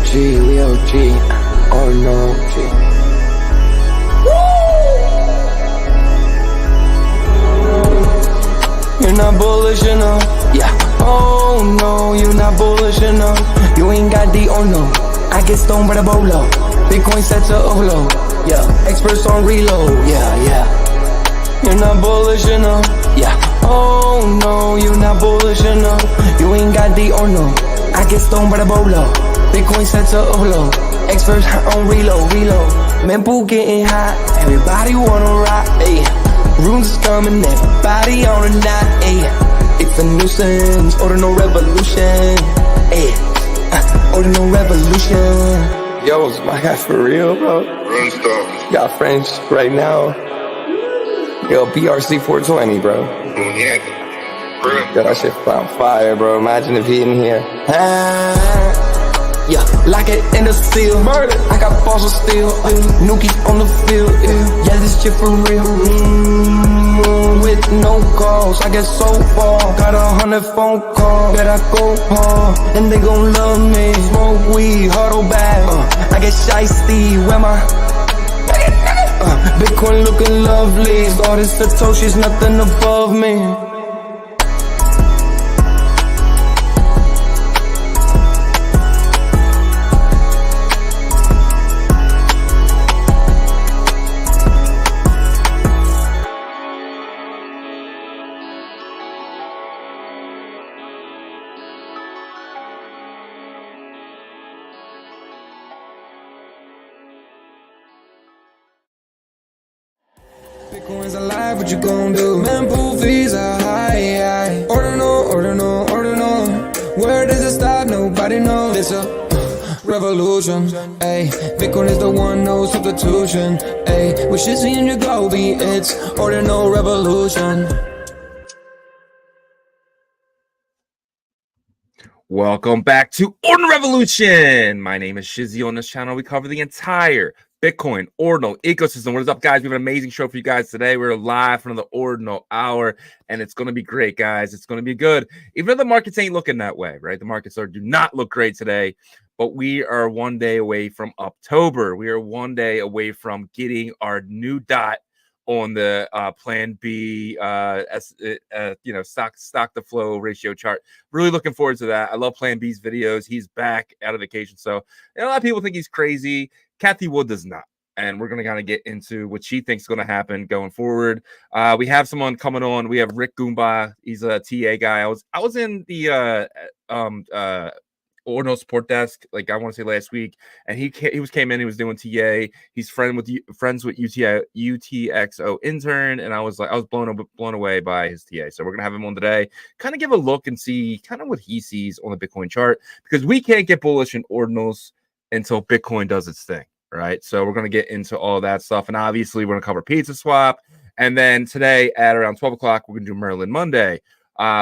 OG, we OG. Oh no, G. You're not bullish enough, yeah. Oh no, you're not bullish enough. You ain't got the oh no. I get stoned by the bolo. Bitcoin set to overload, yeah. Experts on reload, yeah. You're not bullish enough, yeah. Oh no, you're not bullish enough. You ain't got the oh no. I get stoned by the bolo. Bitcoin set to overload. Experts on reload. Mempool getting hot. Everybody wanna rock, ayy. Rooms is coming, everybody on a knot, ayy. It's a nuisance, Ordinal Revolution, ayy. Ordinal Revolution. Yo, it's my guy for real, bro. Got friends right now. Yo, BRC 420, bro. Yo, that shit on fire, bro. Imagine if he in here. Yeah, like it in the seal. Murder. I got balls of steel. Nuki on the field. Yeah, this shit for real. With no calls, I get so far. Got 100 phone calls that I go hard, and they gon' love me. Smoke weed, huddle back. I get shiesty. Where my Bitcoin looking lovely. All this Satoshi's nothing above me. Bitcoin's alive, what you gon' do? Mempool fees are high. Ordinal. Where does it stop? Nobody knows. It's a revolution, ayy. Bitcoin is the one, no substitution, ayy. With Shizzy and Yagobi, it's Ordinal Revolution. Welcome back to Ordinal Revolution. My name is Shizzy. On this channel, we cover the entire Bitcoin Ordinal ecosystem. What is up, guys? We have an amazing show for you guys today. We're live from the Ordinal Hour, and it's going to be great, guys. It's going to be good. Even though the markets ain't looking that way, right? The markets do not look great today, but we are one day away from October. We are one day away from getting our new dot on the Plan B, stock to flow ratio chart. Really looking forward to that. I love Plan B's videos. He's back out of vacation, so a lot of people think he's crazy. Kathy Wood does not, and we're going to kind of get into what she thinks is going to happen going forward. We have someone coming on. We have Rick Goomba. He's a TA guy. I was in the Ordinal support desk, like I want to say last week, and he came in. He was doing TA. He's friends with UTXO intern, and I was blown away by his TA. So we're gonna have him on today, kind of give a look and see kind of what he sees on the Bitcoin chart, because we can't get bullish in Ordinals until Bitcoin does its thing, right? So we're gonna get into all that stuff, and obviously we're gonna cover Pizza Swap, and then today at around 12 o'clock we're gonna do Merlin Monday.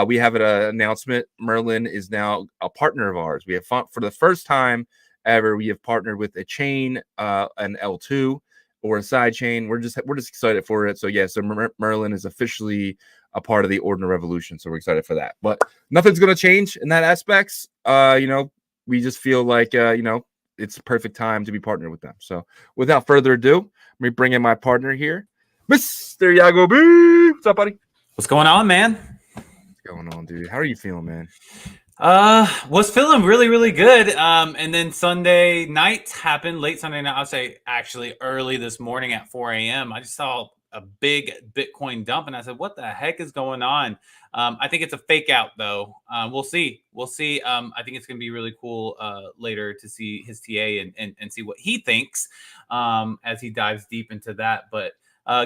We have an announcement. Merlin is now a partner of ours. We have for the first time ever, we have partnered with a chain, an L2 or a sidechain. We're just excited for it. So yeah, so Merlin is officially a part of the Ordinal Revolution. So we're excited for that. But nothing's gonna change in that aspects. We just feel like it's a perfect time to be partnered with them. So without further ado, let me bring in my partner here, Mr. Yagobi. What's up, buddy? What's going on, man? Going on, dude? How are you feeling, man? Was feeling really good. And then Sunday night happened, late Sunday night. I'll say actually early this morning at 4 a.m. I just saw a big Bitcoin dump, and I said, "What the heck is going on?" I think it's a fake out, though. We'll see. I think it's gonna be really cool later to see his TA and see what he thinks as he dives deep into that. But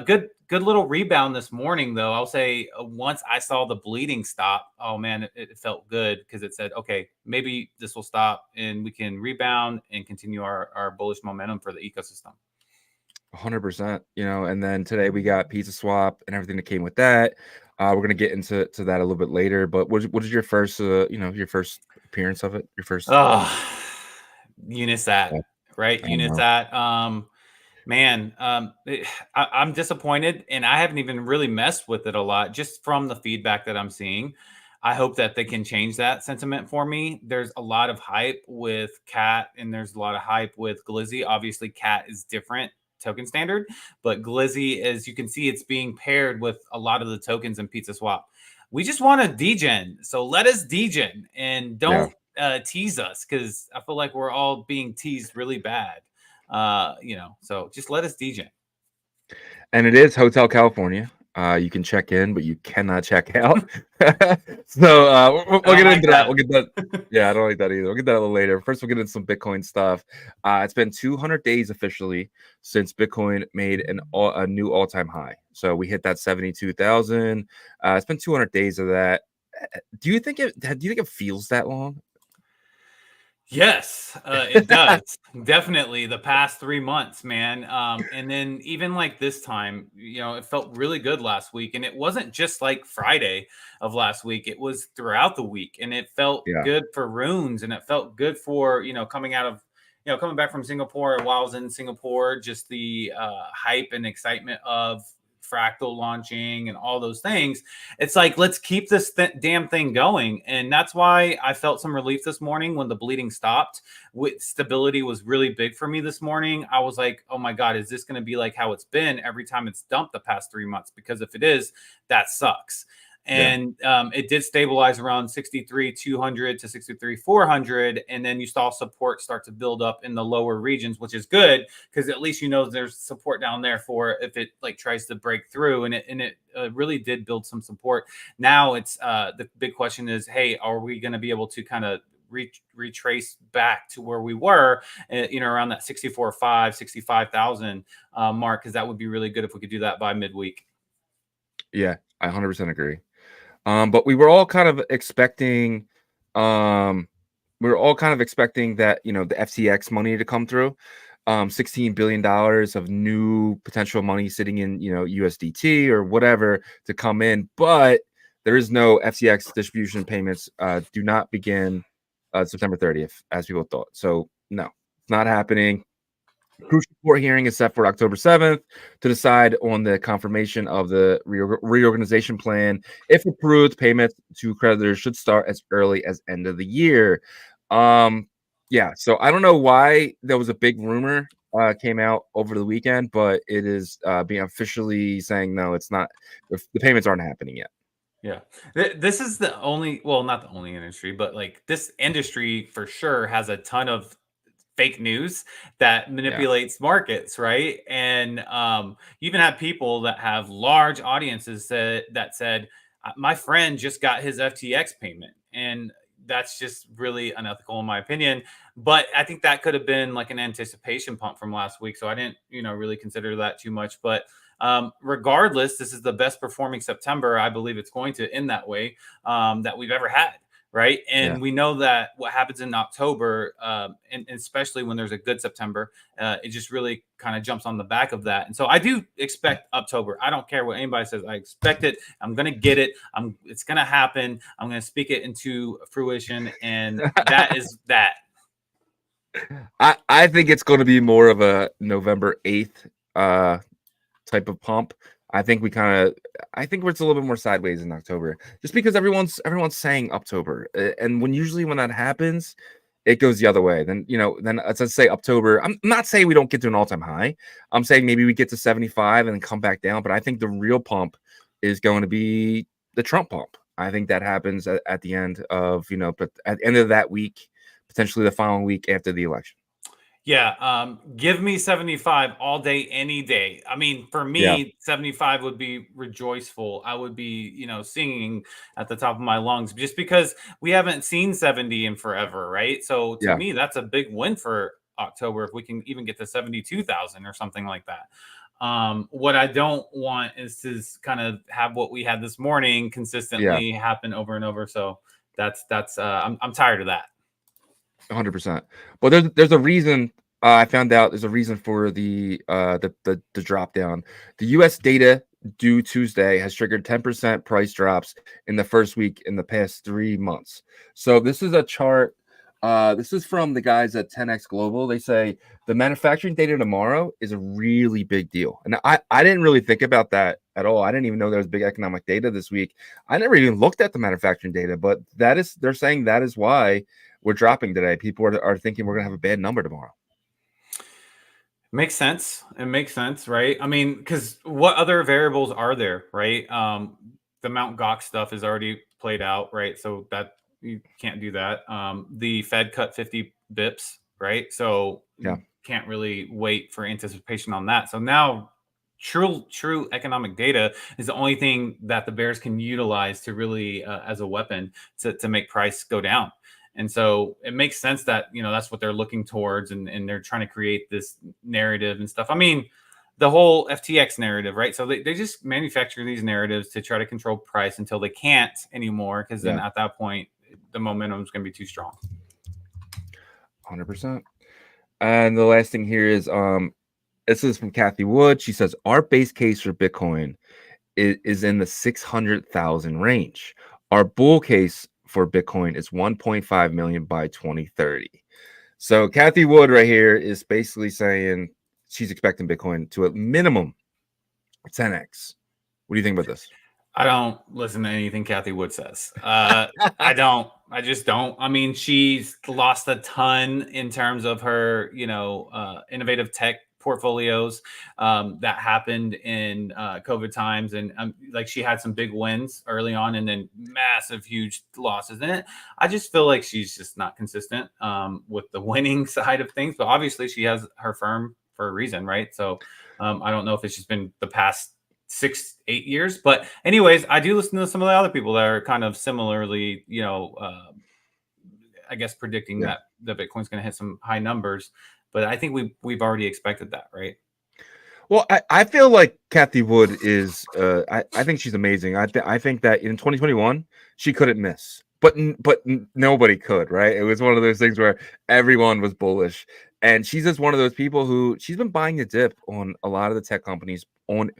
good little rebound this morning, though. I'll say once I saw the bleeding stop, oh man, it felt good, because it said, okay, maybe this will stop and we can rebound and continue our bullish momentum for the ecosystem. 100%. And then today we got Pizza Swap and everything that came with that. We're gonna get into that a little bit later. But what is your first your first appearance of it? Your first Unisat, right? Unisat. Man, I'm disappointed, and I haven't even really messed with it a lot, just from the feedback that I'm seeing. I hope that they can change that sentiment for me. There's a lot of hype with Cat, and there's a lot of hype with Glizzy. Obviously, Cat is different token standard, but Glizzy, as you can see, it's being paired with a lot of the tokens in Pizza Swap. We just want a degen, so let us degen and don't tease us, because I feel like we're all being teased really bad. So just let us degen. And it is Hotel California. You can check in, but you cannot check out. So we'll get into that. We'll get that. Yeah, I don't like that either. We'll get that a little later. First, we'll get into some Bitcoin stuff. It's been 200 days officially since Bitcoin made a new all-time high. So we hit that 72,000. It's been 200 days of that. Do you think it feels that long? Yes, it does. Definitely the past 3 months, man. And then even like this time, it felt really good last week. And it wasn't just like Friday of last week, it was throughout the week. And it felt good for runes, and it felt good for, coming back from Singapore. While I was in Singapore, just the hype and excitement of Fractal launching and all those things. It's like, let's keep this damn thing going. And that's why I felt some relief this morning when the bleeding stopped. Stability was really big for me this morning. I was like, oh my God, is this going to be like how it's been every time it's dumped the past 3 months? Because if it is, that sucks. And it did stabilize around 63,200 to 63,400. And then you saw support start to build up in the lower regions, which is good, because at least there's support down there for if it like tries to break through. And it really did build some support. Now it's the big question is, hey, are we going to be able to kind of retrace back to where we were, around that 64.5, 65,000 mark? Because that would be really good if we could do that by midweek. Yeah, I 100% agree. But we were all kind of expecting, that, the FTX money to come through, $16 billion of new potential money sitting in, USDT or whatever to come in. But there is no FTX distribution payments, do not begin September 30th, as people thought. So no, it's not happening. Crucial court hearing is set for October 7th to decide on the confirmation of the reorganization plan. If approved, payments to creditors should start as early as end of the year. So I don't know why there was a big rumor came out over the weekend, but it is being officially saying no, it's not. The payments aren't happening yet. Yeah, this is the only, well, not the only industry, but like this industry for sure has a ton of fake news that manipulates markets, right? And you even have people that have large audiences that said, my friend just got his FTX payment. And that's just really unethical in my opinion. But I think that could have been like an anticipation pump from last week. So I didn't, really consider that too much. But regardless, this is the best performing September. I believe it's going to end that way that we've ever had. Right. And we know that what happens in October, and especially when there's a good September, it just really kind of jumps on the back of that. And so I do expect October. I don't care what anybody says. I expect it. I'm going to get it. It's going to happen. I'm going to speak it into fruition. And that is that. I think it's going to be more of a November 8th type of pump. I think it's a little bit more sideways in October, just because everyone's saying October, and when that happens, it goes the other way. Then let's say October. I'm not saying we don't get to an all-time high. I'm saying maybe we get to 75 and then come back down. But I think the real pump is going to be the Trump pump. I think that happens at the end of but at the end of that week, potentially the following week after the election. Yeah, give me 75 all day, any day. I mean, for me, 75 would be rejoiceful. I would be, singing at the top of my lungs, just because we haven't seen 70 in forever, right? So to me, that's a big win for October if we can even get to 72,000 or something like that. What I don't want is to kind of have what we had this morning consistently happen over and over. So I'm tired of that. 100%. But there's a reason. I found out there's a reason for the drop down. The U.S. data due Tuesday has triggered 10% price drops in the first week in the past 3 months. So this is a chart This is from the guys at 10x Global. They say the manufacturing data tomorrow is a really big deal. And I didn't really think about that at all. I didn't even know there was big economic data this week. I never even looked at the manufacturing data, but they're saying that is why we're dropping today. People are thinking we're going to have a bad number tomorrow. Makes sense. It makes sense, right? I mean, because what other variables are there, right? The Mount Gox stuff is already played out, right? So that you can't do that. The Fed cut 50 bips, right? So Yeah. you can't really wait for anticipation on that. So now true economic data is the only thing that the bears can utilize to really as a weapon to make price go down. And so it makes sense that, that's what they're looking towards, and they're trying to create this narrative and stuff. I mean, the whole FTX narrative, right? So they just manufacture these narratives to try to control price until they can't anymore, because then at that point, the momentum is going to be too strong. 100%. And the last thing here is this is from Kathy Wood. She says our base case for Bitcoin is in the 600,000 range. Our bull case for Bitcoin is 1.5 million by 2030. So Kathy Wood right here is basically saying she's expecting Bitcoin to at minimum 10x. What do you think about this? I don't listen to anything Kathy Wood says. I don't. I just don't. I mean, she's lost a ton in terms of her, innovative tech portfolios that happened in COVID times, and like she had some big wins early on, and then massive, huge losses in it. I just feel like she's just not consistent with the winning side of things. But obviously, she has her firm for a reason, right? So I don't know if it's just been the past 6-8 years, but anyways, I do listen to some of the other people that are kind of similarly, I guess predicting that the Bitcoin's going to hit some high numbers. But I think we've already expected that, right? Well, I feel like Kathy Wood is I think she's amazing. I think that in 2021 she couldn't miss, but nobody could, right? It was one of those things where everyone was bullish, and she's just one of those people who she's been buying the dip on a lot of the tech companies on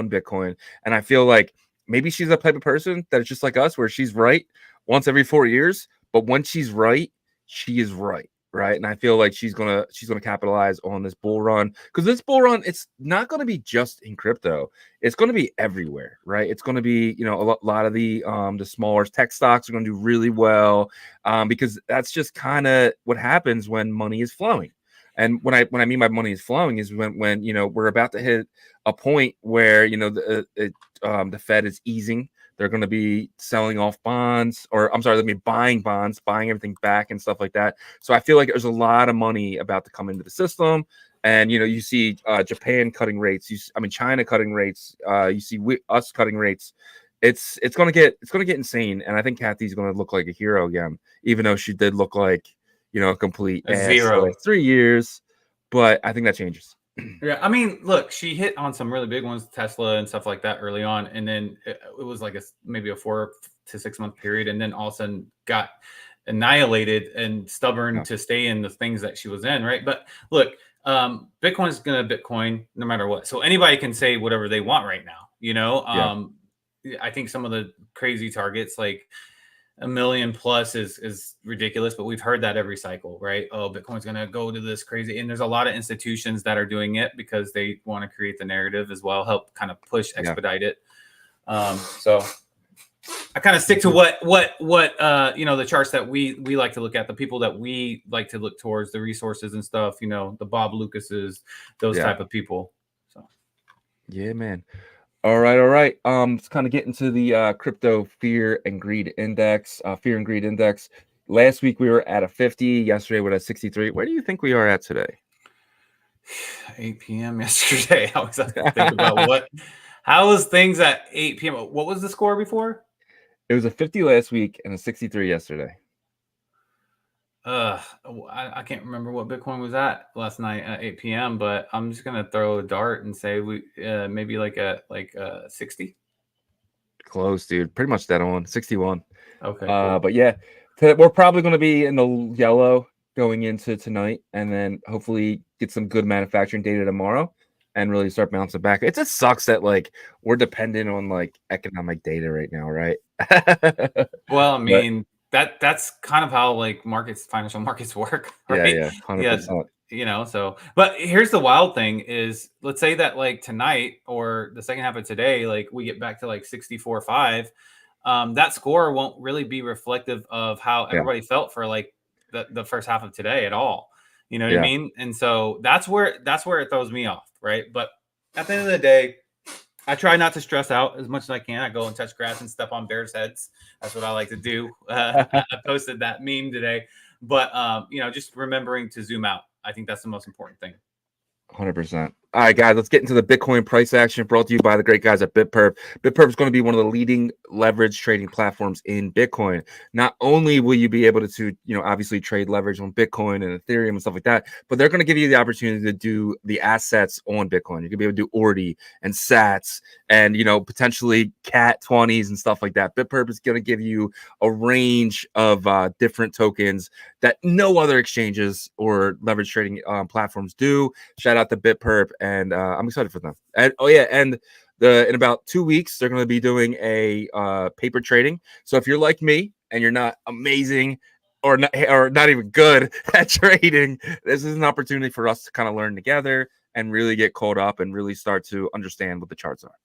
Bitcoin, and I feel like maybe she's the type of person that is just like us, where she's right once every 4 years, but when she's right, she is right. Right. And I feel like she's gonna capitalize on this bull run, because this bull run, it's not going to be just in crypto. It's going to be everywhere. Right. It's going to be, a lot of the smaller tech stocks are going to do really well because that's just kind of what happens when money is flowing. And when I mean by money is flowing is when we're about to hit a point where, the Fed is easing. They're going to be selling off bonds, or I'm sorry, they'll be buying bonds, buying everything back and stuff like that. So I feel like there's a lot of money about to come into the system. And, you see Japan cutting rates. China cutting rates. You see us cutting rates. It's going to get insane. And I think Kathy's going to look like a hero again, even though she did look like, a complete zero like 3 years. But I think that changes. Yeah, I mean, look, she hit on some really big ones, Tesla and stuff like that early on, and then it was like maybe a 4 to 6 month period, and then all of a sudden got annihilated and stubborn to stay in the things that she was in, right? But look, Bitcoin's gonna Bitcoin no matter what, so anybody can say whatever they want right now, I think some of the crazy targets like $1 million plus is ridiculous, but we've heard that every cycle, right? Oh, Bitcoin's going to go to this crazy. And there's a lot of institutions that are doing it because they want to create the narrative as well, help kind of push, expedite it. So I kind of stick to what the charts that we like to look at, the people that we like to look towards, the resources and stuff, the Bob Lucases, those type of people. So yeah, man. All right. Let's kind of get into the crypto fear and greed index. Fear and greed index. Last week we were at a 50. Yesterday we're at 63. Where do you think we are at today? 8 p.m. yesterday. I was thinking about how was things at 8 p.m. What was the score before? It was a 50 last week and a 63 yesterday. I can't remember what Bitcoin was at last night at 8 p.m. But I'm just gonna throw a dart and say we maybe like 60. Close, dude. Pretty much dead on 61. Okay. Cool. But yeah, we're probably going to be in the yellow going into tonight, and then hopefully get some good manufacturing data tomorrow and really start bouncing back. It just sucks that we're dependent on economic data right now, right? Well, I mean. that's kind of how like financial markets work, Yeah, right? yeah, Yeah, 100%. so but here's the wild thing is let's say that like tonight or the second half of today, like we get back to like 64.5, that score won't really be reflective of how Yeah, everybody felt for like the first half of today at all. You know what I yeah, mean? And so that's where it throws me off, right? But at the end of the day, I try not to stress out as much as I can. I go and touch grass and step on bears' heads. That's what I like to do. I posted that meme today, but just remembering to zoom out. I think that's the most important thing. 100%. All right, guys, let's get into the Bitcoin price action brought to you by the great guys at BitPerp. BitPerp is going to be one of the leading leverage trading platforms in Bitcoin. Not only will you be able to, obviously trade leverage on Bitcoin and Ethereum and stuff like that, but they're going to give you the opportunity to do the assets on Bitcoin. You're going to be able to do Ordi and Sats and, potentially Cat 20s and stuff like that. BitPerp is going to give you a range of different tokens that no other exchanges or leverage trading platforms do. Shout out to BitPerp, and I'm excited for them. And in about 2 weeks, they're going to be doing a paper trading. So if you're like me and you're not amazing or not even good at trading, this is an opportunity for us to kind of learn together and really get caught up and really start to understand what the charts are.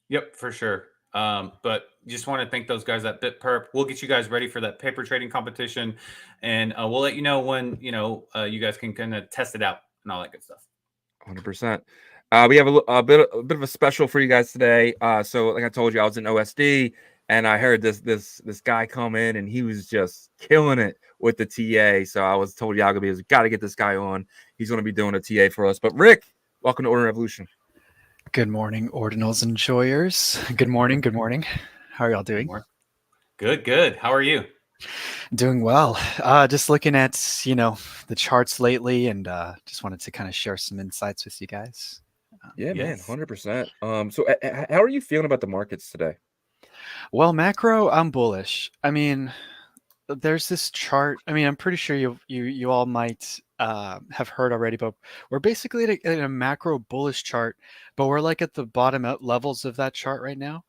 Yep, for sure. But just want to thank those guys at BitPerp. We'll get you guys ready for that paper trading competition, and we'll let you know when you guys can kind of test it out and all that good stuff. 100%. We have a bit of a special for you guys today. So like I told you, I was in OSD and I heard this guy come in and he was just killing it with the TA. So I was told Yagobi has got to get this guy on. He's going to be doing a TA for us. But Rick, welcome to Ordinal Revolution. Good morning, Ordinals enjoyers. Good morning. Good morning. How are y'all doing? Good. How are you? Doing well. Just looking at, the charts lately and just wanted to kind of share some insights with you guys. Yeah, Yes. man, 100%. So how are you feeling about the markets today? Well, macro, I'm bullish. I mean, there's this chart. I mean, I'm pretty sure you all might have heard already, but we're basically at a macro bullish chart, but we're like at the bottom levels of that chart right now.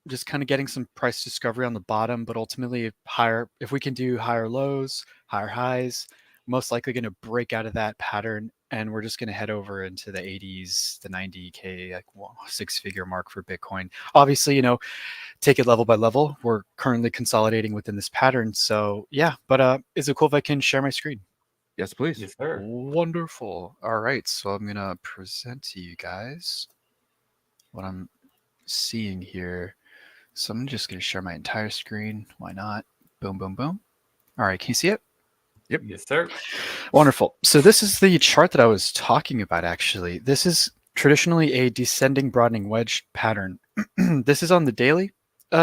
Just kind of getting some price discovery on the bottom, but ultimately higher. If we can do higher lows, higher highs, most likely going to break out of that pattern, and we're just going to head over into the 80s, the 90K, like six-figure mark for Bitcoin. Obviously, take it level by level. We're currently consolidating within this pattern. So yeah, but is it cool if I can share my screen? Yes, please. Yes, sir. Wonderful. All right, so I'm gonna present to you guys what I'm seeing here. So I'm just gonna share my entire screen. Why not? Boom, boom, boom. All right, can you see it? Yep. Yes, sir. Wonderful. So this is the chart that I was talking about, actually. This is traditionally a descending broadening wedge pattern. This is on the daily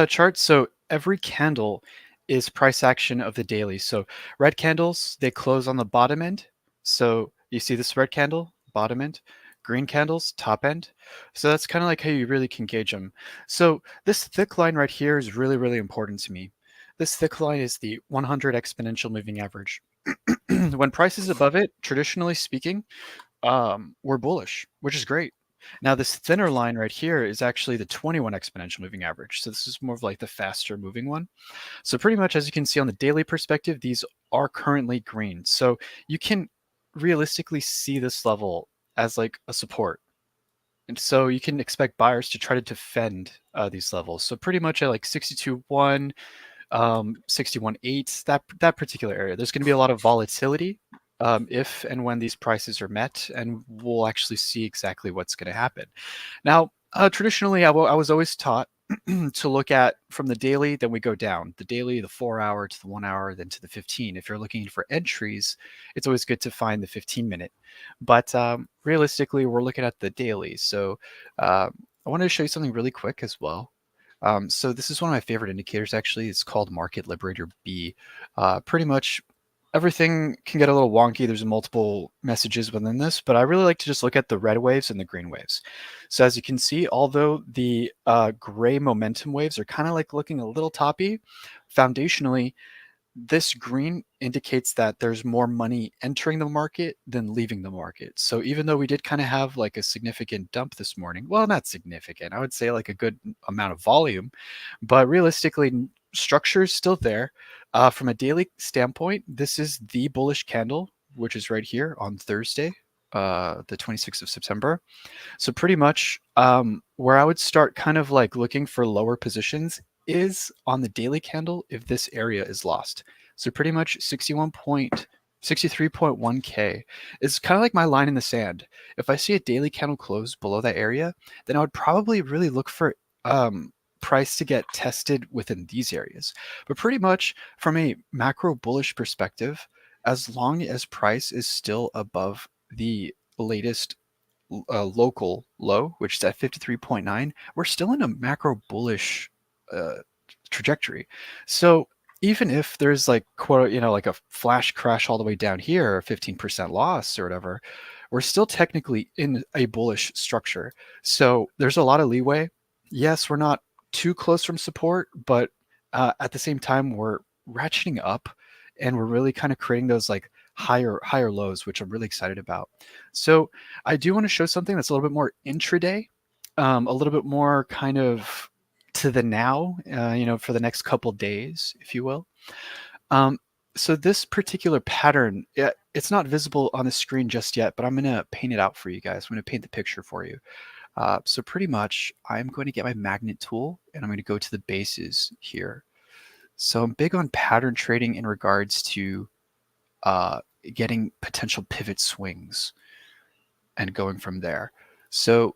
chart. So every candle is price action of the daily. So red candles, they close on the bottom end. So you see this red candle, bottom end, green candles, top end. So that's kind of like how you really can gauge them. So this thick line right here is really, really important to me. This thick line is the 100 exponential moving average. When price is above it, traditionally speaking, we're bullish, which is great. Now, this thinner line right here is actually the 21 exponential moving average. So this is more of like the faster moving one. So pretty much, as you can see on the daily perspective, these are currently green. So you can realistically see this level as like a support. And so you can expect buyers to try to defend these levels. So pretty much at like 62.1, 61.8, that particular area, there's going to be a lot of volatility if and when these prices are met, and we'll actually see exactly what's going to happen. Now, traditionally, I was always taught to look at from the daily, then we go down. The daily, the 4 hour to the 1 hour, then to the 15. If you're looking for entries, it's always good to find the 15-minute. But realistically, we're looking at the daily. So I wanted to show you something really quick as well. So this is one of my favorite indicators, actually. It's called Market Liberator B. Pretty much everything can get a little wonky. There's multiple messages within this, but I really like to just look at the red waves and the green waves. So as you can see, although the gray momentum waves are kind of like looking a little toppy, foundationally, this green indicates that there's more money entering the market than leaving the market. So even though we did kind of have like a significant dump this morning, well, not significant, I would say like a good amount of volume, but realistically, structure is still there. From a daily standpoint, this is the bullish candle, which is right here on Thursday, the 26th of September. So pretty much where I would start kind of like looking for lower positions is on the daily candle if this area is lost. So pretty much 63.1K is kind of like my line in the sand. If I see a daily candle close below that area, then I would probably really look for price to get tested within these areas. But pretty much from a macro bullish perspective, as long as price is still above the latest local low, which is at 53.9, we're still in a macro bullish trajectory. So even if there's like quote, like a flash crash all the way down here, or 15% loss or whatever, we're still technically in a bullish structure. So there's a lot of leeway. Yes, we're not too close from support, but at the same time, we're ratcheting up and we're really kind of creating those like higher lows, which I'm really excited about. So I do want to show something that's a little bit more intraday, a little bit more kind of to the now, for the next couple days, if you will. So this particular pattern, it's not visible on the screen just yet, but I'm going to paint it out for you guys. I'm going to paint the picture for you. So pretty much I'm going to get my magnet tool and I'm going to go to the bases here. So I'm big on pattern trading in regards to getting potential pivot swings and going from there. So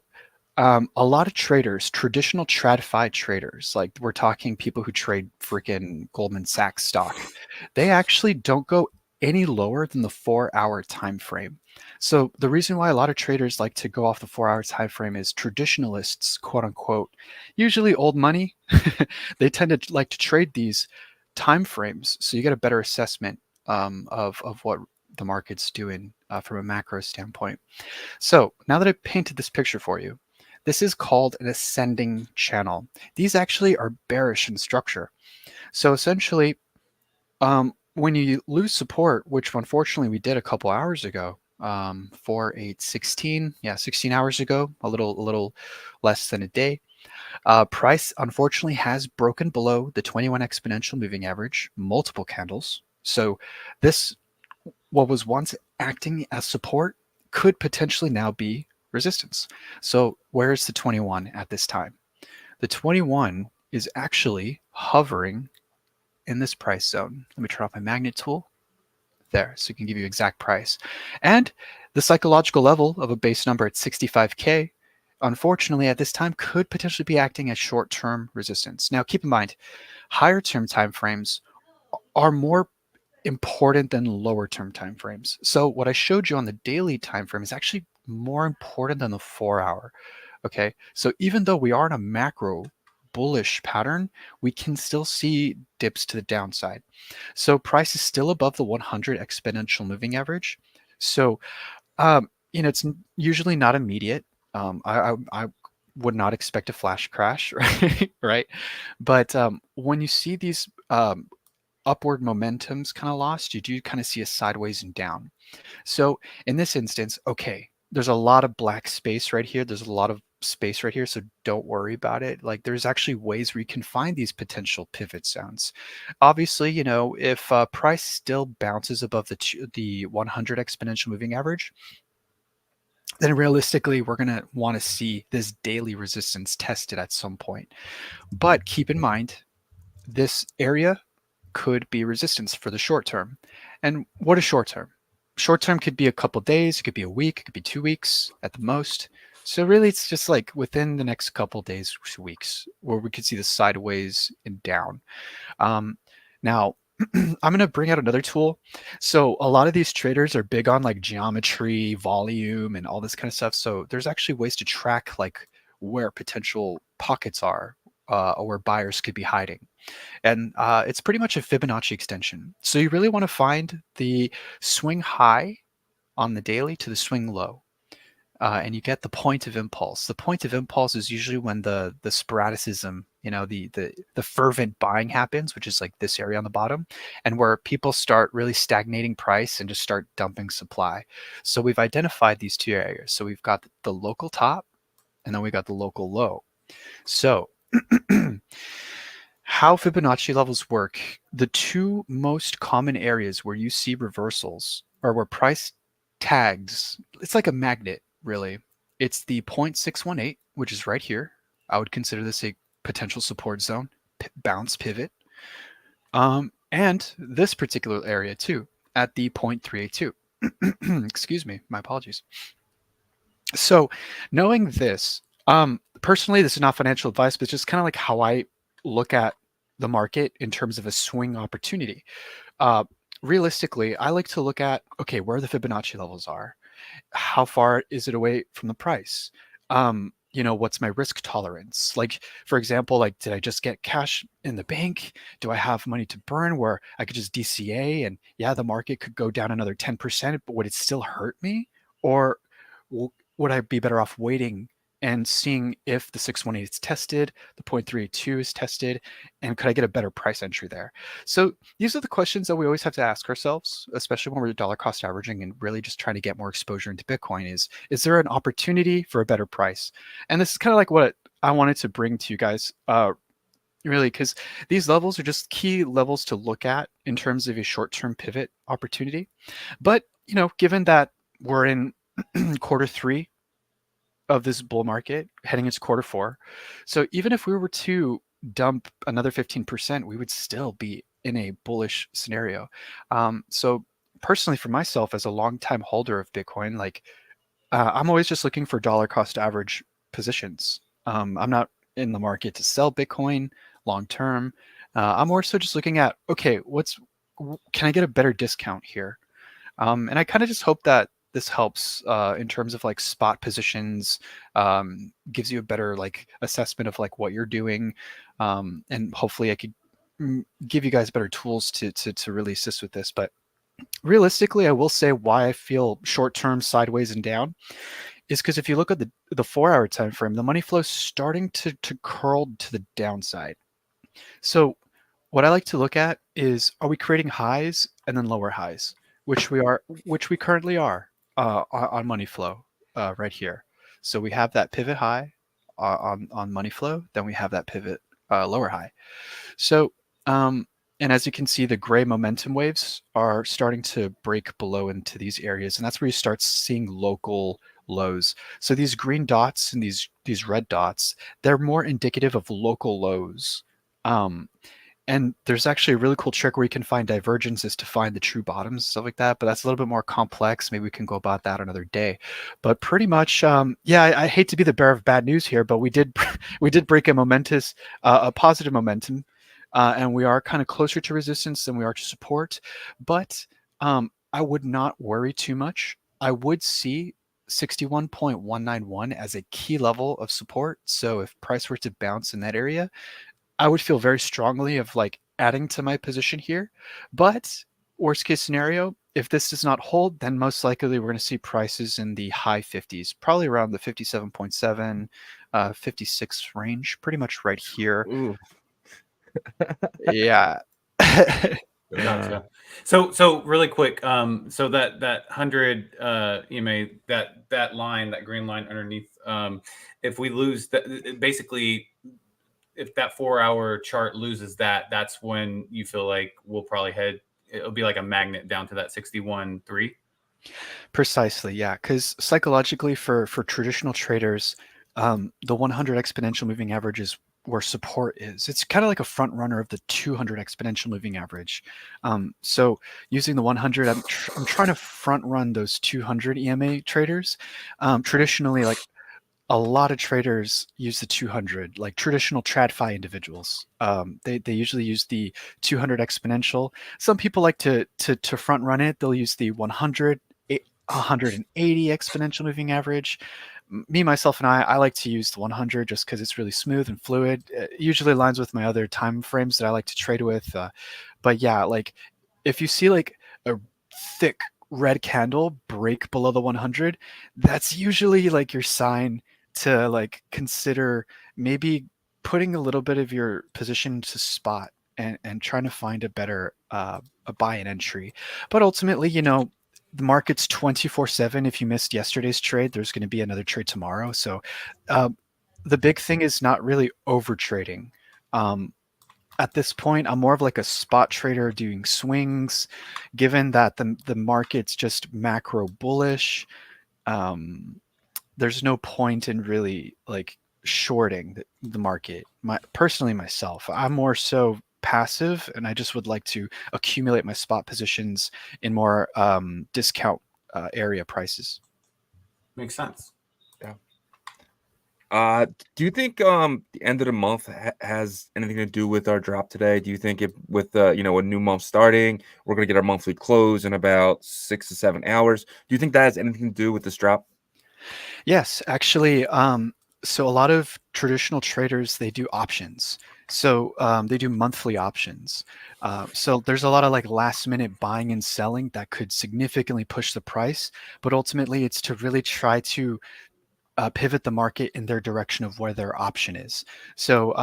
a lot of traders, traditional TradFi traders, like we're talking people who trade freaking Goldman Sachs stock, they actually don't go any lower than the 4-hour time frame. So the reason why a lot of traders like to go off the 4-hour time frame is traditionalists, quote unquote, usually old money, they tend to like to trade these time frames, so you get a better assessment of what the market's doing from a macro standpoint. So now that I painted this picture for you, this is called an ascending channel. These actually are bearish in structure. So essentially, when you lose support, which unfortunately we did a couple hours ago, 16 hours ago, a little less than a day, price unfortunately has broken below the 21 exponential moving average, multiple candles. So this, what was once acting as support, could potentially now be resistance. So where's the 21 at this time? The 21 is actually hovering in this price zone. Let me turn off my magnet tool there so it can give you exact price. And the psychological level of a base number at 65K, unfortunately at this time, could potentially be acting as short-term resistance. Now keep in mind, higher term timeframes are more important than lower term timeframes. So what I showed you on the daily time frame is actually more important than the 4-hour. Okay, so even though we are in a macro bullish pattern, we can still see dips to the downside. So price is still above the 100 exponential moving average. So it's usually not immediate. I would not expect a flash crash, right? Right. But when you see these upward momentum's kind of lost, you do kind of see a sideways and down. So in this instance, okay, there's a lot of black space right here. There's a lot of space right here, so don't worry about it. Like there's actually ways where you can find these potential pivot zones. Obviously, if price still bounces above the 100 exponential moving average, then realistically, we're going to want to see this daily resistance tested at some point. But keep in mind, this area could be resistance for the short term. And what is short term? Short term could be a couple days, it could be a week, it could be 2 weeks at the most. So really it's just like within the next couple days, weeks, where we could see the sideways and down. Now, I'm going to bring out another tool. So a lot of these traders are big on like geometry, volume, and all this kind of stuff. So there's actually ways to track like where potential pockets are or where buyers could be hiding. And it's pretty much a Fibonacci extension. So you really want to find the swing high on the daily to the swing low. And you get the point of impulse. The point of impulse is usually when the sporadicism, the fervent buying happens, which is like this area on the bottom, and where people start really stagnating price and just start dumping supply. So we've identified these two areas. So we've got the local top, and then we got the local low. So how Fibonacci levels work, the two most common areas where you see reversals are where price tags, it's like a magnet, really. It's the 0.618, which is right here. I would consider this a potential support zone, bounce pivot. And this particular area too, at the 0.382. Excuse me, my apologies. So knowing this, personally, this is not financial advice, but it's just kind of like how I look at the market in terms of a swing opportunity. Realistically, I like to look at, okay, where the Fibonacci levels are. How far is it away from the price? What's my risk tolerance? Like, for example, like, did I just get cash in the bank? Do I have money to burn where I could just DCA and yeah, the market could go down another 10%, but would it still hurt me? Or would I be better off waiting and seeing if the 618 is tested, the 0.382 is tested, and could I get a better price entry there? So these are the questions that we always have to ask ourselves, especially when we're dollar cost averaging and really just trying to get more exposure into Bitcoin. Is there an opportunity for a better price? And this is kind of like what I wanted to bring to you guys, really, because these levels are just key levels to look at in terms of a short-term pivot opportunity. But given that we're in quarter three of this bull market heading into quarter four. So even if we were to dump another 15%, we would still be in a bullish scenario. So personally for myself as a long-time holder of Bitcoin, like I'm always just looking for dollar cost average positions. I'm not in the market to sell Bitcoin long-term. I'm more so just looking at, okay, can I get a better discount here? And I kind of just hope that this helps in terms of like spot positions, gives you a better like assessment of like what you're doing, and hopefully I could give you guys better tools to really assist with this. But realistically, I will say why I feel short-term sideways and down is because if you look at the 4-hour time frame, the money flow is starting to curl to the downside. So what I like to look at is, are we creating highs and then lower highs, which we currently are on money flow right here. So we have that pivot high on money flow, then we have that pivot lower high. So and as you can see, the gray momentum waves are starting to break below into these areas, and that's where you start seeing local lows. So these green dots and these red dots, they're more indicative of local lows. And there's actually a really cool trick where you can find divergences to find the true bottoms, stuff like that. But that's a little bit more complex. Maybe we can go about that another day. But pretty much, yeah, I hate to be the bearer of bad news here, but we did break a positive momentum, and we are kind of closer to resistance than we are to support. But I would not worry too much. I would see 61.191 as a key level of support. So if price were to bounce in that area, I would feel very strongly of like adding to my position here. But worst case scenario, if this does not hold, then most likely we're going to see prices in the high 50s, probably around the 57.7, 56 range, pretty much right here. Ooh. Yeah. Gotcha. So really quick, so that 100 EMA, that line, that green line underneath, if we lose that, basically, if that 4-hour chart loses that, that's when you feel like we'll probably it'll be like a magnet down to that 61.3. Precisely, yeah. Because psychologically, for traditional traders, the 100 exponential moving average is where support is. It's kind of like a front runner of the 200 exponential moving average. So using the 100, I'm trying to front run those 200 EMA traders. Traditionally, like a lot of traders use the 200, like traditional TradFi individuals. They usually use the 200 exponential. Some people like to front run it. They'll use the 100, 180 exponential moving average. Me, myself, and I like to use the 100 just because it's really smooth and fluid. It usually aligns with my other time frames that I like to trade with. But yeah, like if you see like a thick red candle break below the 100, that's usually like your sign to like consider maybe putting a little bit of your position to spot and trying to find a better a buy and entry. But ultimately, the market's 24/7. If you missed yesterday's trade, there's going to be another trade tomorrow. So the big thing is not really over trading. at this point, I'm more of like a spot trader doing swings, given that the market's just macro bullish. There's no point in really like shorting the market. Personally, myself, I'm more so passive, and I just would like to accumulate my spot positions in more discount area prices. Makes sense. Do you think the end of the month has anything to do with our drop today? Do you think if with a new month starting, we're gonna get our monthly close in about 6 to 7 hours? Do you think that has anything to do with this drop? Yes, actually. So a lot of traditional traders, they do options. So they do monthly options. So there's a lot of like last minute buying and selling that could significantly push the price. But ultimately, it's to really try to pivot the market in their direction of where their option is. So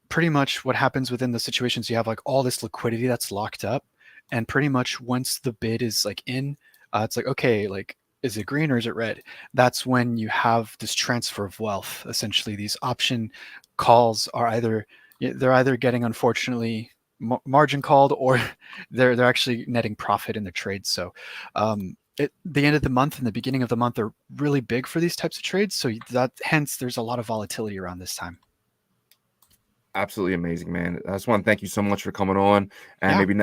pretty much what happens within the situations, you have like all this liquidity that's locked up. And pretty much once the bid is like in, it's like, okay, like, is it green or is it red? That's when you have this transfer of wealth. Essentially, these option calls are they're either getting unfortunately margin called, or they're actually netting profit in their trades. So the end of the month and the beginning of the month are really big for these types of trades. So that hence there's a lot of volatility around this time. Absolutely amazing, man. I just want to thank you so much for coming on. And Yeah. maybe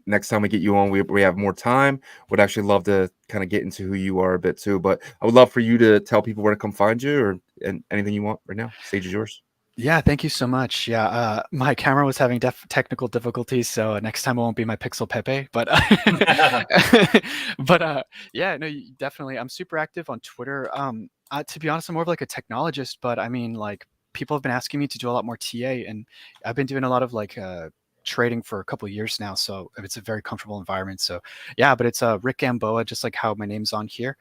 next time we get you on, we have more time. Would actually love to kind of get into who you are a bit too. But I would love for you to tell people where to come find you, or and anything you want right now. Stage is yours. Yeah, thank you so much. Yeah, my camera was having technical difficulties, so next time it won't be my Pixel Pepe. But yeah, no, definitely. I'm super active on Twitter. To be honest, I'm more of like a technologist, but I mean, like people have been asking me to do a lot more TA, and I've been doing a lot of like trading for a couple of years now, so it's a very comfortable environment. So yeah, but it's Rick Gamboa, just like how my name's on here,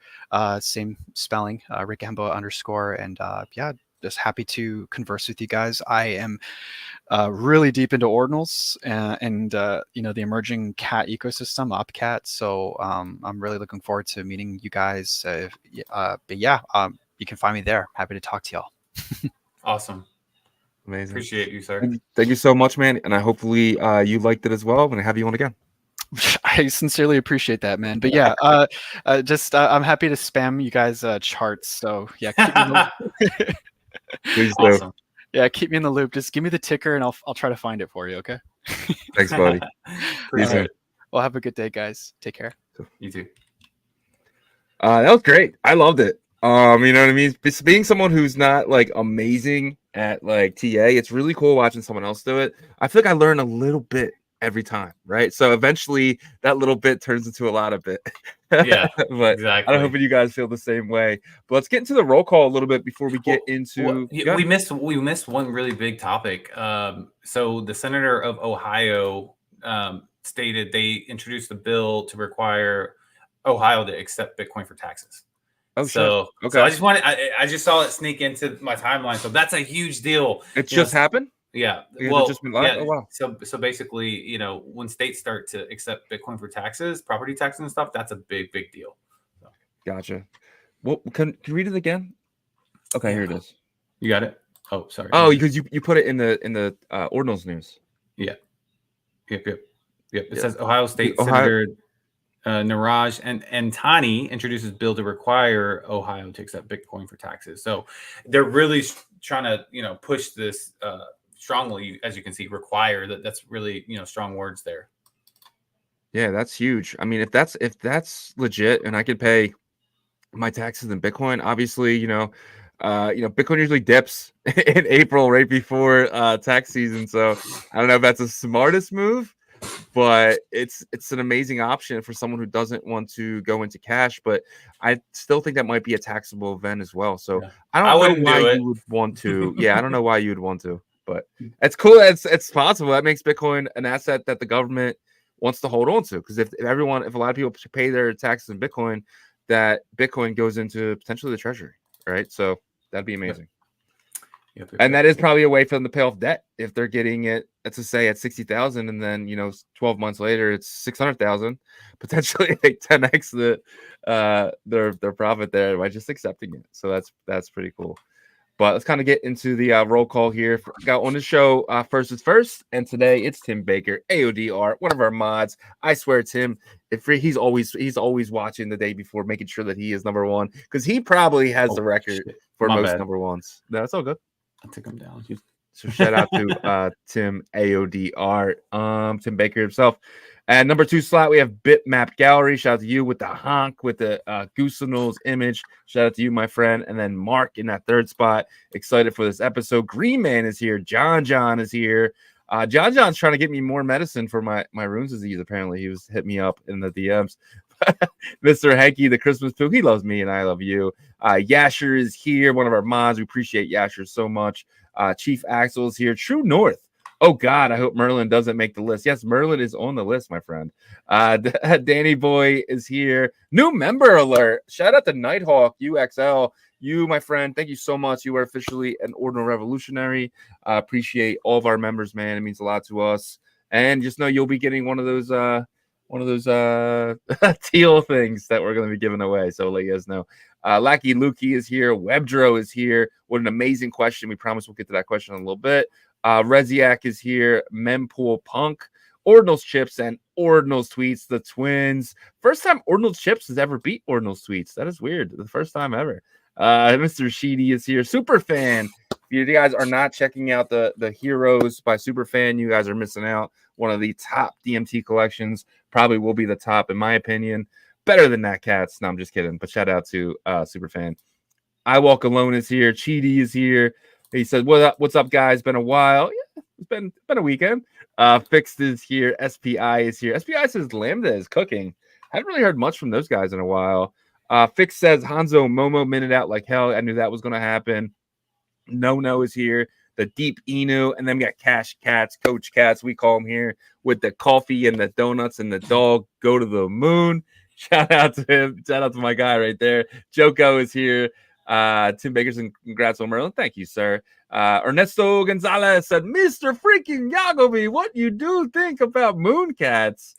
same spelling, Rick Gamboa _ and yeah. Just happy to converse with you guys. I am really deep into Ordinals and the emerging cat ecosystem, OpCat. So I'm really looking forward to meeting you guys. But yeah, you can find me there. Happy to talk to y'all. Awesome. Amazing. Appreciate you, sir. Thank you so much, man. And I hopefully you liked it as well. I'm gonna have you on again. I sincerely appreciate that, man. But yeah, I'm happy to spam you guys charts. So yeah, keep me Please do. Awesome. Yeah, keep me in the loop. Just give me the ticker and I'll try to find it for you, okay? Thanks, buddy. Appreciate it. Well, have a good day, guys. Take care. You too. That was great. I loved it. You know what I mean? Being someone who's not like amazing at like TA, it's really cool watching someone else do it. I feel like I learn a little bit every time, right? So eventually that little bit turns into a lot of bit. Yeah, but exactly. I hope you guys feel the same way. But let's get into the roll call a little bit before we get into. We missed one really big topic. So the senator of Ohio stated they introduced a bill to require Ohio to accept Bitcoin for taxes. Oh, so shit. Okay. So I just saw it sneak into my timeline. So that's a huge deal. It just happened. Yeah. Well, just been live? Oh, wow. So basically, when states start to accept Bitcoin for taxes, property taxes and stuff, that's a big deal. So. Gotcha. Well, can you read it again? Okay, here it is. You got it. Oh, sorry. Oh, because you put it in the Ordinals news. Yeah. Yep. It says Ohio State Senator Niraj and Antani introduces bill to require Ohio to accept Bitcoin for taxes. So they're really trying to push this strongly, as you can see, require that's really strong words there. Yeah, that's huge. I mean, if that's legit and I could pay my taxes in Bitcoin, obviously, Bitcoin usually dips in April right before tax season. So I don't know if that's the smartest move, but it's an amazing option for someone who doesn't want to go into cash. But I still think that might be a taxable event as well. So yeah. I don't know why you would want to. Yeah, I don't know why you would want to, but it's cool. It's possible. That makes Bitcoin an asset that the government wants to hold on to. Because if a lot of people pay their taxes in Bitcoin, that Bitcoin goes into potentially the treasury, right? So that'd be amazing. Yep. And that is probably a way for them to pay off debt if they're getting it, let's just say at 60,000, and then 12 months later it's 600,000, potentially like 10x their profit there by just accepting it. So that's pretty cool. But let's kind of get into the roll call here. Got on the show first is first, and today it's Tim Baker, AODR, one of our mods. I swear, Tim, he's always watching the day before, making sure that he is number one because he probably has the record for most number ones. No, that's all good. I'll take him down. So shout out to Tim AODR, Tim Baker himself. And number 2 slot, we have Bitmap Gallery. Shout out to you with the honk, with the Goosenals image. Shout out to you, my friend. And then Mark in that 3rd spot. Excited for this episode. Green Man is here. John is here. John's trying to get me more medicine for my Runes disease. Apparently, he was hit me up in the DMs. Mr. Hanky, the Christmas poo. He loves me and I love you. Yasher is here, one of our mods. We appreciate Yasher so much. Chief Axel is here. True North. Oh, God, I hope Merlin doesn't make the list. Yes, Merlin is on the list, my friend. Danny Boy is here. New member alert. Shout out to Nighthawk, UXL. You, my friend, thank you so much. You are officially an Ordinal Revolutionary. Appreciate all of our members, man. It means a lot to us. And just know you'll be getting one of those teal things that we're going to be giving away. So I'll let you guys know. Lackey Lukey is here. Webdro is here. What an amazing question. We promise we'll get to that question in a little bit. Reziak is here. Mempool Punk, Ordinals Chips, and Ordinals Tweets, the twins. First time Ordinals Chips has ever beat Ordinals Tweets. That is weird. The first time ever. Mr. Sheedy is here. Superfan. If you guys are not checking out the Heroes by Superfan, you guys are missing out. One of the top DMT collections. Probably will be the top, in my opinion. Better than Nat Cats. No, I'm just kidding. But shout out to Superfan. I Walk Alone is here. Cheedy is here. He said, what's up, guys? Been a while. Yeah, it's been a weekend. Fixed is here. SPI is here. SPI says Lambda is cooking. Haven't really heard much from those guys in a while. Fix says Hanzo Momo minute out like hell. I knew that was going to happen. No is here. The Deep Inu. And then we got Cash Cats, Coach Cats. We call them here with the coffee and the donuts and the dog go to the moon. Shout out to him. Shout out to my guy right there. Joko is here. Tim Baker's and congrats on Merlin. Thank you, sir. Ernesto Gonzalez said, Mr. freaking Yagobi, what you do think about Mooncats?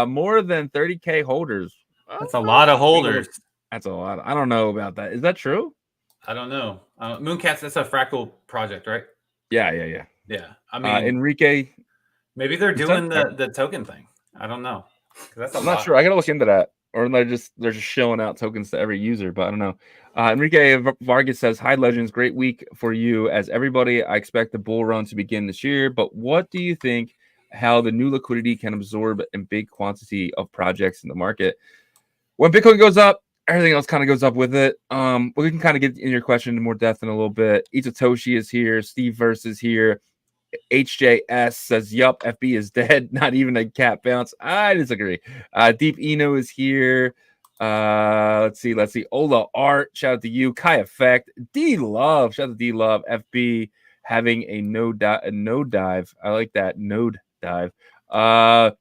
More than 30K holders. That's a lot of holders. That's a lot. I don't know about that. Is that true? I don't know. Mooncats, that's a Fractal project, right? Yeah. I mean, Enrique. Maybe they're doing the token thing. I don't know. I'm not sure. I gotta look into that. Or they're just shilling out tokens to every user, but I don't know. Enrique Vargas says, "Hi Legends, great week for you as everybody. I expect the bull run to begin this year, but what do you think how the new liquidity can absorb a big quantity of projects in the market? When Bitcoin goes up, everything else kind of goes up with it. We can kind of get in your question in more depth in a little bit. Itatoshi is here. Steve Verse is here. HJS says, yup, FB is dead. Not even a cat bounce. I disagree. Deep Eno is here. Let's see. Ola Art, shout out to you. Kai Effect. D Love, shout out to D Love. FB having a node dive. I like that node dive. Let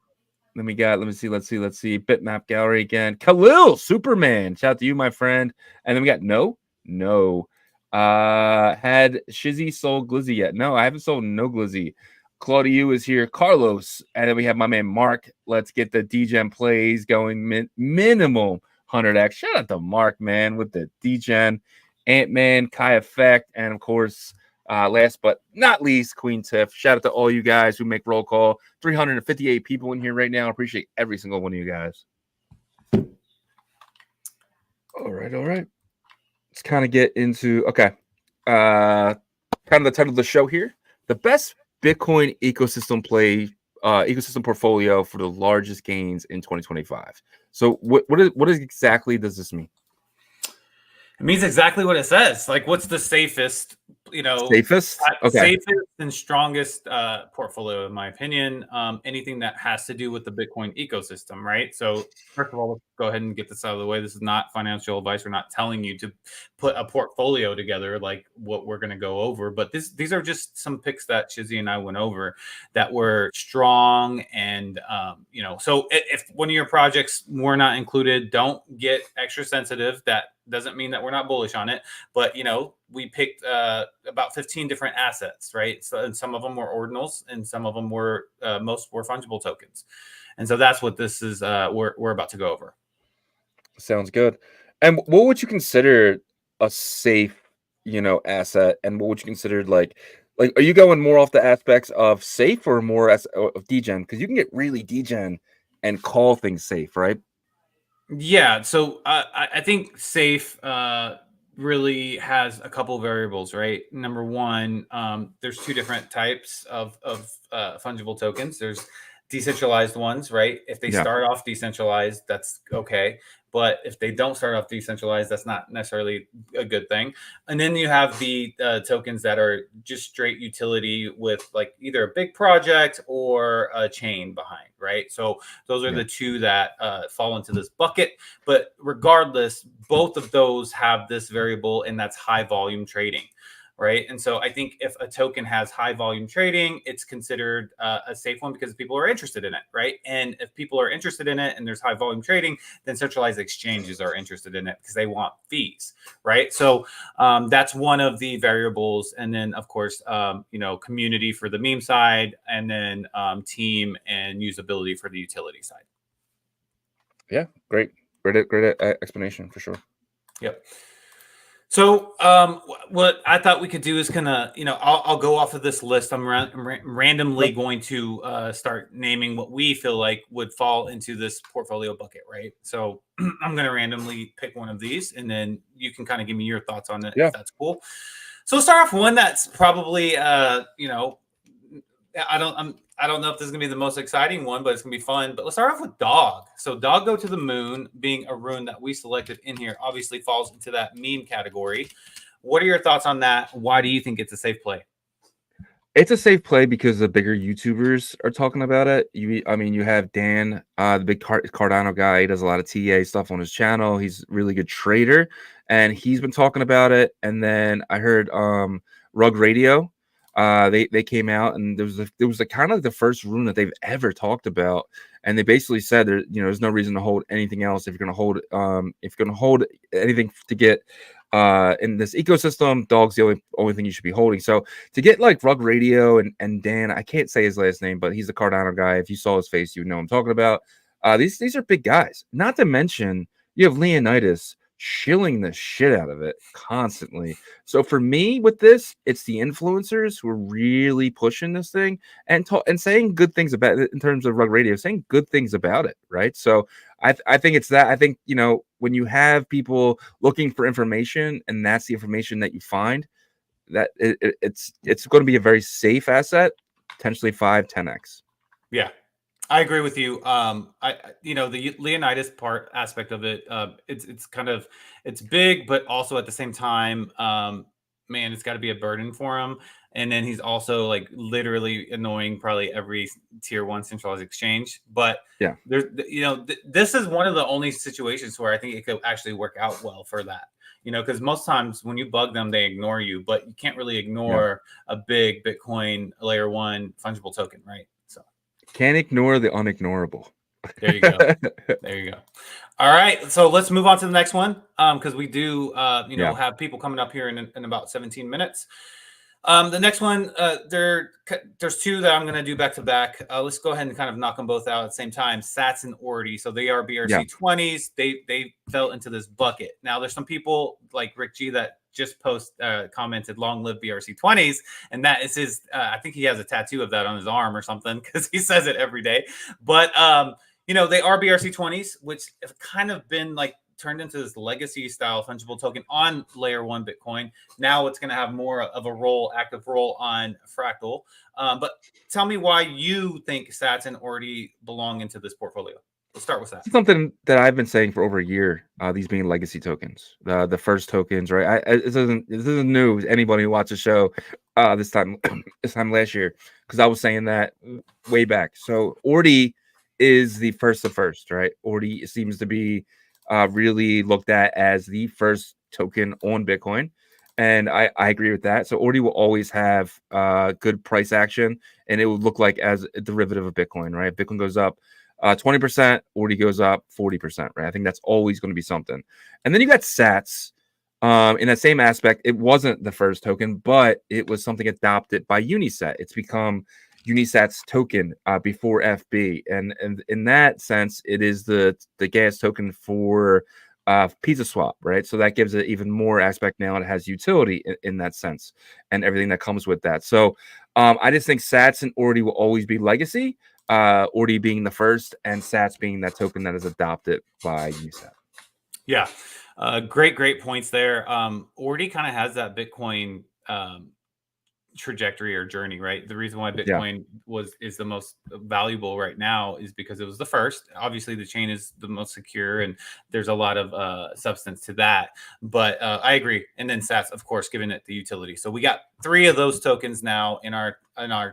me see. Bitmap Gallery again. Khalil Superman, shout out to you, my friend. And then we got no. Had Shizzy sold Glizzy yet? No, I haven't sold no Glizzy. Claudio is here. Carlos. And then we have my man Mark. Let's get the DGen plays going. Minimum 100x. Shout out to Mark, man, with the DGen. Ant-Man, Kai Effect, and of course, last but not least, Queen Tiff. Shout out to all you guys who make roll call. 358 people in here right now. I appreciate every single one of you guys. All right. Let's kind of get into kind of the title of the show here. The best Bitcoin ecosystem portfolio for the largest gains in 2025. So what exactly does this mean? It means exactly what it says. Like, what's the safest, safest and strongest portfolio, in my opinion. Anything that has to do with the Bitcoin ecosystem, right? So first of all, let's go ahead and get this out of the way. This is not financial advice. We're not telling you to put a portfolio together like what we're going to go over. But these are just some picks that Shizzy and I went over that were strong. And, so if one of your projects were not included, don't get extra sensitive. That doesn't mean that we're not bullish on it, but we picked about 15 different assets, right? So, and some of them were ordinals, and some of them were most were fungible tokens, and so that's what this is. We're about to go over. Sounds good. And what would you consider a safe asset, and what would you consider like are you going more off the aspects of safe or more as of degen? Because you can get really degen and call things safe, right? Yeah, so I think safe really has a couple variables, right? Number one, there's two different types of fungible tokens. There's decentralized ones, right? If they Yeah. start off decentralized, that's okay. But if they don't start off decentralized, that's not necessarily a good thing. And then you have the tokens that are just straight utility with like either a big project or a chain behind, right? So those are Yeah. the two that fall into this bucket. But regardless, both of those have this variable, and that's high volume trading, right? And so I think if a token has high volume trading, it's considered a safe one because people are interested in it, right? And if people are interested in it and there's high volume trading, then centralized exchanges are interested in it because they want fees, right? So that's one of the variables. And then, of course, community for the meme side, and then team and usability for the utility side. Yeah, great explanation for sure. Yep. So what I thought we could do is kind of, I'll go off of this list. I'm randomly going to start naming what we feel like would fall into this portfolio bucket, right? So I'm going to randomly pick one of these, and then you can kind of give me your thoughts on it, Yeah. if that's cool. So let's start off with one that's probably, I don't know if this is gonna be the most exciting one, but it's gonna be fun. But let's start off with Dog. So Dog Go to the Moon, being a rune that we selected in here, obviously falls into that meme category. What are your thoughts on that? Why do you think it's a safe play? It's a safe play because the bigger YouTubers are talking about it. You have Dan, the big Cardano guy. He does a lot of TA stuff on his channel. He's a really good trader, and he's been talking about it. And then I heard Rug Radio. They came out, and there was a kind of the first rune that they've ever talked about, and they basically said there's no reason to hold anything else if you're going to hold anything to get in this ecosystem. Dog's the only thing you should be holding. So to get like Rug Radio and Dan, I can't say his last name, but he's a Cardano guy. If you saw his face, you would know I'm talking about. These are big guys. Not to mention you have Leonidas shilling the shit out of it constantly. So for me with this, it's the influencers who are really pushing this thing and saying good things about it in terms of Rug Radio, saying good things about it, right? So I think it's that. I think, when you have people looking for information and that's the information that you find, that it's going to be a very safe asset, potentially 5-10x. Yeah. I agree with you. The Leonidas aspect of it, it's big, but also at the same time, man, it's got to be a burden for him. And then he's also like literally annoying probably every tier 1 centralized exchange. But yeah, this is one of the only situations where I think it could actually work out well for that. Because most times when you bug them, they ignore you, but you can't really ignore a big Bitcoin layer 1 fungible token, right? Can't ignore the unignorable. There you go. There you go. All right. So let's move on to the next one. Because we do, have people coming up here in about 17 minutes. The next one, there's two that I'm going to do back to back. Let's go ahead and kind of knock them both out at the same time. Sats and Ordi. So they are BRC20s. They fell into this bucket. Now there's some people like Rick G that just commented long live BRC20s, and that is his I think he has a tattoo of that on his arm or something because he says it every day. But they are BRC20s, which have kind of been like turned into this legacy style fungible token on layer 1 Bitcoin. Now it's going to have more of a active role on Fractal. But tell me why you think Sats and Ordi belong into this portfolio. Let's start with that. Something that I've been saying for over a year. These being legacy tokens, the first tokens, right? This isn't new to anybody who watched the show this time last year, because I was saying that way back. So Ordi is the first, right? Ordi seems to be really looked at as the first token on Bitcoin. And I agree with that. So Ordi will always have good price action, and it would look like as a derivative of Bitcoin, right? Bitcoin goes up 20%, Ordi goes up 40%, right? I think that's always going to be something. And then you got Sats. In that same aspect, it wasn't the first token, but it was something adopted by Unisat. It's become Unisat's token before FB, and in that sense, it is the gas token for pizza swap, right? So that gives it even more aspect now. It has utility in that sense and everything that comes with that. So I just think Sats and Ordi will always be legacy. Ordi being the first, and Sats being that token that is adopted by USAT. Yeah, great points there. Ordi kind of has that Bitcoin trajectory or journey, right? The reason why Bitcoin is the most valuable right now is because it was the first. Obviously, the chain is the most secure, and there's a lot of substance to that. But I agree. And then Sats, of course, giving it the utility. So we got 3 of those tokens now in our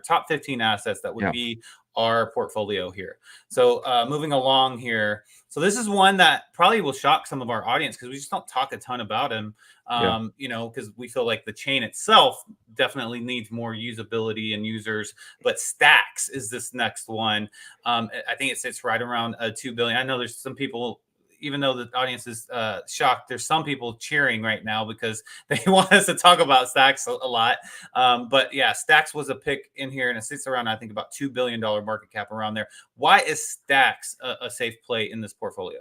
top 15 assets that would be our portfolio here. So moving along here. So this is one that probably will shock some of our audience because we just don't talk a ton about him. You know, because we feel like the chain itself definitely needs more usability and users. But Stacks is this next one. I think it sits right around 2 billion. I know there's some people, even though the audience is shocked, there's some people cheering right now because they want us to talk about Stacks a lot. But yeah, Stacks was a pick in here, and it sits around, I think, about $2 billion market cap around there. Why is Stacks a safe play in this portfolio?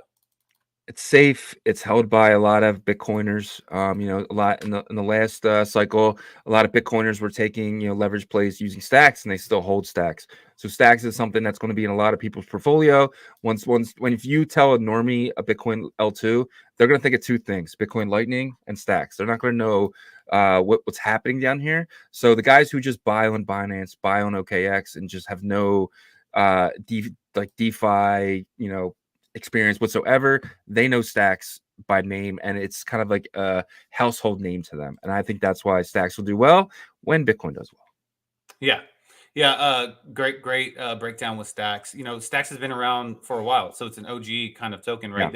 It's safe. It's held by a lot of Bitcoiners. You know, a lot in the last cycle, a lot of Bitcoiners were taking, you know, leverage plays using Stacks, and they still hold Stacks. So Stacks is something that's going to be in a lot of people's portfolio. When if you tell a normie a Bitcoin L2, they're going to think of 2 things: Bitcoin Lightning and Stacks. They're not going to know what's happening down here. So the guys who just buy on Binance, buy on OKX, and just have no DeFi, you know, experience whatsoever, they know Stacks by name, and it's kind of like a household name to them. And I think that's why Stacks will do well when Bitcoin does well. Great breakdown with Stacks. You know, Stacks has been around for a while, so it's an OG kind of token, right?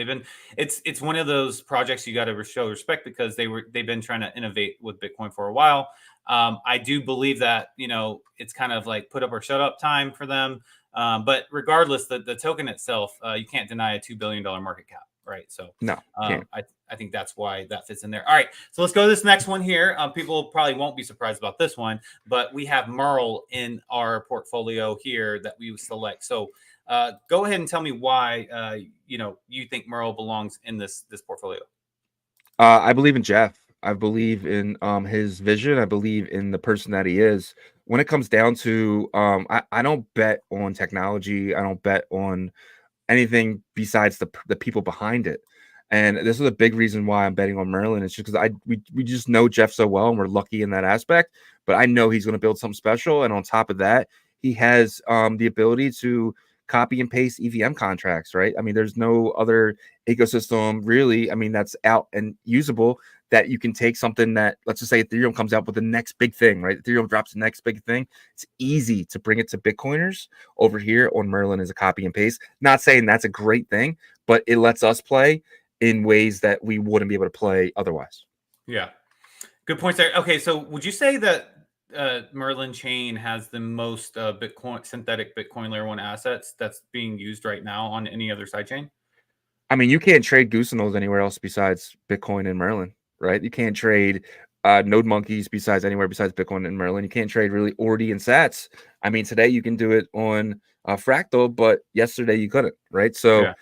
It's one of those projects you got to show respect because they've been trying to innovate with Bitcoin for a while. I do believe that, you know, it's kind of like put up or shut up time for them. But regardless, the token itself, you can't deny a $2 billion market cap, right? So no, I think that's why that fits in there. All right, so let's go to this next one here. People probably won't be surprised about this one, but we have Merl in our portfolio here that we select. So go ahead and tell me why you think Merl belongs in this portfolio. I believe in Jeff. I believe in his vision. I believe in the person that he is. When it comes down to, I don't bet on technology. I don't bet on anything besides the people behind it. And this is a big reason why I'm betting on Merlin. It's just because we just know Jeff so well, and we're lucky in that aspect. But I know he's going to build something special. And on top of that, he has the ability to copy and paste EVM contracts, right? I mean, there's no other ecosystem really, I mean, that's out and usable that you can take something that, let's just say Ethereum comes out with the next big thing, right? Ethereum drops the next big thing. It's easy to bring it to Bitcoiners over here on Merlin as a copy and paste. Not saying that's a great thing, but it lets us play in ways that we wouldn't be able to play otherwise. Yeah. Good points there. Okay, so would you say that Merlin Chain has the most synthetic Bitcoin layer 1 assets that's being used right now on any other sidechain? I mean, you can't trade Goosenals anywhere else besides Bitcoin and Merlin, right? You can't trade Node Monkeys anywhere besides Bitcoin and Merlin. You can't trade really Ordi and Sats. I mean, today you can do it on Fractal, but yesterday you couldn't, right? So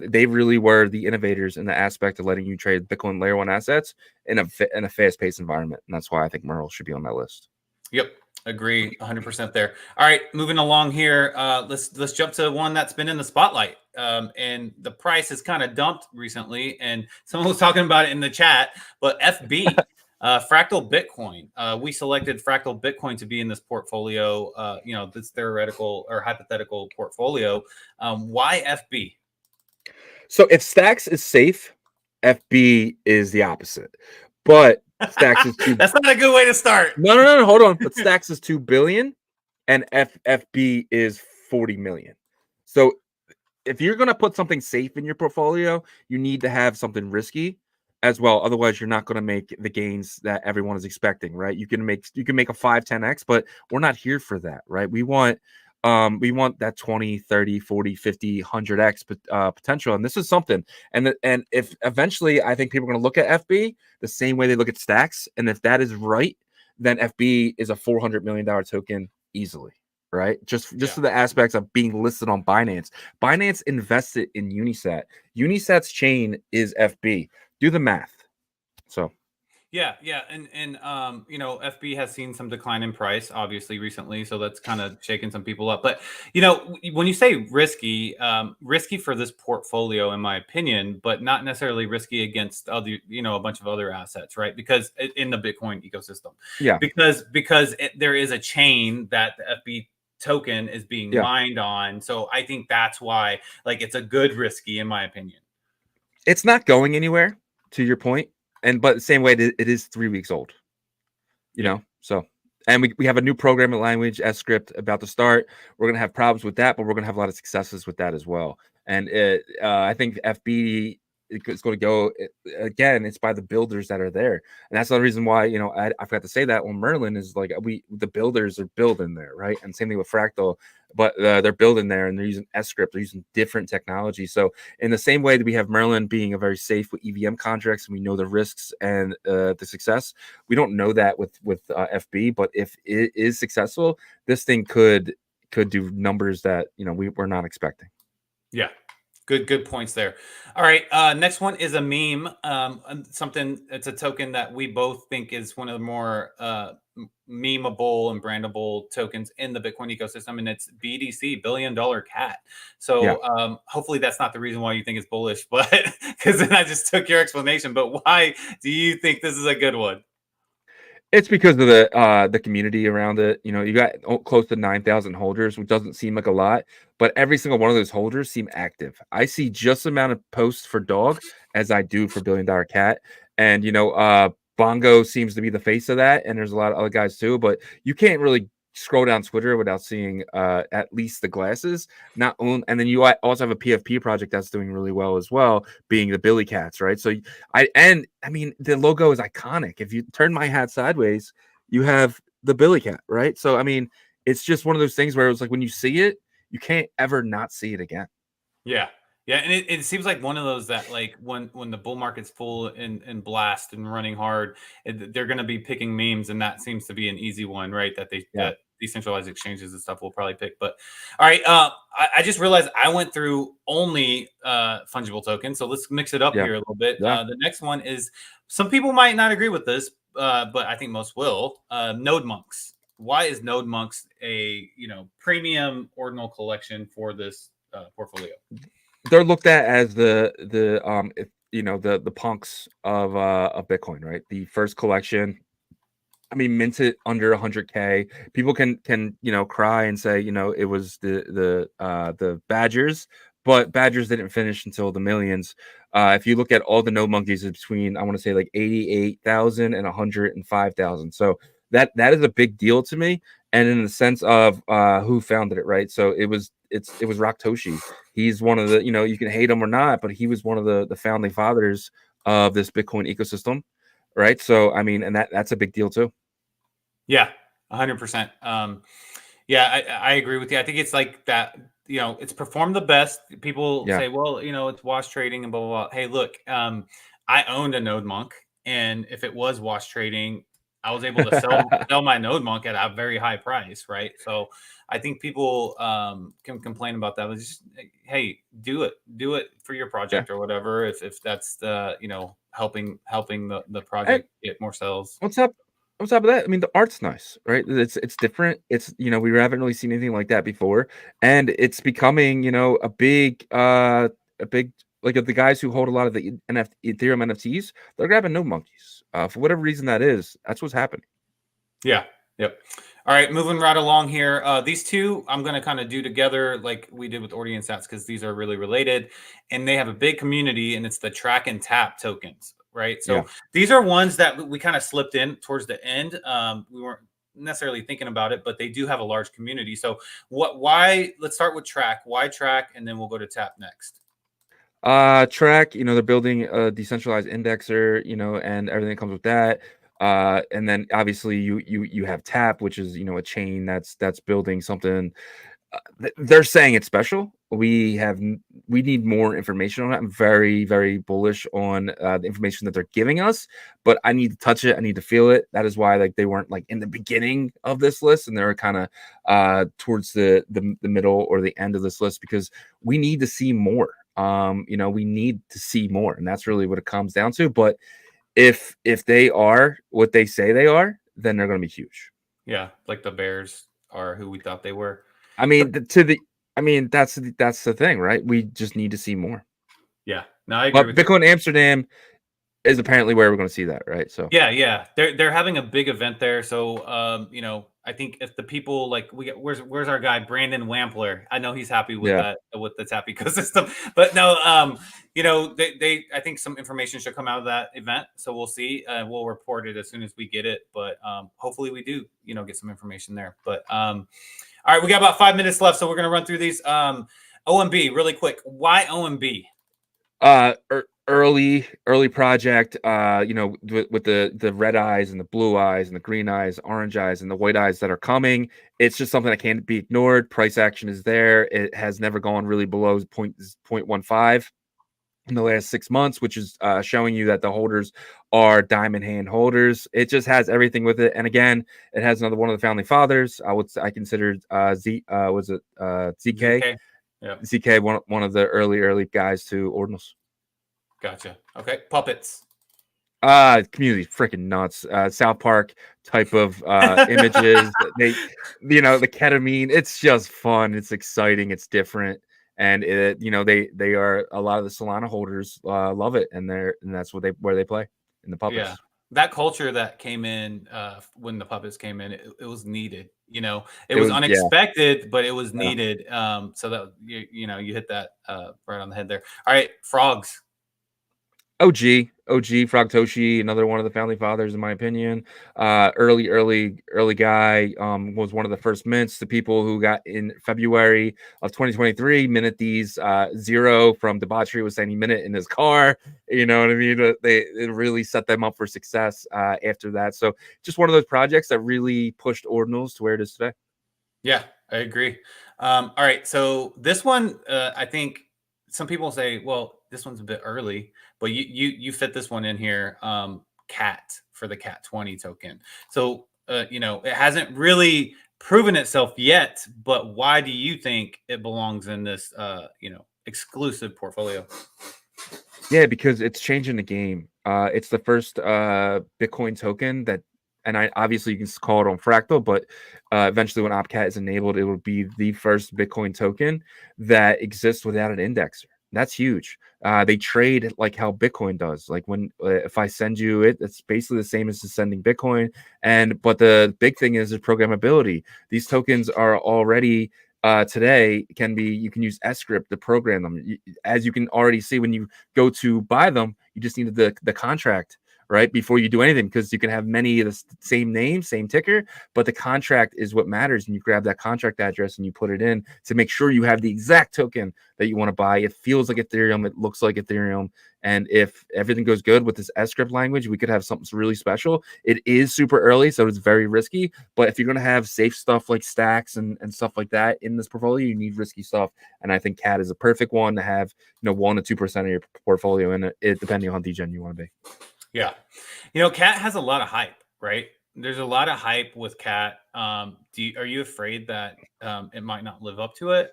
they really were the innovators in the aspect of letting you trade Bitcoin layer 1 assets in a fast-paced environment, and that's why I think Merl should be on that list. Yep, agree 100% there. All right, moving along here. Let's jump to one that's been in the spotlight, and the price has kind of dumped recently. And someone was talking about it in the chat, but FB, Fractal Bitcoin. We selected Fractal Bitcoin to be in this portfolio. You know, this theoretical or hypothetical portfolio. Why FB? So if Stacks is safe, FB is the opposite. But Stacks is that's not a good way to start. No, hold on. But Stacks is 2 billion and FB is 40 million. So if you're going to put something safe in your portfolio, you need to have something risky as well. Otherwise, you're not going to make the gains that everyone is expecting, right? You can make a 5-10x, but we're not here for that, right? We want that 20, 30, 40, 50, 100x potential. And this is something. And if eventually I think people are going to look at FB the same way they look at Stacks. And if that is right, then FB is a $400 million token easily. right? Just for the aspects of being listed on Binance. Binance invested in Unisat. Unisat's chain is FB. Do the math. So Yeah, and you know, FB has seen some decline in price, obviously recently, so that's kind of shaking some people up. But you know, when you say risky, risky for this portfolio, in my opinion, but not necessarily risky against other, you know, a bunch of other assets, right? Because in the Bitcoin ecosystem, yeah, because there is a chain that the FB token is being yeah. mined on, so I think that's why, like, it's a good risky, in my opinion. It's not going anywhere, to your point, but the same way it is 3 weeks old. You know, so and we have a new programming language, S script, about to start. We're gonna have problems with that, but we're gonna have a lot of successes with that as well. And I think FB is going to go again. It's by the builders that are there, and that's the reason why, you know, I forgot to say that. Well, Merlin is like, the builders are building there, right? And same thing with Fractal, but they're building there and they're using S script. They're using different technology. So in the same way that we have Merlin being a very safe with EVM contracts, and we know the risks and the success, we don't know that with FB. But if it is successful, this thing could do numbers that, you know, we're not expecting. Yeah. Good points there. All right. Next one is a meme. Something, it's a token that we both think is one of the more memeable and brandable tokens in the Bitcoin ecosystem, and it's BDC, $billion cat. So hopefully that's not the reason why you think it's bullish, but because then I just took your explanation. But why do you think this is a good one? It's because of the community around it. You know, you got close to 9,000 holders, which doesn't seem like a lot, but every single one of those holders seem active. I see just the amount of posts for dog as I do for $1 billion cat. And, you know, Bongo seems to be the face of that, and there's a lot of other guys too, but you can't really scroll down Twitter without seeing at least the glasses. And then you also have a PFP project that's doing really well as well, being the Billy Cats, right? So I mean, the logo is iconic. If you turn my hat sideways, you have the Billy Cat, right? So I mean, it's just one of those things where it was like, when you see it, you can't ever not see it again. Yeah. Yeah, and it seems like one of those that, like, when the bull market's full and blast and running hard, they're going to be picking memes, and that seems to be an easy one, right? That decentralized exchanges and stuff will probably pick. But all right, I just realized I went through only fungible tokens, so let's mix it up here a little bit. The next one is, some people might not agree with this, but I think most will. Node Monks. Why is Node Monks a, you know, premium ordinal collection for this portfolio? They're looked at as the you know, the punks of Bitcoin, right? The first collection. I mean, minted under 100K. People can you know, cry and say, you know, it was the Badgers, but Badgers didn't finish until the millions. If you look at all the node monkeys, it's between, I want to say, like 88,000 and 105,000. So that is a big deal to me. And in the sense of who founded it, right? So it was Raktoshi. He's one of the, you know, you can hate him or not, but he was one of the founding fathers of this Bitcoin ecosystem, right? So I mean, and that's a big deal too. Yeah, 100%. Yeah, I agree with you. I think it's like that, you know, it's performed the best. People say, well, you know, it's wash trading and blah, blah, blah. Hey, look, I owned a Node Monk, and if it was wash trading, I was able to sell my Node Monk at a very high price, right? So I think people can complain about that, but just, hey, do it for your project or whatever. If that's the, you know, helping the project get more sales. What's up? On top of that, I mean, the art's nice, right? It's different. It's, you know, we haven't really seen anything like that before, and it's becoming, you know, a big like, of the guys who hold a lot of the Ethereum NFTs, they're grabbing node monkeys. For whatever reason that is, that's what's happening. Yeah. Yep. All right, moving right along here. These two I'm going to kind of do together like we did with Ordian Sats, because these are really related, and they have a big community, and it's the track and tap tokens, right? So these are ones that we kind of slipped in towards the end. We weren't necessarily thinking about it, but they do have a large community. So why, let's start with track. Why track? And then we'll go to tap next. Track, you know, they're building a decentralized indexer, you know, and everything that comes with that. And then obviously you have Tap, which is, you know, a chain that's building something. They're saying it's special, we need more information on it. I'm very, very bullish on the information that they're giving us, but I need to touch it. I need to feel it. That is why like they weren't like in the beginning of this list, and they were kind of towards the middle or the end of this list, because we need to see more. We need to see more, and that's really what it comes down to. But if they are what they say they are, then they're going to be huge. Yeah, like the Bears are who we thought they were. I mean, that's the thing, right? We just need to see more. Yeah, no, I agree But with Bitcoin Amsterdam is apparently where we're going to see that, right? So yeah, they're having a big event there. So I think if the people like where's our guy Brandon Wampler? I know he's happy with that with the Tap ecosystem, but no, they I think some information should come out of that event. So we'll see. We'll report it as soon as we get it. But hopefully we do get some information there. But all right, we got about 5 minutes left, so we're gonna run through these. OMB really quick. Why OMB? Early project, with the red eyes and the blue eyes and the green eyes, orange eyes and the white eyes that are coming. It's just something that can't be ignored. Price action is there. It has never gone really below 0.15 in the last 6 months, which is showing you that the holders are diamond hand holders. It just has everything with it. And again, it has another one of the founding fathers. I considered ZK. Yeah. ZK, one of the early guys to Ordinals. Gotcha. Okay. Puppets. Community freaking nuts. South Park type of images. The ketamine. It's just fun. It's exciting. It's different. And they are, a lot of the Solana holders love it, and that's where they play in the puppets. Yeah. That culture that came in when the puppets came in, it was needed. It was unexpected, but it was needed. So that you hit that right on the head there. All right, frogs. OG Frogtoshi, another one of the founding fathers, in my opinion. Early guy. Was one of the first mints. The people who got in February of 2023 minute these. Zero from Debauchery was saying he minute in his car. You know what I mean? It really set them up for success after that. So just one of those projects that really pushed Ordinals to where it is today. Yeah, I agree. All right, so this one, I think some people say, well, this one's a bit early, but you fit this one in here. CAT for the CAT 20 token. So it hasn't really proven itself yet, but why do you think it belongs in this exclusive portfolio? Yeah, because it's changing the game. It's the first Bitcoin token that, and obviously you can call it on Fractal, but eventually when OpCat is enabled, it will be the first Bitcoin token that exists without an indexer. That's huge. They trade like how Bitcoin does. Like when if I send you it, it's basically the same as sending Bitcoin. But the big thing is the programmability. These tokens are already today you can use script to program them. As you can already see when you go to buy them, you just need the contract, right, before you do anything, because you can have many of the same name, same ticker, but the contract is what matters. And you grab that contract address and you put it in to make sure you have the exact token that you want to buy. It feels like Ethereum. It looks like Ethereum. And if everything goes good with this script language, we could have something really special. It is super early, so it's very risky. But if you're going to have safe stuff like stacks and stuff like that in this portfolio, you need risky stuff. And I think CAT is a perfect one to have 1 to 2% of your portfolio in it, depending on how degen you want to be. Yeah. CAT has a lot of hype, right? There's a lot of hype with CAT. Are you afraid that it might not live up to it?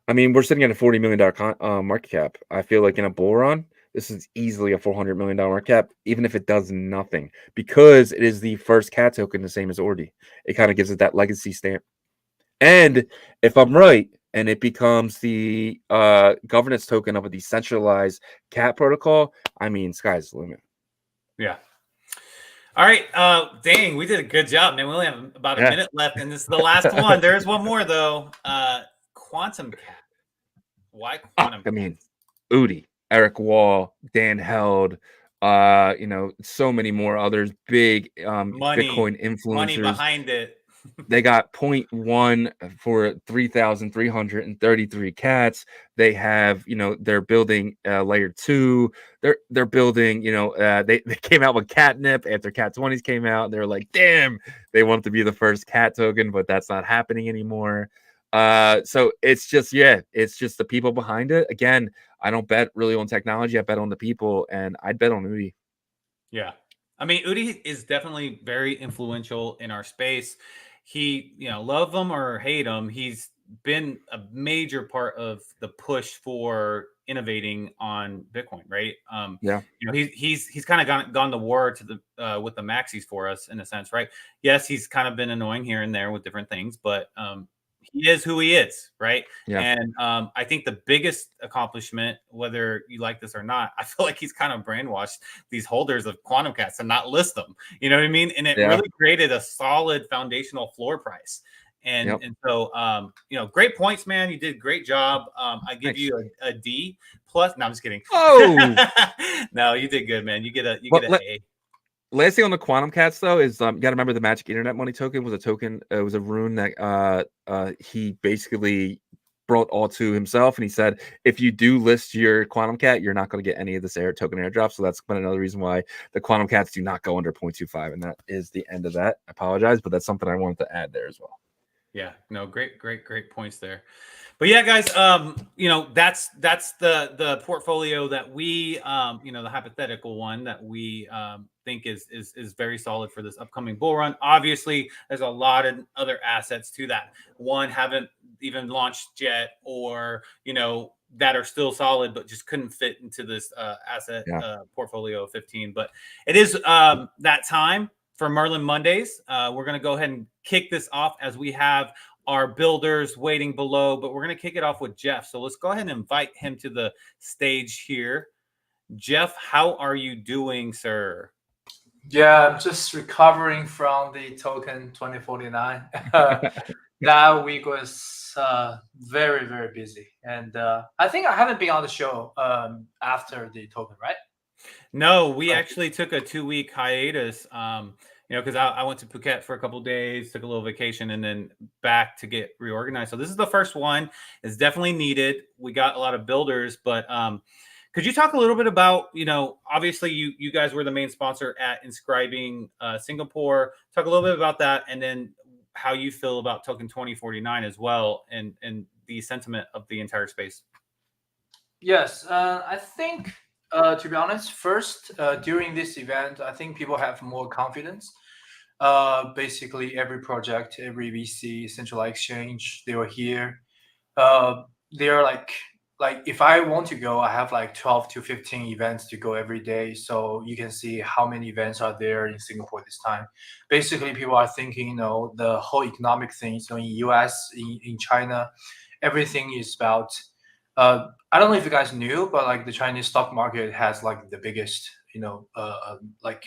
I mean, we're sitting at a $40 million market cap. I feel like in a bull run, this is easily a $400 million market cap, even if it does nothing, because it is the first CAT token, the same as Ordi. It kind of gives it that legacy stamp. And if I'm right, and it becomes the governance token of a decentralized CAT protocol, I mean, sky's the limit. Yeah. All right. Dang, we did a good job, man. We only have about a minute left, and this is the last one. There is one more, though. Quantum CAT. Why Quantum? I mean, Udi, Eric Wall, Dan Held, so many more others, big Bitcoin influencers. Money behind it. They got 0.1 for 3,333 cats. They have, they're building layer 2. They're building, they came out with catnip after Cat 20s came out. They're like, damn, they want to be the first cat token, but that's not happening anymore. So it's just the people behind it. Again, I don't bet really on technology. I bet on the people, and I'd bet on Udi. Yeah. I mean, Udi is definitely very influential in our space. He, love him or hate him, he's been a major part of the push for innovating on Bitcoin, right? Yeah. He's kind of gone to war to the with the maxis for us in a sense, right? Yes, he's kind of been annoying here and there with different things, but he is who he is, right? Yeah. And I think the biggest accomplishment, whether you like this or not, I feel like he's kind of brainwashed these holders of quantum cats and not list them. You know what I mean? And it really created a solid foundational floor price. And so great points, man. You did a great job. I give you a D plus. No, I'm just kidding. Oh no, you did good, man. You get an A. Last thing on the quantum cats though is you got to remember the magic internet money token was a token. It was a rune that he basically brought all to himself, and he said if you do list your quantum cat, you're not going to get any of this token airdrop. So that's been another reason why the quantum cats do not go under 0.25, and that is the end of that. I apologize, but that's something I wanted to add there as well. Yeah, no, great points there. But yeah, guys, that's the portfolio that we, the hypothetical one that we think is very solid for this upcoming bull run. Obviously, there's a lot of other assets to that. One haven't even launched yet, or that are still solid but just couldn't fit into this asset portfolio of 15. But it is that time for Merlin Mondays. We're going to go ahead and kick this off as we have our builders waiting below, but we're going to kick it off with Jeff. So let's go ahead and invite him to the stage here. Jeff, how are you doing, sir? Yeah, I'm just recovering from the token 2049. That week was very, very busy. And I think I haven't been on the show after the token, right? No, we actually took a 2-week hiatus. Because I went to Phuket for a couple of days, took a little vacation, and then back to get reorganized. So this is the first one. It's definitely needed. We got a lot of builders, but could you talk a little bit about, obviously you guys were the main sponsor at Inscribing Singapore. Talk a little bit about that, and then how you feel about token 2049 as well, and the sentiment of the entire space. Yes, I think, to be honest, first, during this event, I think people have more confidence. Basically, every project, every VC, centralized exchange, they were here. They're like if I want to go, I have like 12 to 15 events to go every day. So you can see how many events are there in Singapore this time. Basically, people are thinking, the whole economic things, in US, in China, everything is about. I don't know if you guys knew, but like the Chinese stock market has like the biggest, like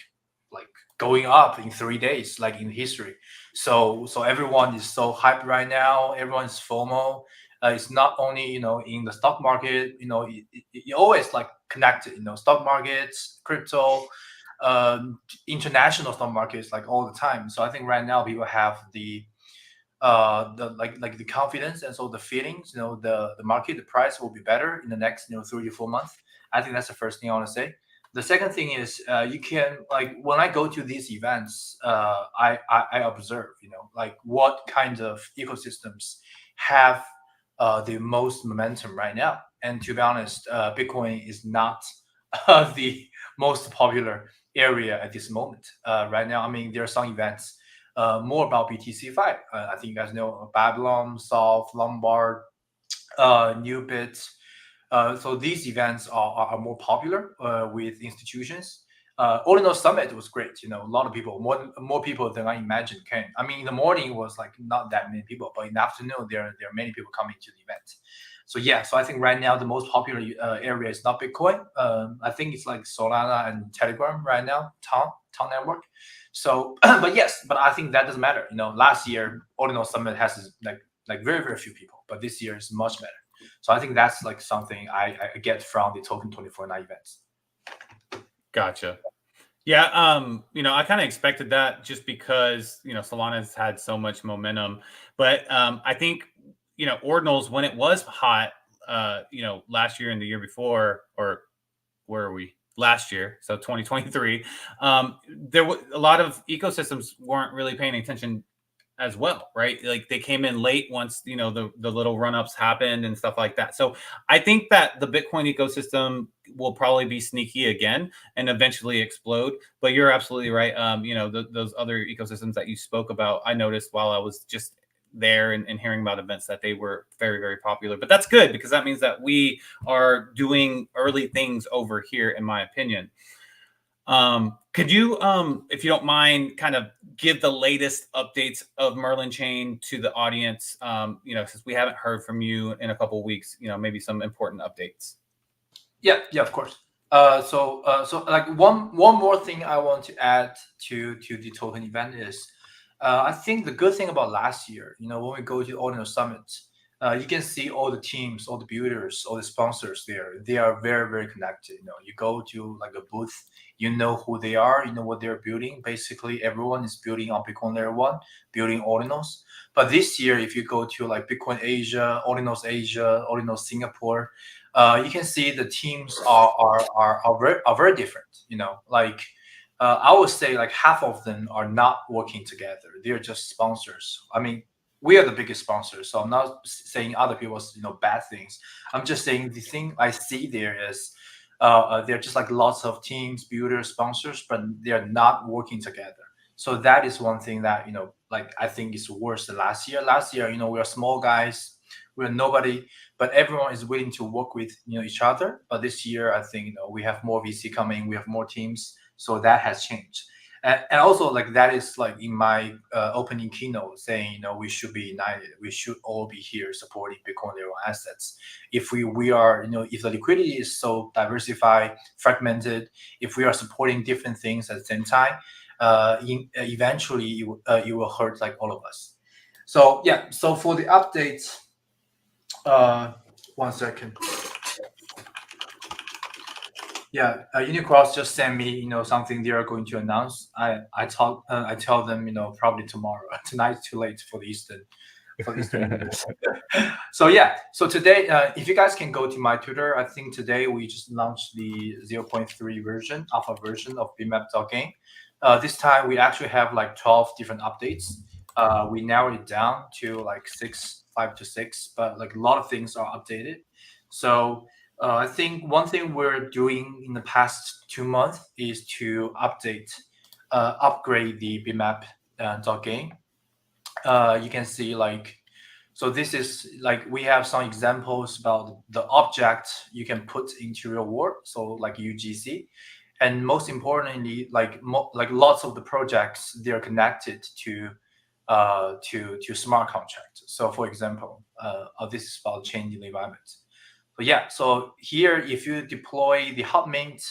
going up in 3 days, like in history. So everyone is so hyped right now. Everyone's FOMO. It's not only in the stock market. You always like connected. Stock markets, crypto, international stock markets, like all the time. So I think right now people have the confidence, and so the feelings, the market, the price will be better in the next 3 to 4 months. I think that's the first thing I want to say. The second thing is you can, like, when I go to these events, I observe like what kinds of ecosystems have the most momentum right now. And to be honest, Bitcoin is not the most popular area at this moment right now. I mean, there are some events more about BTC5. I think you guys know Babylon, Solve, Lombard, Newbit. So these events are more popular with institutions. Ordinal Summit was great. A lot of people, more people than I imagined came. I mean, in the morning it was like not that many people, but in the afternoon there are many people coming to the event. So yeah, so I think right now the most popular area is not Bitcoin. I think it's like Solana and Telegram right now, Town Network. So, but I think that doesn't matter. Last year Ordinal Summit has like very, very few people, but this year is much better. So I think that's like something I get from the Token 2049 events. Gotcha. Yeah, I kind of expected that just because Solana's had so much momentum, but I think Ordinals, when it was hot, last year and the year before, or where are we? Last year, so 2023, there were a lot of ecosystems weren't really paying attention as well, right? Like they came in late once, you know, the little run-ups happened and stuff like that. So I think that the Bitcoin ecosystem will probably be sneaky again and eventually explode. But you're absolutely right. You know, those other ecosystems that you spoke about, I noticed while I was just there and hearing about events that they were very, very popular. But that's good because that means that we are doing early things over here, in my opinion. Could you, if you don't mind, kind of give the latest updates of Merlin Chain to the audience? You know, since we haven't heard from you in a couple of weeks, you know, maybe some important updates. Yeah, of course. So like one more thing I want to add to the token event is, I think the good thing about last year, you know, when we go to Ordinal Summit, you can see all the teams, all the builders, all the sponsors there. They are very, very connected. You know, you go to like a booth, you know who they are, you know what they're building. Basically, everyone is building on Bitcoin Layer 1, building Ordinals. But this year, if you go to like Bitcoin Asia, Ordinals Singapore, you can see the teams are very different. You know, like I would say like half of them are not working together. They're just sponsors. I mean, we are the biggest sponsors, so I'm not saying other people's bad things. I'm just saying the thing I see there is they're just like lots of teams, builders, sponsors, but they're not working together. So that is one thing that like I think is worse than last year. Last year, we are small guys, we're nobody, but everyone is willing to work with each other. But this year, I think we have more VC coming, we have more teams, so that has changed. And also like that is like in my opening keynote saying we should be united, we should all be here supporting Bitcoin Layer 1 assets. If we are if the liquidity is so diversified, fragmented, if we are supporting different things at the same time, eventually it will hurt like all of us. So yeah, so for the updates, 1 second. Yeah, Unicross just sent me, something they are going to announce. I tell them, probably tomorrow. Tonight's too late for the Eastern. So yeah, so today, if you guys can go to my Twitter, I think today we just launched the 0.3 version, alpha version of bmap.game. This time we actually have like 12 different updates. We narrowed it down to like 5 to 6, but like a lot of things are updated. So I think one thing we're doing in the past 2 months is to upgrade the bmap.game. You can see like, so this is like, we have some examples about the object you can put into real world. So like UGC, and most importantly, like lots of the projects, they're connected to smart contracts. So for example, this is about changing the environment. So yeah, so here, if you deploy the hot mint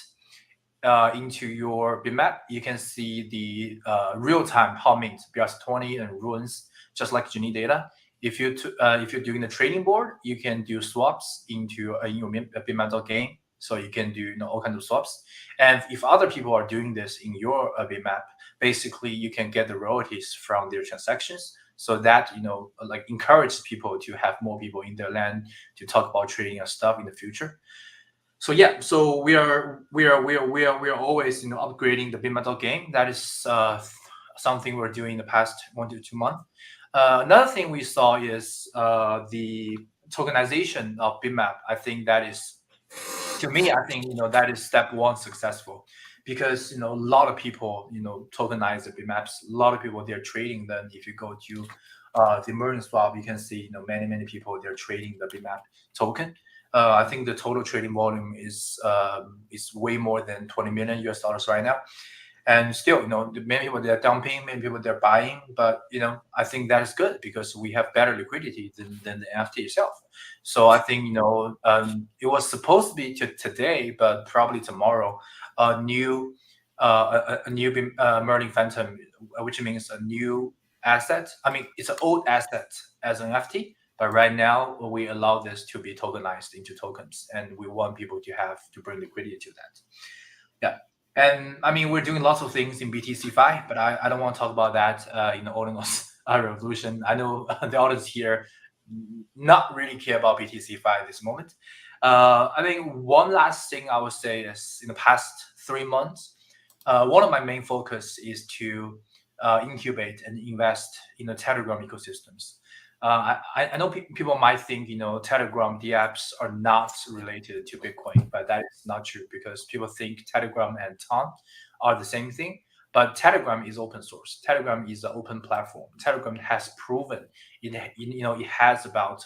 into your bitmap, you can see the real-time hot mint, BRC20 and ruins, just like Genie data. If you're doing the trading board, you can do swaps into your bitmap.game. So you can do all kinds of swaps. And if other people are doing this in your bitmap, basically you can get the royalties from their transactions. So that like encourages people to have more people in their land to talk about trading and stuff in the future. So yeah, so we are always upgrading the bmap.game. That is something we're doing in the past 1 to 2 months. Another thing we saw is the tokenization of bitmap. I think that is, to me, I think that is step 1 successful, because a lot of people tokenize the bitmaps. A lot of people, they're trading them. If you go to the Merlin swap, you can see many people, they're trading the bitmap token. I think the total trading volume is way more than $20 million right now. And still, many people, they're dumping, many people, they're buying. But, I think that is good because we have better liquidity than the NFT itself. So I think, it was supposed to be today, but probably tomorrow, a new Merlin Phantom, which means a new asset. I mean, it's an old asset as an NFT, but right now we allow this to be tokenized into tokens, and we want people to bring liquidity to that. Yeah. And I mean, we're doing lots of things in BTC5, but I don't want to talk about that in the Ordinal Revolution. I know the audience here not really care about BTC5 at this moment. I think one last thing I would say is, in the past 3 months, one of my main focus is to incubate and invest in the Telegram ecosystems. I know people might think, Telegram dApps are not related to Bitcoin, but that is not true because people think Telegram and Taunt are the same thing. But Telegram is open source. Telegram is an open platform. Telegram has proven it has about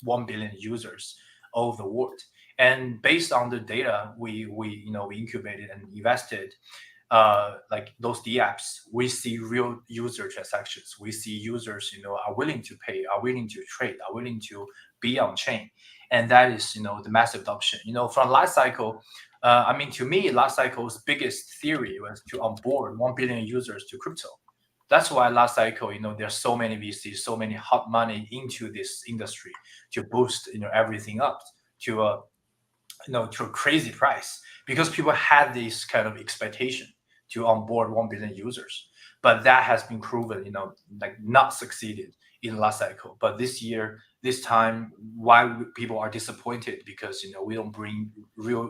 1 billion users all over the world. And based on the data we incubated and invested, like those dApps, we see real user transactions. We see users, are willing to pay, are willing to trade, are willing to be on chain, and that is, the massive adoption. From last cycle, to me, last cycle's biggest theory was to onboard 1 billion users to crypto. That's why last cycle, there's so many VCs, so many hot money into this industry to boost, everything up to a crazy price because people had this kind of expectation to onboard 1 billion users, but that has been proven, not succeeded in the last cycle. But this time, why people are disappointed because we don't bring real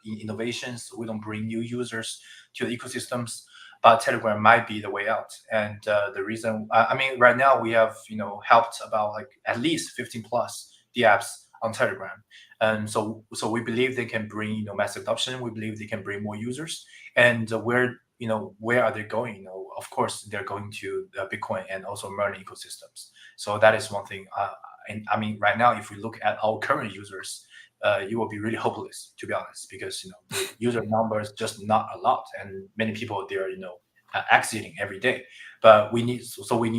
innovations, we don't bring new users to the ecosystems. But Telegram might be the way out, and the reason, right now we have helped about like at least 15 plus dApps on Telegram. And so we believe they can bring massive adoption. We believe they can bring more users. And where are they going? Of course, they're going to Bitcoin and also Merlin ecosystems. So that is one thing. And right now, if we look at our current users, you will be really hopeless, to be honest, because the user number is just not a lot, and many people they are exiting every day. But we need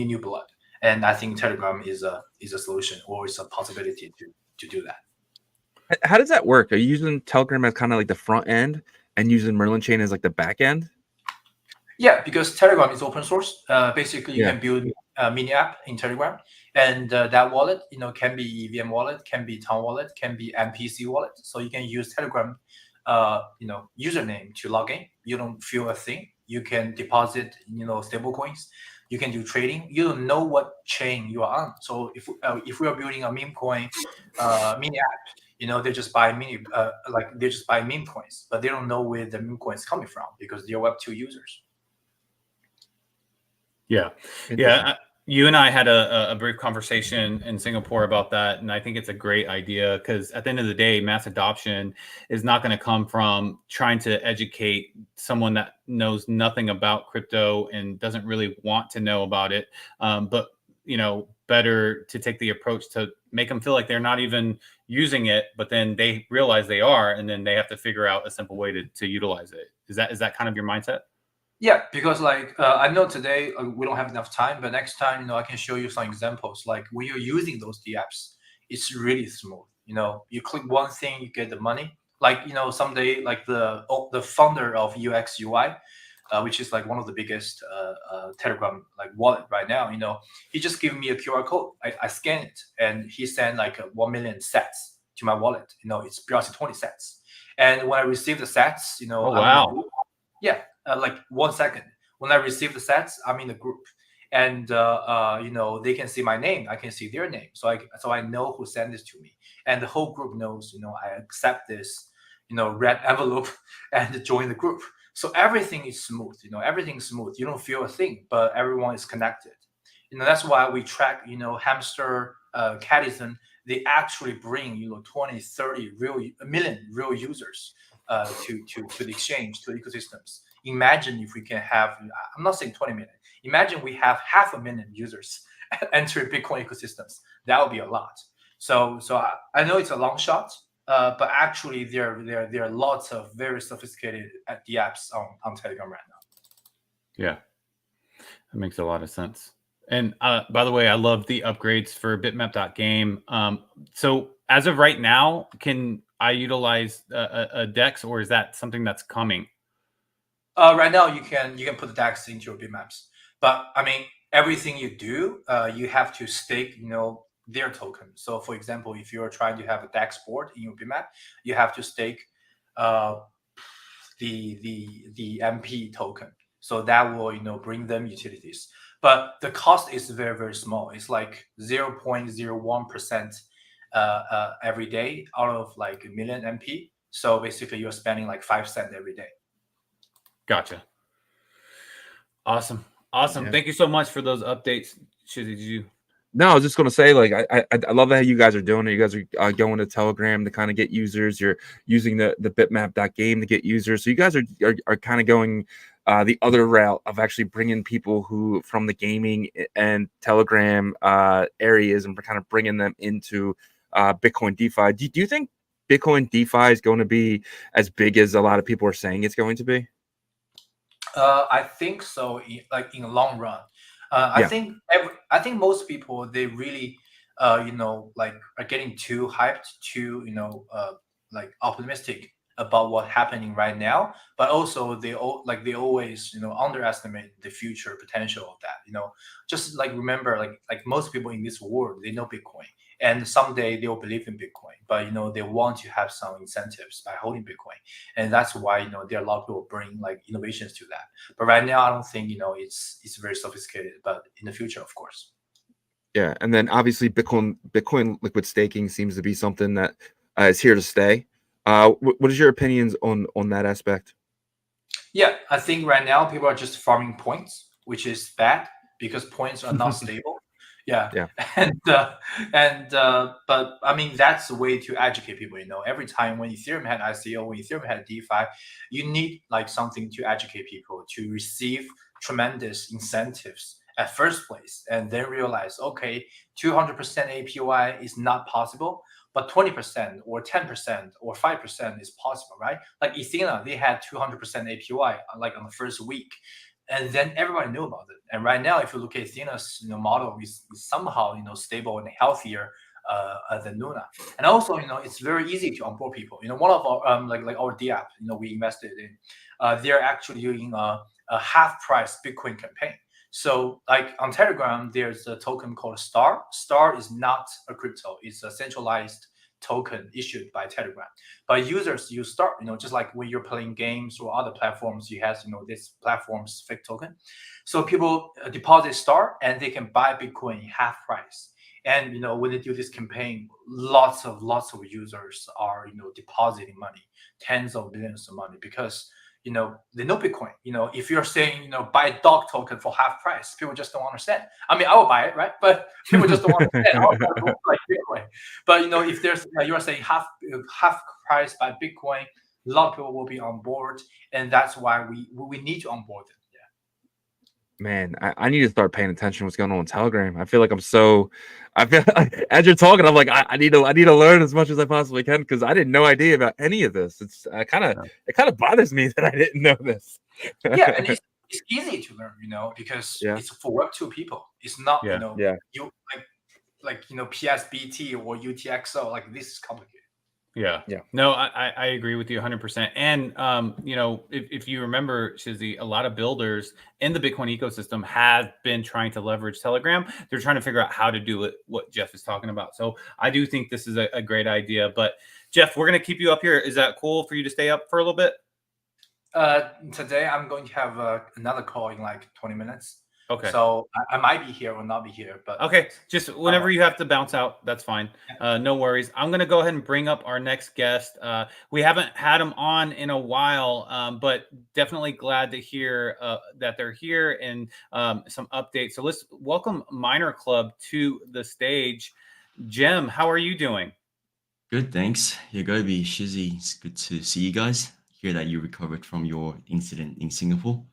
new blood, and I think Telegram is a solution, or is a possibility to do that. How does that work? Are you using Telegram as kind of like the front end and using Merlin Chain as like the back end? Yeah, because Telegram is open source. Basically, you can build a mini app in Telegram, and that wallet, can be EVM wallet, can be Town wallet, can be MPC wallet. So you can use Telegram, username to log in. You don't feel a thing. You can deposit, stable coins. You can do trading. You don't know what chain you are on. So if we are building a meme coin mini app, they just buy they just buy meme coins, but they don't know where the meme coins coming from because they're Web2 users. Yeah. You and I had a brief conversation in Singapore about that, and I think it's a great idea because at the end of the day, mass adoption is not going to come from trying to educate someone that knows nothing about crypto and doesn't really want to know about it, but better to take the approach to make them feel like they're not even using it, but then they realize they are, and then they have to figure out a simple way to utilize it. Is that kind of your mindset? Yeah, because I know today we don't have enough time, but next time, I can show you some examples. Like when you're using those dApps, it's really smooth. You click one thing, you get the money. Like, someday, like the founder of UX UI, which is like one of the biggest Telegram like wallet right now, he just gave me a QR code. I scan it, and he sent like 1 million sats to my wallet. It's BRC20 sats. And when I receive the sats, oh, wow. Like 1 second. When I receive the sats, I'm in the group, and they can see my name. I can see their name, so I know who sent this to me, and the whole group knows. I accept this, red envelope, and join the group. So everything is smooth. Everything's smooth. You don't feel a thing, but everyone is connected. That's why we track. Hamster, Cadison, they actually bring 20, 30 million real users to the exchange, to the ecosystems. Imagine if we can have, I'm not saying 20 million, imagine we have 500,000 users enter Bitcoin ecosystems. That would be a lot. So I know it's a long shot, but actually there are lots of very sophisticated dApps on Telegram right now. Yeah, that makes a lot of sense. And by the way, I love the upgrades for bitmap.game. So as of right now, can I utilize a DEX, or is that something that's coming? Right now, you can put the DEX into your bitmaps, but everything you do, you have to stake, their token. So, for example, if you're trying to have a DEX board in your bitmap, you have to stake the MP token. So that will bring them utilities, but the cost is very, very small. It's like 0.01% every day out of like a million MP. So basically, you're spending like 5 cents every day. Gotcha. Awesome. Awesome. Yeah. Thank you so much for those updates. Shizzy, did you? No, I was just gonna say, like, I love how you guys are doing it. You guys are going to Telegram to kind of get users. You're using the bitmap.game to get users. So you guys are kind of going the other route of actually bringing people who from the gaming and Telegram areas and kind of bringing them into Bitcoin DeFi. Do you think Bitcoin DeFi is going to be as big as a lot of people are saying it's going to be? I think so. In the long run, I Yeah. think most people, they really, like, are getting too hyped, too, like, optimistic about what's happening right now. But also they always, underestimate the future potential of that. Just like, remember, like most people in this world, they know Bitcoin, and someday they will believe in Bitcoin, but they want to have some incentives by holding Bitcoin, and that's why there are a lot of people bring like innovations to that. But right now, I don't think it's very sophisticated. But in the future, of course. Yeah, and then obviously Bitcoin liquid staking seems to be something that is here to stay. What is your opinions on that aspect? Yeah, I think right now people are just farming points, which is bad because points are not stable. Yeah, Yeah. But I mean, that's the way to educate people. Every time when Ethereum had ICO, when Ethereum had DeFi, you need like something to educate people to receive tremendous incentives at first place, and then realize, okay, 200% APY is not possible, but 20% or 10% or 5% is possible, right? Like Ethena, they had 200% APY like on the first week, and then everybody knew about it. And right now, if you look at Ethena's model, is somehow stable and healthier than Luna. And also, it's very easy to onboard people. One of our like our DApp, we invested in, they're actually doing a half price Bitcoin campaign. So like on Telegram, there's a token called Star. Star is not a crypto. It's a centralized token issued by Telegram. But users use Star, just like when you're playing games or other platforms, you have, this platform's fake token. So people deposit Star and they can buy Bitcoin half price. And when they do this campaign, lots of users are depositing money, tens of billions of money, because they know Bitcoin. If you're saying buy dog token for half price, people just don't understand. I mean, I will buy it, right? But people just don't understand how to like Bitcoin. But if there's you're saying half price by Bitcoin, a lot of people will be on board, and that's why we need to onboard them. Man, I need to start paying attention to what's going on Telegram. I feel like I feel like, as you're talking, I'm like, I need to learn as much as I possibly can, because I didn't know idea about any of this. It's it kind of bothers me that I didn't know this. Yeah, and it's easy to learn, because Yeah. it's for Web2 people. It's not, Yeah. you like PSBT or UTXO. Like, this is complicated. Yeah. Yeah. No, I agree with you 100%. And, if you remember, Shizzy, a lot of builders in the Bitcoin ecosystem have been trying to leverage Telegram. They're trying to figure out how to do it, what Jeff is talking about. So I do think this is a great idea. But Jeff, we're going to keep you up here. Is that cool for you to stay up for a little bit? Today I'm going to have another call in like 20 minutes. Okay. So I might be here or not be here, but okay, just whenever you have to bounce out, that's fine. No worries. I'm going to go ahead and bring up our next guest. We haven't had him on in a while, but definitely glad to hear that they're here and some updates. So let's welcome Miner Club to the stage. Jem, how are you doing? Good, thanks. Yagobi, Shizzy, it's good to see you guys. Hear that you recovered from your incident in Singapore.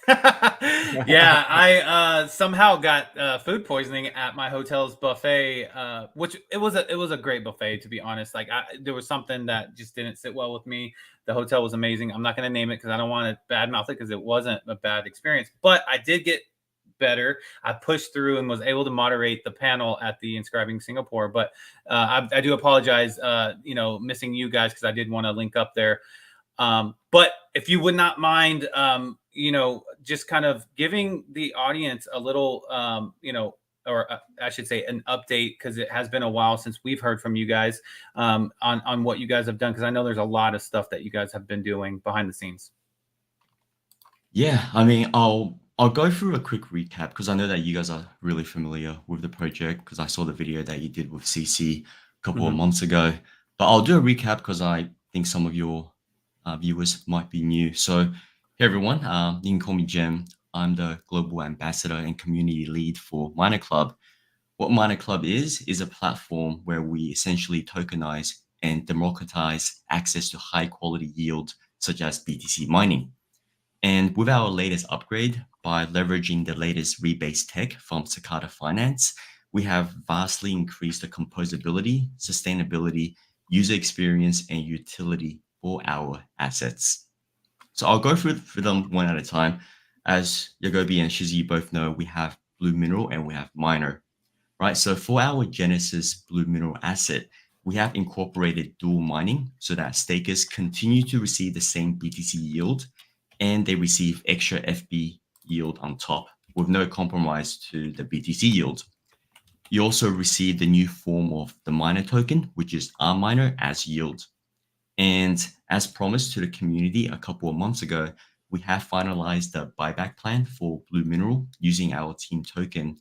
Yeah, I somehow got food poisoning at my hotel's buffet, which it was a great buffet, to be honest. Like, there was something that just didn't sit well with me. The hotel was amazing. I'm not going to name it because I don't want to badmouth it, because it wasn't a bad experience. But I did get better. I pushed through and was able to moderate the panel at the Inscribing Singapore. But I do apologize, missing you guys, because I did want to link up there. But if you would not mind, just kind of giving the audience a little, or I should say an update, because it has been a while since we've heard from you guys on what you guys have done, because I know there's a lot of stuff that you guys have been doing behind the scenes. Yeah, I mean, I'll go through a quick recap, because I know that you guys are really familiar with the project, because I saw the video that you did with CC a couple of months ago. But I'll do a recap because I think some of your viewers might be new. So, hey everyone, you can call me Jem. I'm the global ambassador and community lead for Miner Club. What Miner Club is a platform where we essentially tokenize and democratize access to high quality yield, such as BTC mining. And with our latest upgrade, by leveraging the latest rebase tech from Cicada Finance, we have vastly increased the composability, sustainability, user experience, and utility for our assets. So I'll go through them one at a time. As Yagobi and Shizzy both know, we have Blue Mineral and we have Miner, right? So for our Genesis Blue Mineral asset, we have incorporated dual mining so that stakers continue to receive the same BTC yield and they receive extra FB yield on top with no compromise to the BTC yield. You also receive the new form of the miner token, which is R Miner, as yield. And as promised to the community a couple of months ago, we have finalized the buyback plan for Blue Mineral using our team token.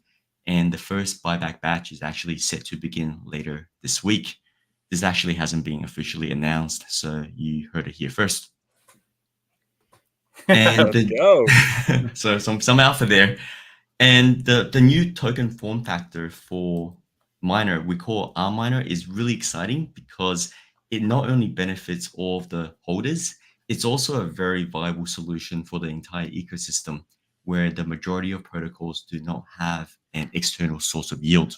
And the first buyback batch is actually set to begin later this week. This actually hasn't been officially announced, so you heard it here first. And Let's go. so some alpha there. And the new token form factor for Miner, we call R Miner, is really exciting because it not only benefits all of the holders, it's also a very viable solution for the entire ecosystem where the majority of protocols do not have an external source of yield.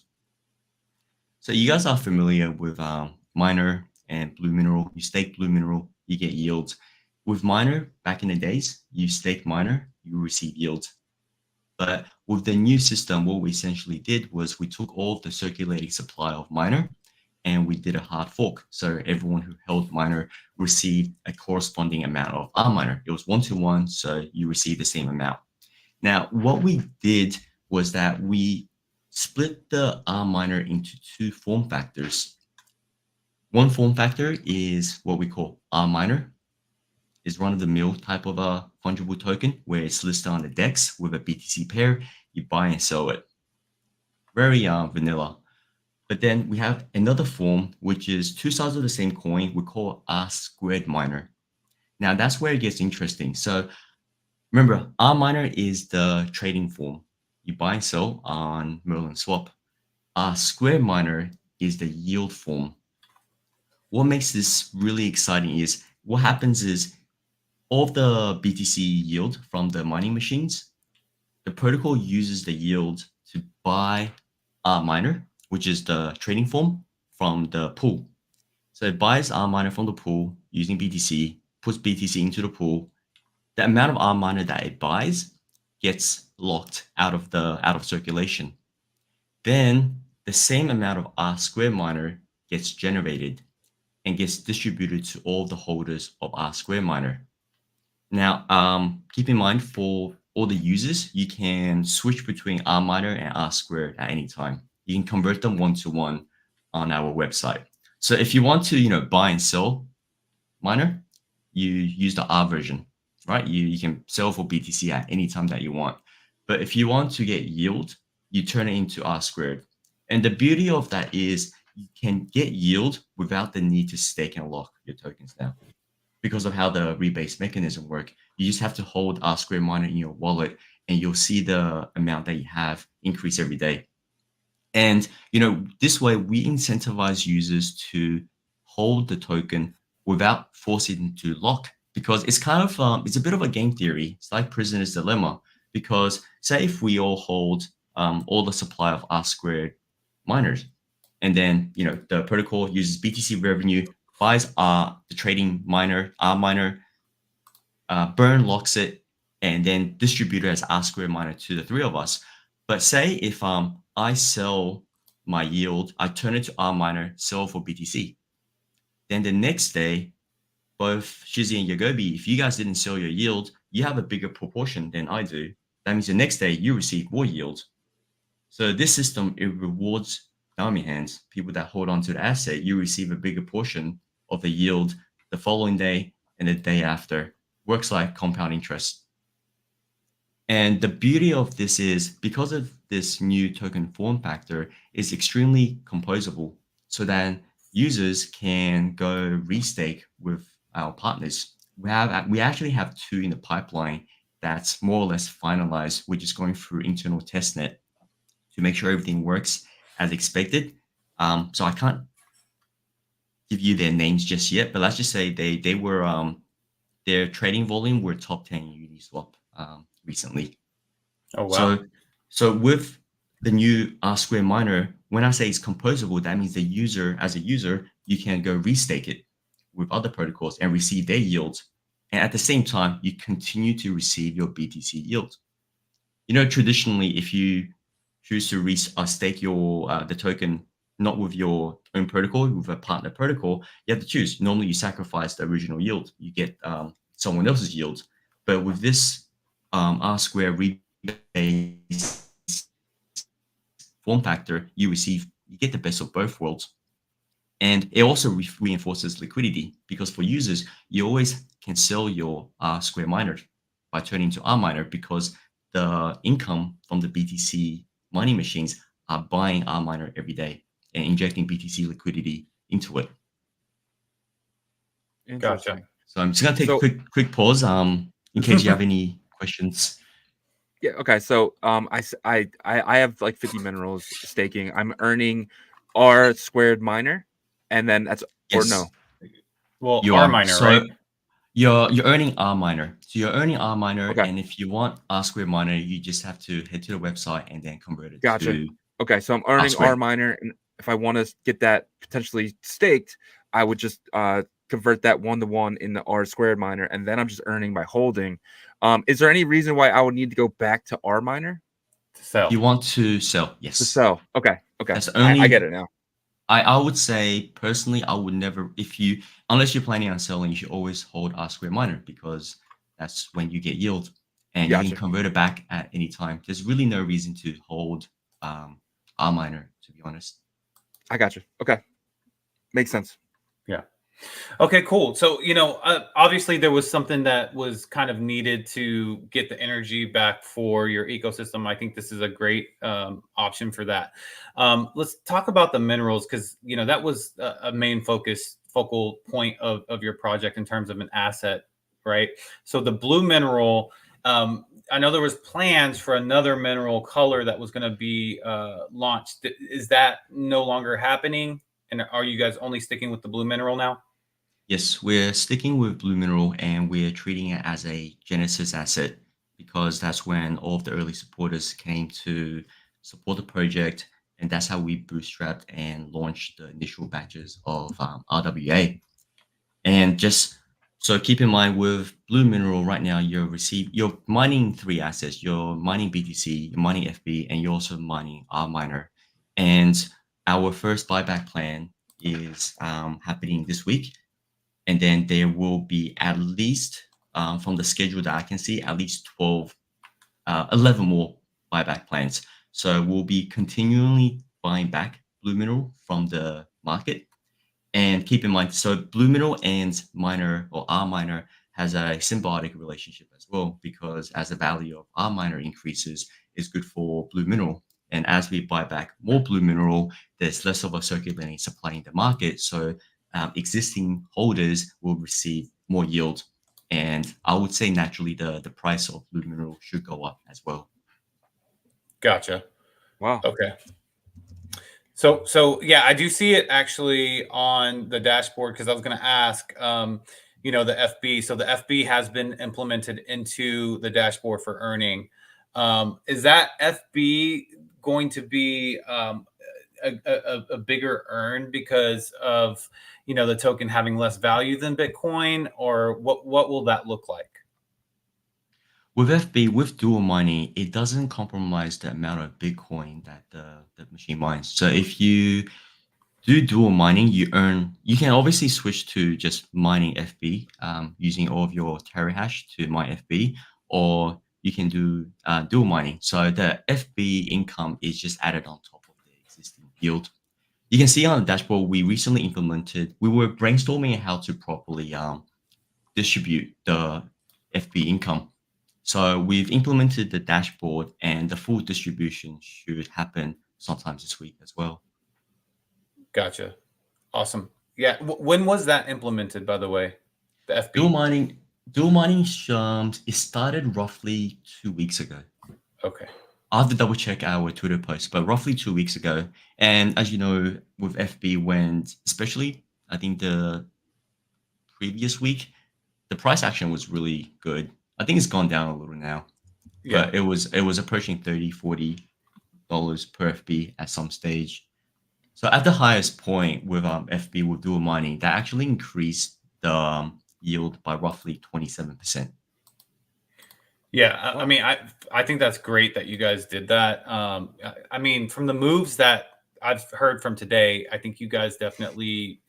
So you guys are familiar with Miner and Blue Mineral. You stake Blue Mineral, you get yields. With Miner, back in the days, you stake Miner, you receive yield. But with the new system, what we essentially did was we took all of the circulating supply of Miner and we did a hard fork. So everyone who held Miner received a corresponding amount of R Miner. It was 1-to-1, so you receive the same amount. Now, what we did was that we split the R Miner into two form factors. One form factor is what we call R Miner. Is run-of-the-mill type of a fungible token where it's listed on the DEX with a BTC pair. You buy and sell it. Very vanilla. But then we have another form, which is two sides of the same coin. We call R squared miner. Now that's where it gets interesting. So remember, R miner is the trading form. You buy and sell on Merlin swap. R squared miner is the yield form. What makes this really exciting is what happens is all of the BTC yield from the mining machines, the protocol uses the yield to buy R miner, which is the trading form, from the pool. So it buys R miner from the pool using BTC, puts BTC into the pool. The amount of R miner that it buys gets locked out of circulation. Then the same amount of R squared miner gets generated and gets distributed to all the holders of R squared miner. Now, keep in mind for all the users, you can switch between R miner and R squared at any time. You can convert them 1-to-1 on our website. So if you want to, buy and sell miner, you use the R version, right? You can sell for BTC at any time that you want. But if you want to get yield, you turn it into R squared. And the beauty of that is you can get yield without the need to stake and lock your tokens now. Because of how the rebase mechanism work, you just have to hold R squared miner in your wallet and you'll see the amount that you have increase every day. And, this way we incentivize users to hold the token without forcing them to lock, because it's kind of, it's a bit of a game theory. It's like prisoner's dilemma, because say if we all hold all the supply of R squared miners, and then, the protocol uses BTC revenue, buys the trading miner, R miner, burn locks it, and then distribute it as R squared miner to the three of us. But say if I sell my yield, I turn it to R miner, sell for BTC. Then the next day, both Shizzy and Yagobi, if you guys didn't sell your yield, you have a bigger proportion than I do. That means the next day you receive more yield. So this system, it rewards dummy hands, people that hold on to the asset. You receive a bigger portion of the yield the following day and the day after. Works like compound interest. And the beauty of this is because of this new token form factor is extremely composable, so that users can go restake with our partners. We actually have 2 in the pipeline, that's more or less finalized. We're just going through internal testnet to make sure everything works as expected. So I can't give you their names just yet, but let's just say they were their trading volume were top 10 in Uniswap recently. Oh wow. So with the new R square miner, when I say it's composable, that means the user, as a user, you can go restake it with other protocols and receive their yields. And at the same time, you continue to receive your BTC yield. You know, traditionally, if you choose to stake your the token not with your own protocol, with a partner protocol, you have to choose. Normally, you sacrifice the original yield, you get someone else's yield. But with this R square rebase form factor, you get the best of both worlds. And it also reinforces liquidity, because for users, you always can sell your R square miner by turning to R miner, because the income from the BTC mining machines are buying R miner every day and injecting BTC liquidity into it. Interesting. Gotcha. So I'm just gonna take a quick pause in case you have any questions. Yeah. Okay. So I have like 50 minerals staking. I'm earning R squared miner, and then that's or Yes. no. Well, You R are. miner, So right? you're earning R miner. So you're earning R miner, Okay. and if you want R square miner, you just have to head to the website and then convert it Gotcha. to Okay. So I'm earning squared. R miner, and if I want to get that potentially staked, I would just convert that 1-to-1 in the R squared miner, and then I'm just earning by holding. Is there any reason why I would need to go back to R miner To sell. You want to sell? Yes. to sell? Okay. Okay. That's I only. get it now. I would say personally, I would never, unless you're planning on selling, you should always hold R square miner, because that's when you get yield, and you Gotcha. can convert it back at any time. There's really no reason to hold R miner, to be honest. I got you. Okay. Makes sense. Yeah. Okay, cool. So, obviously there was something that was kind of needed to get the energy back for your ecosystem. I think this is a great option for that. Let's talk about the minerals, because, that was a main focal point of your project in terms of an asset, right? So the blue mineral, I know there was plans for another mineral color that was going to be launched. Is that no longer happening? And are you guys only sticking with the blue mineral now? Yes, we're sticking with blue mineral, and we're treating it as a Genesis asset, because that's when all of the early supporters came to support the project, and that's how we bootstrapped and launched the initial batches of RWA. And just so keep in mind, with blue mineral right now, you're mining 3 assets. You're mining BTC, you're mining FB, and you're also mining R miner. And our first buyback plan is happening this week. And then there will be at least, from the schedule that I can see, at least 11 more buyback plans. So we'll be continually buying back blue mineral from the market. And keep in mind, so blue mineral and miner, or R miner, has a symbiotic relationship as well, because as the value of R miner increases, it's good for blue mineral. And as we buy back more blue mineral, there's less of a circulating supply in the market. So existing holders will receive more yield. And I would say naturally the price of blue mineral should go up as well. Gotcha. Wow. Okay. So yeah, I do see it actually on the dashboard, because I was going to ask, the FB. So the FB has been implemented into the dashboard for earning. Is that FB going to be a bigger earn because of the token having less value than Bitcoin, or what will that look like? With FB, with dual mining, it doesn't compromise the amount of Bitcoin that the machine mines. So if you do dual mining, you can obviously switch to just mining FB, using all of your terahash to mine FB, or you can do dual mining. So the FB income is just added on top of the existing yield. You can see on the dashboard, we recently implemented, we were brainstorming how to properly distribute the FB income. So we've implemented the dashboard, and the full distribution should happen sometime this week as well. Gotcha. Awesome. Yeah. When was that implemented, by the way? The FB. Dual mining, Dual mining, it started roughly 2 weeks ago. Okay. I'll have to double check our Twitter post, but roughly 2 weeks ago. And as you know, with FB, especially I think the previous week, the price action was really good. I think it's gone down a little now, Yeah. but it was approaching $30-$40 per FB at some stage. So at the highest point with FB with dual mining, that actually increased the yield by roughly 27%. Yeah, I mean, I think that's great that you guys did that. I mean, from the moves that I've heard from today, I think you guys definitely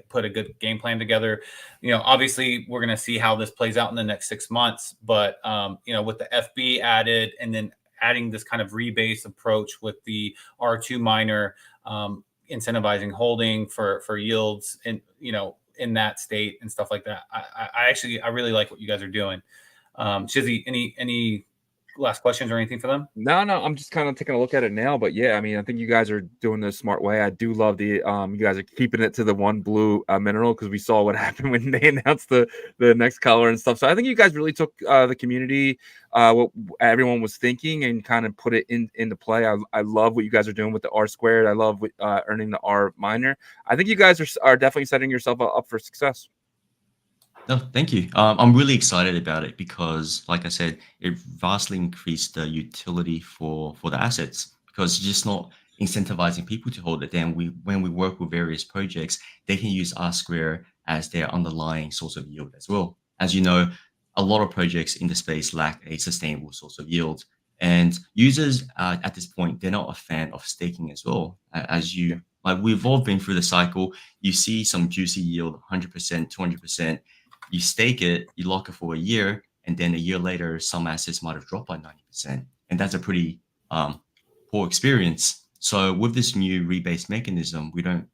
put a good game plan together. You know, obviously, we're going to see how this plays out in the next 6 months, but you know, with the FB added and then adding this kind of rebase approach with the R2 miner, incentivizing holding for yields, and you know, in that state and stuff like that. I really like what you guys are doing. Shizzy, any last questions or anything for them? No, I'm just kind of taking a look at it now, but yeah, I mean, I think you guys are doing this smart way. I do love the you guys are keeping it to the one blue mineral, because we saw what happened when they announced the next color and stuff. So I think you guys really took the community, what everyone was thinking, and kind of put it into play. I love what you guys are doing with the R squared. I love earning the R minor. I think you guys are definitely setting yourself up for success. No, thank you. I'm really excited about it because, like I said, it vastly increased the utility for the assets, because it's just not incentivizing people to hold it. Then when we work with various projects, they can use R square as their underlying source of yield as well. As you know, a lot of projects in the space lack a sustainable source of yield, and users at this point, they're not a fan of staking as well. Like, we've all been through the cycle. You see some juicy yield, 100%, 200%. You stake it, you lock it for a year, and then a year later, some assets might have dropped by 90%. And that's a pretty poor experience. So with this new rebase mechanism, the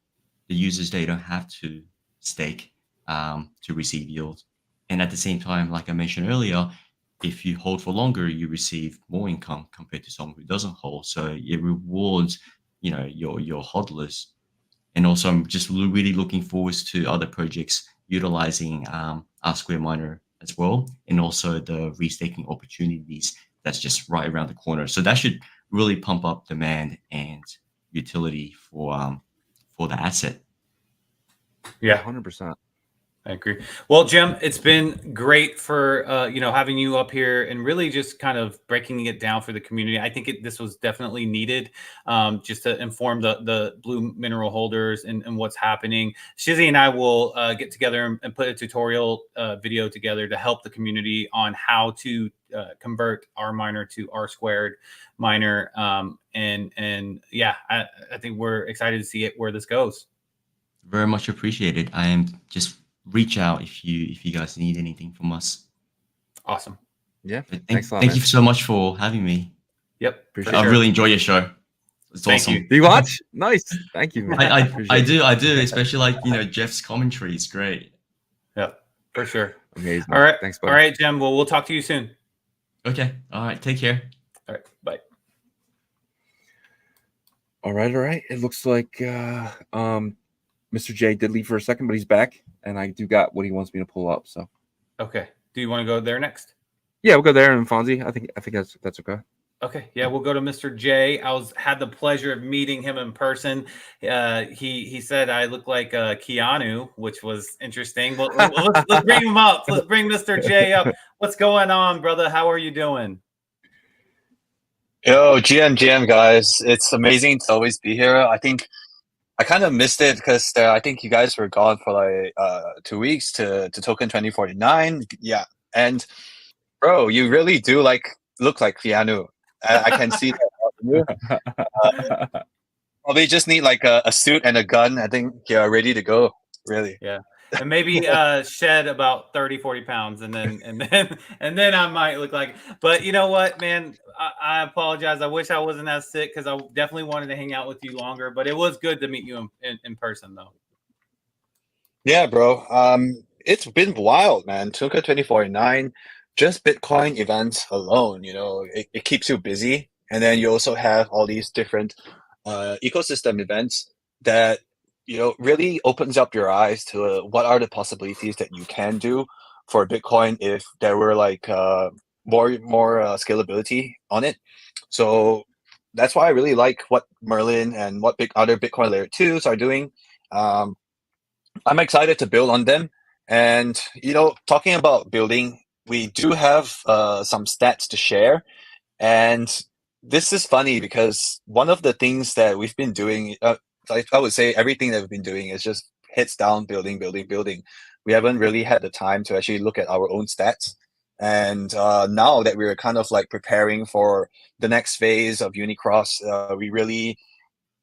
users, they don't have to stake to receive yield. And at the same time, like I mentioned earlier, if you hold for longer, you receive more income compared to someone who doesn't hold. So it rewards, your hodlers. And also, I'm just really looking forward to other projects utilizing R square miner as well, and also the restaking opportunities that's just right around the corner. So that should really pump up demand and utility for the asset. Yeah, 100%. I agree. Well, Jim, it's been great for having you up here and really just kind of breaking it down for the community. I think this was definitely needed, just to inform the blue mineral holders and what's happening. Shizzy and I will get together and put a tutorial video together to help the community on how to convert R miner to R squared miner. And yeah, I think we're excited to see where this goes. Very much appreciated. I am just reach out if you guys need anything from us. Awesome. Yeah. Thank you so much for having me. Yep. I really enjoy your show. It's awesome. You. Do you watch? Nice. Thank you, man. I do, especially Jeff's commentary is great. Yeah, for sure. Amazing. All right. Thanks, buddy. All right, Jim. Well, we'll talk to you soon. Okay. All right. Take care. All right. Bye. All right. It looks like Mr. J did leave for a second, but he's back, and I do got what he wants me to pull up. So, okay. Do you want to go there next? Yeah, we'll go there, and Fonzie. I think that's okay. Okay. Yeah, we'll go to Mr. J. had the pleasure of meeting him in person. He said I look like Keanu, which was interesting. Well, let's bring him up. Let's bring Mr. J up. What's going on, brother? How are you doing? Yo, GM guys, it's amazing to always be here. I think I kind of missed it because I think you guys were gone for like 2 weeks to Token 2049. Yeah, and bro, you really do look like Keanu. I can see that. Probably just need like a suit and a gun. I think you're ready to go. Really. Yeah. And maybe shed about 30-40 pounds, and then I might look like. But you know what, man, I apologize. I wish I wasn't as sick, because I definitely wanted to hang out with you longer. But it was good to meet you in person, though. Yeah, bro. It's been wild, man. Tuka 2049, just Bitcoin events alone, it keeps you busy, and then you also have all these different ecosystem events that really opens up your eyes to what are the possibilities that you can do for Bitcoin if there were like more scalability on it. So that's why I really like what Merlin and what other Bitcoin layer 2s are doing. I'm excited to build on them. And, you know, talking about building, we do have some stats to share. And this is funny because one of the things that we've been doing, I would say everything that we've been doing is just heads down, building. We haven't really had the time to actually look at our own stats. And now that we're kind of like preparing for the next phase of Unicross, we really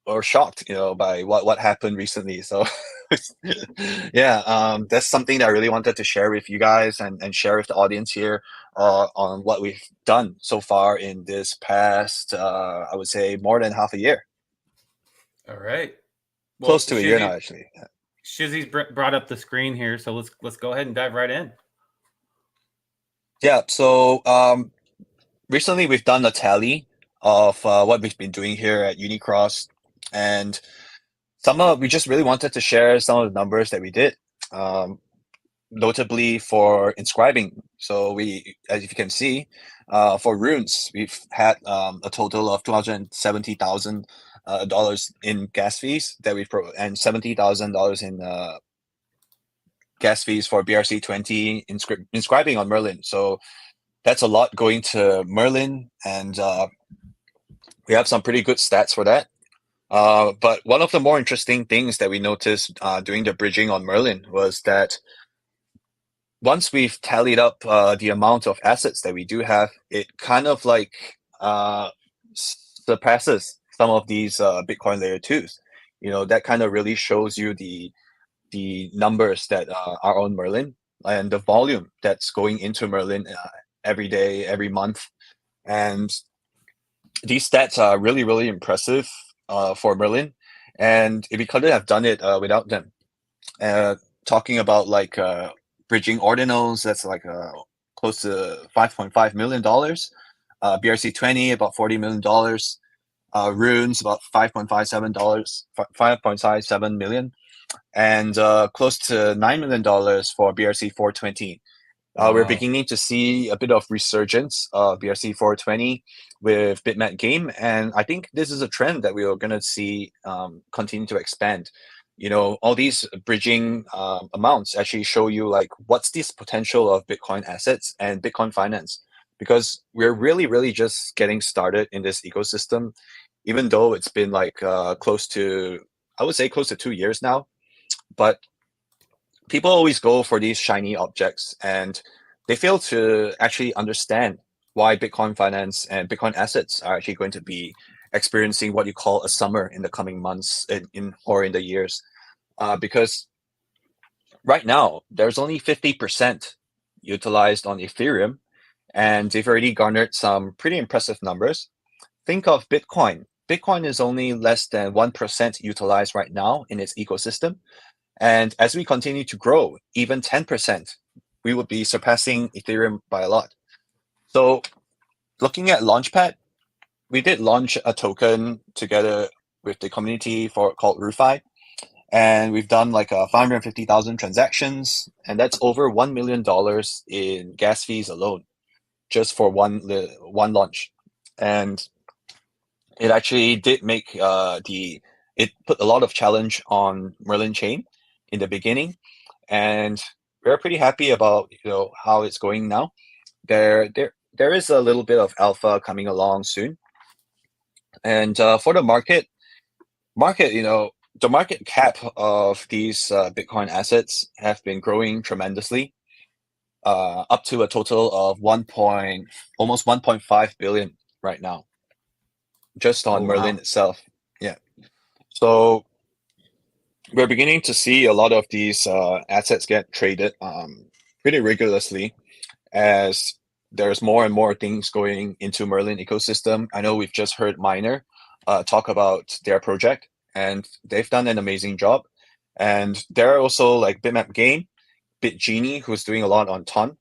are shocked, you know, by what happened recently. So yeah, that's something that I really wanted to share with you guys and share with the audience here on what we've done so far in this past, I would say more than half a year. All right. Close to a year now, actually. Yeah. Shizzy's brought up the screen here, so let's go ahead and dive right in. Yeah. So recently we've done a tally of what we've been doing here at Unicross, and we just really wanted to share some of the numbers that we did, notably for inscribing. So we, as you can see, for runes, we've had a total of $270,000 in gas fees that and $70,000 in gas fees for BRC20 inscribing on Merlin. So that's a lot going to Merlin, and we have some pretty good stats for that. But one of the more interesting things that we noticed doing the bridging on Merlin was that once we've tallied up the amount of assets that we do have, it kind of like surpasses some of these Bitcoin layer 2s. You know, that kind of really shows you the numbers that are on Merlin and the volume that's going into Merlin every day, every month. And these stats are really, really impressive for Merlin. And we couldn't have done it without them. Talking about like bridging ordinals, that's like close to $5.5 million. BRC20, about $40 million. Runes, about $5.57 million. And close to $9 million for BRC 420. We're beginning to see a bit of resurgence of BRC 420 with Bitmap Game, and I think this is a trend that we are going to see continue to expand. You know, all these bridging amounts actually show you like what's this potential of Bitcoin assets and Bitcoin finance, because we're really, really just getting started in this ecosystem, even though it's been like close to 2 years now. But people always go for these shiny objects, and they fail to actually understand why Bitcoin finance and Bitcoin assets are actually going to be experiencing what you call a summer in the coming months or in the years. Because right now, there's only 50% utilized on Ethereum, and they've already garnered some pretty impressive numbers. Think of Bitcoin. Bitcoin is only less than 1% utilized right now in its ecosystem. And as we continue to grow, even 10%, we would be surpassing Ethereum by a lot. So looking at Launchpad, we did launch a token together with the community called Rufi. And we've done like 550,000 transactions. And that's over $1 million in gas fees alone, just for one launch. And it actually did make it put a lot of challenge on Merlin Chain in the beginning, and we're pretty happy about how it's going now. There is a little bit of alpha coming along soon, and for the market, the market cap of these Bitcoin assets have been growing tremendously, up to a total of almost 1.5 billion right now, just on Merlin itself. Yeah, so we're beginning to see a lot of these assets get traded pretty rigorously as there's more and more things going into Merlin ecosystem. I know we've just heard Miner talk about their project, and they've done an amazing job. And there are also like Bitmap Game, BitGenie, who's doing a lot on Ton.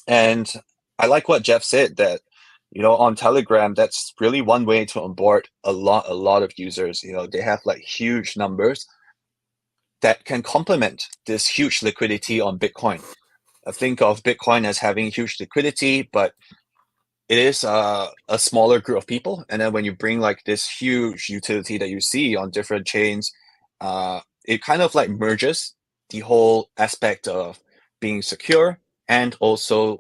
And I like what Jeff said, that on Telegram, that's really one way to onboard a lot of users. They have like huge numbers that can complement this huge liquidity on Bitcoin. think of Bitcoin as having huge liquidity, but it is a smaller group of people. And then when you bring like this huge utility that you see on different chains, it kind of like merges the whole aspect of being secure and also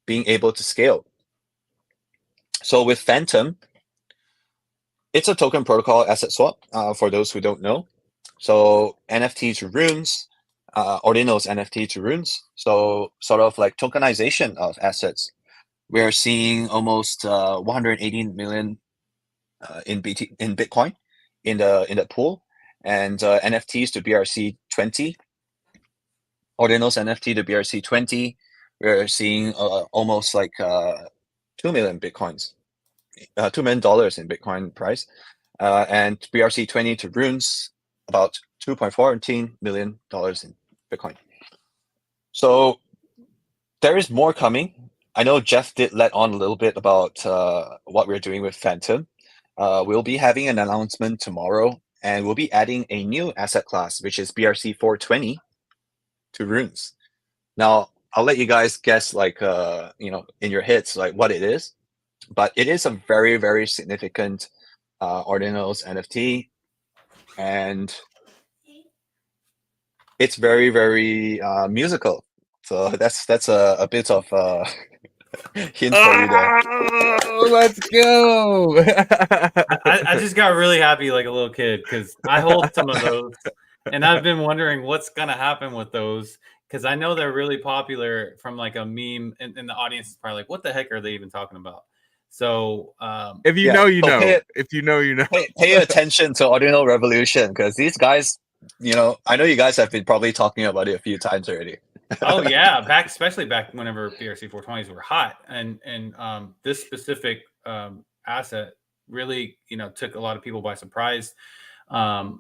being able to scale. So with Phantom, it's a token protocol asset swap, for those who don't know. So NFT to runes, Ordinals NFT to runes. So sort of like tokenization of assets. We're seeing almost 118 million in Bitcoin in the pool, and NFTs to BRC20, Ordinals NFT to BRC20. We're seeing almost like 2 million Bitcoins, $2 million in Bitcoin price, and BRC20 to runes about $2.14 million in Bitcoin. So there is more coming. I know Jeff did let on a little bit about what we're doing with Phantom. We'll be having an announcement tomorrow, and we'll be adding a new asset class, which is BRC 420 to runes. Now, I'll let you guys guess, like, in your heads, like what it is. But it is a very, very significant Ordinals NFT, and it's very, very musical. So that's a bit of hint for you there. Oh, let's go! I just got really happy like a little kid because I hold some of those, and I've been wondering what's gonna happen with those because I know they're really popular from like a meme, and the audience is probably like, "What the heck are they even talking about?" So if you Yeah. know, you Oh, know. If you know, you know. Pay attention to Ordinal Revolution, because these guys, I know you guys have been probably talking about it a few times already. oh yeah, especially back whenever BRC 420s were hot, and this specific asset really took a lot of people by surprise. How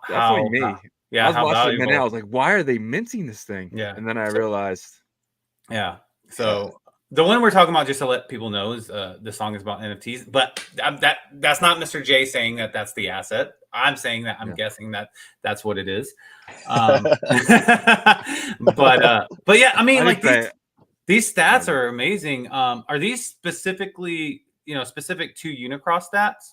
Definitely me. yeah, I was how watching it, valuable. and I was like, "Why are they minting this thing?" Yeah. And then I realized, Yeah. So the one we're talking about, just to let people know, is the song is about NFTs. But that's not Mr. J saying that that's the asset. I'm saying that I'm guessing that that's what it is. But yeah, I mean, like these stats are amazing. Are these specifically specific to Unicross stats?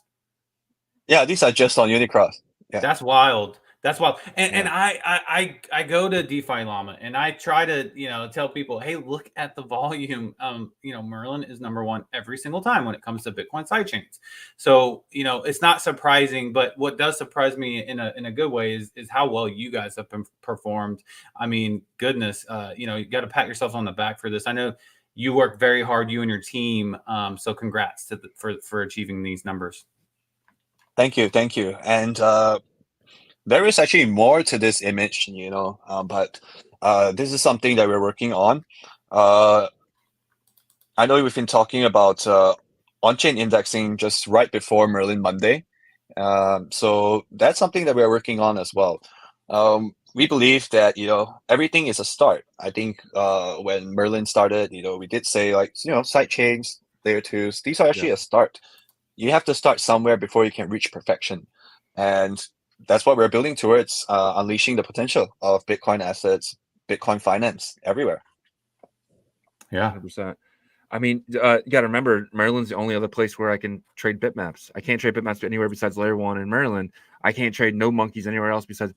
Yeah, these are just on Unicross. Yeah. That's wild. That's wild. And I go to DeFi Llama and I try to, tell people, hey, look at the volume. Merlin is #1 every single time when it comes to Bitcoin sidechains. So, it's not surprising, but what does surprise me in a good way is how well you guys have performed. I mean, goodness, you got to pat yourself on the back for this. I know you work very hard, you and your team. So congrats for achieving these numbers. Thank you. And there is actually more to this image, but this is something that we're working on. I know we've been talking about on-chain indexing just right before Merlin Monday. So that's something that we're working on as well. We believe that, everything is a start. I think when Merlin started, we did say like, side chains, layer 2s, these are actually a start. You have to start somewhere before you can reach perfection. And that's what we're building towards, unleashing the potential of Bitcoin assets, Bitcoin finance everywhere. Yeah. 100%. I mean, you got to remember, Merlin's the only other place where I can trade bitmaps. I can't trade bitmaps anywhere besides Layer 1 in Merlin. I can't trade no monkeys anywhere else besides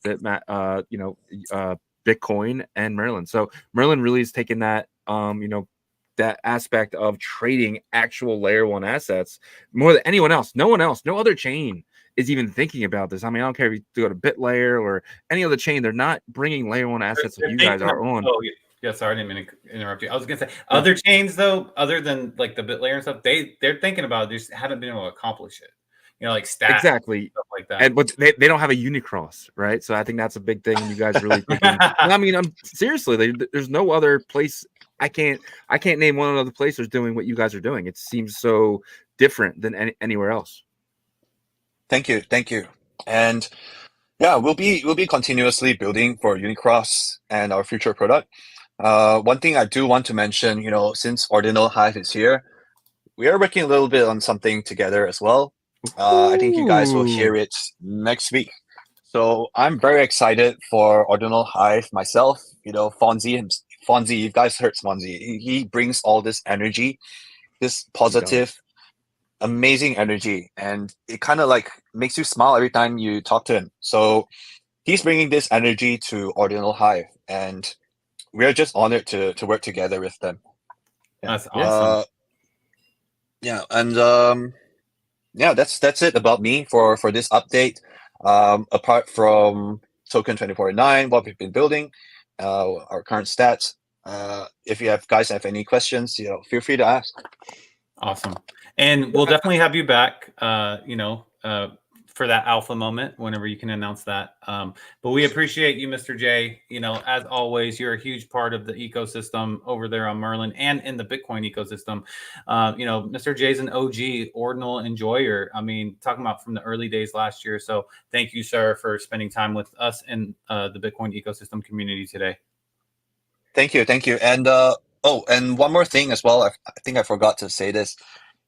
Bitcoin and Merlin. So Merlin really is taking that, that aspect of trading actual Layer 1 assets more than anyone else. No one else, no other chain is even thinking about this. I mean, I don't care if you go to BitLayer or any other chain. They're not bringing Layer 1 assets that you guys are on. Oh, yeah, sorry, I didn't mean to interrupt you. I was going to say, other chains, though, other than like the BitLayer and stuff, they're thinking about it. They just haven't been able to accomplish it. Like stats. Exactly. Stuff like that. But they don't have a Unicross, right? So I think that's a big thing. You guys really thinking. I mean, seriously, there's no other place. I can't name one other place that's doing what you guys are doing. It seems so different than anywhere else. Thank you. And yeah, we'll be continuously building for Unicross and our future product. One thing I do want to mention, since Ordinal Hive is here, we are working a little bit on something together as well. I think you guys will hear it next week. So I'm very excited for Ordinal Hive myself. Fonzie, you guys heard Fonzie. He brings all this energy, this positive, amazing energy, and it kind of like makes you smile every time you talk to him. So he's bringing this energy to Ordinal Hive, and we're just honored to work together with them. That's awesome. Yeah, and yeah, that's it about me for this update. Apart from Token 2049, what we've been building, our current stats. If you guys have any questions, feel free to ask. Awesome. And we'll definitely have you back, for that alpha moment whenever you can announce that. But we appreciate you, Mr. J. As always, you're a huge part of the ecosystem over there on Merlin and in the Bitcoin ecosystem. Mr. J's an OG Ordinal enjoyer. I mean, talking about from the early days last year. So thank you, sir, for spending time with us in the Bitcoin ecosystem community today. Thank you. And and one more thing as well. I think I forgot to say this,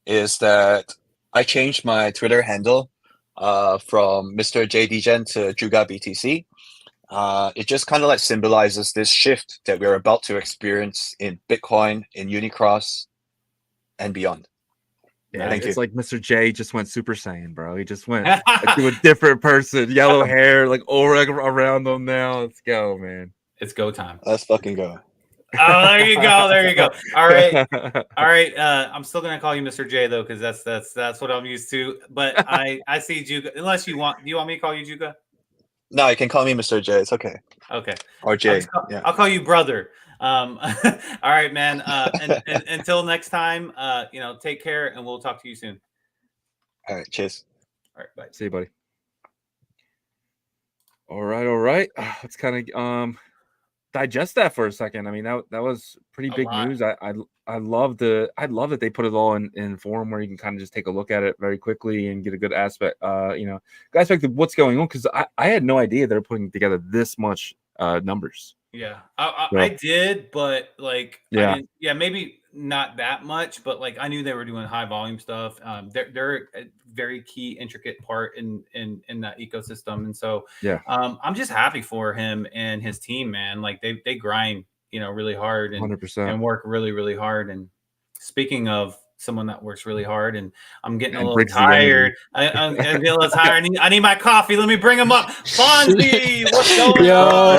is that I changed my Twitter handle from Mr. JDGen to Juga BTC. It just kind of like symbolizes this shift that we're about to experience in Bitcoin, in Unicross, and beyond. Yeah, Thank it's you. like Mr. J just went Super Saiyan, bro. He just went to a different person, yellow hair, like aura around him now. Let's go, man. It's go time. Let's fucking go. Oh, there you go. All right. I'm still gonna call you Mr. J though, because that's what I'm used to. But I see Juga. Unless do you want me to call you Juga? No, you can call me Mr. J. It's okay. Okay. Or J. I'll call you brother. All right, man. And until next time, take care, and we'll talk to you soon. All right. Cheers. All right. Bye. See you, buddy. All right. Let's kind of digest that for a second. I mean, that was pretty big news. I love that they put it all in forum where you can kind of just take a look at it very quickly and get a good aspect, good aspect of what's going on, because I had no idea they're putting together this much numbers. Yeah, I did, but like, maybe not that much, but like I knew they were doing high volume stuff. They're a very key, intricate part in that ecosystem, and so I'm just happy for him and his team, man. Like they grind, really hard and 100%. and work really, really hard. And speaking of someone that works really hard, and I'm getting a little tired. I'm getting a little tired. I need my coffee. Let me bring him up. Fonzie, what's going on?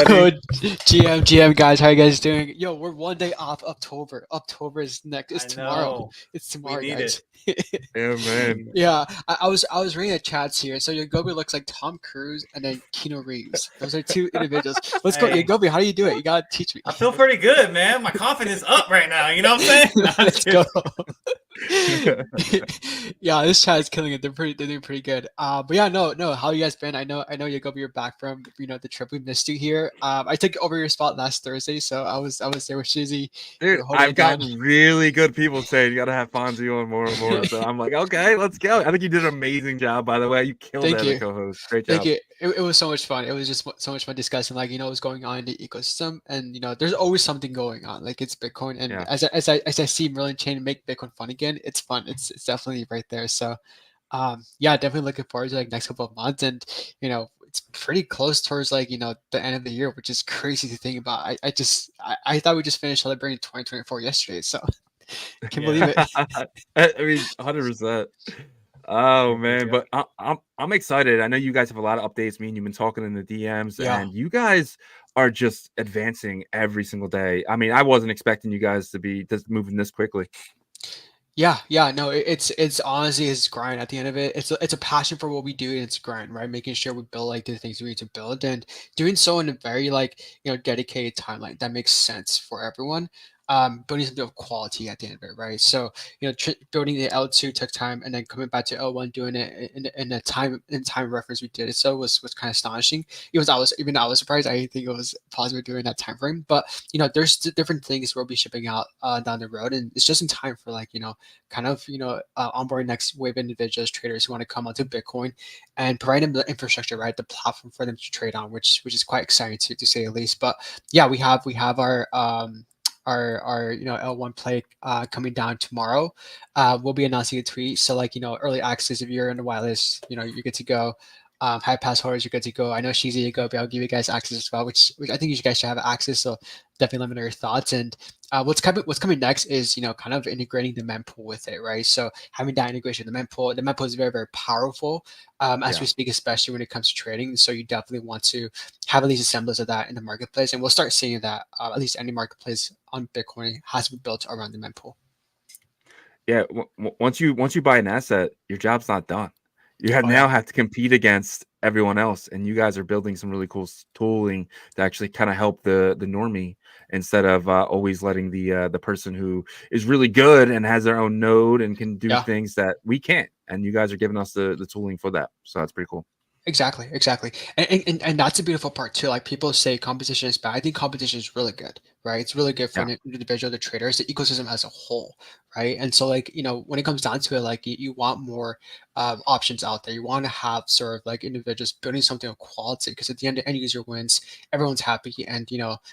GM guys, how you guys doing? Yo, we're one day off October. October is next. It's tomorrow. It's tomorrow, guys. Yeah, man. Yeah, I was reading the chats here. So Yagobi looks like Tom Cruise and then Keanu Reeves. Those are two individuals. Let's go, Yagobi. How do you do it? You gotta teach me. I feel pretty good, man. My confidence is up right now. You know what I'm saying? Let's go. Yeah, this chat is killing it. They're doing pretty good. But yeah, no. How you guys been? I know Yagobi, you're back from the trip. We missed you here. I took over your spot last Thursday, so I was there with Shizzy. Dude, I've got really good people saying you gotta have Fonzie on more and more. So I'm like, okay, let's go. I think you did an amazing job, by the way. You killed that as a co-host. Great job. Thank you. It was so much fun. It was just so much fun discussing what's going on in the ecosystem, and there's always something going on. Like it's Bitcoin, and as I see Merlin Chain make Bitcoin fun again, it's fun. It's definitely right there. So definitely looking forward to next couple of months, and it's pretty close towards the end of the year, which is crazy to think about. I thought we just finished celebrating 2024 yesterday, so I can't believe it. I mean, 100%. Oh man, but I'm excited. I know you guys have a lot of updates. Me and you've been talking in the DMs, and you guys are just advancing every single day. I mean, I wasn't expecting you guys to be just moving this quickly. Yeah, no, it's honestly it's grind at the end of it. It's a passion for what we do, and it's grind, right? Making sure we build the things we need to build, and doing so in a very dedicated timeline that makes sense for everyone. Building something of quality at the end of it, right? So building the L2 took time, and then coming back to L1, doing it in a time reference we did it. So was kind of astonishing. I was surprised. I didn't think it was possible during that time frame. But there's different things we'll be shipping out down the road, and it's just in time for onboarding next wave of individuals, traders who want to come onto Bitcoin and provide them the infrastructure, right? The platform for them to trade on, which is quite exciting to say the least. But yeah, we have our L1 play coming down tomorrow. We'll be announcing a tweet. So early access, if you're in the whitelist, you're good to go. high pass holders, you're good to go. I know Shizzy, Yagobi, I'll give you guys access as well, which I think you guys should have access. So definitely let me know your thoughts. And what's coming next is, kind of integrating the mempool with it, right? So having that integration, the mempool is very, very powerful as Yeah. we speak, especially when it comes to trading. So you definitely want to have at least assemblies of that in the marketplace, and we'll start seeing that at least any marketplace on Bitcoin has to be built around the mempool. Yeah, once you buy an asset, your job's not done. You Oh, yeah. have to compete against everyone else, and you guys are building some really cool tooling to actually kind of help the normie instead of always letting the person who is really good and has their own node and can do Yeah. things that we can't. And you guys are giving us the tooling for that, so that's pretty cool. Exactly. And that's a beautiful part too. Like people say competition is bad. I think competition is really good, right? It's really good for Yeah. an individual, the traders, the ecosystem as a whole, right? And so like, when it comes down to it, like you want more options out there. You want to have sort of like individuals building something of quality, because at the end, the end user wins, everyone's happy. And,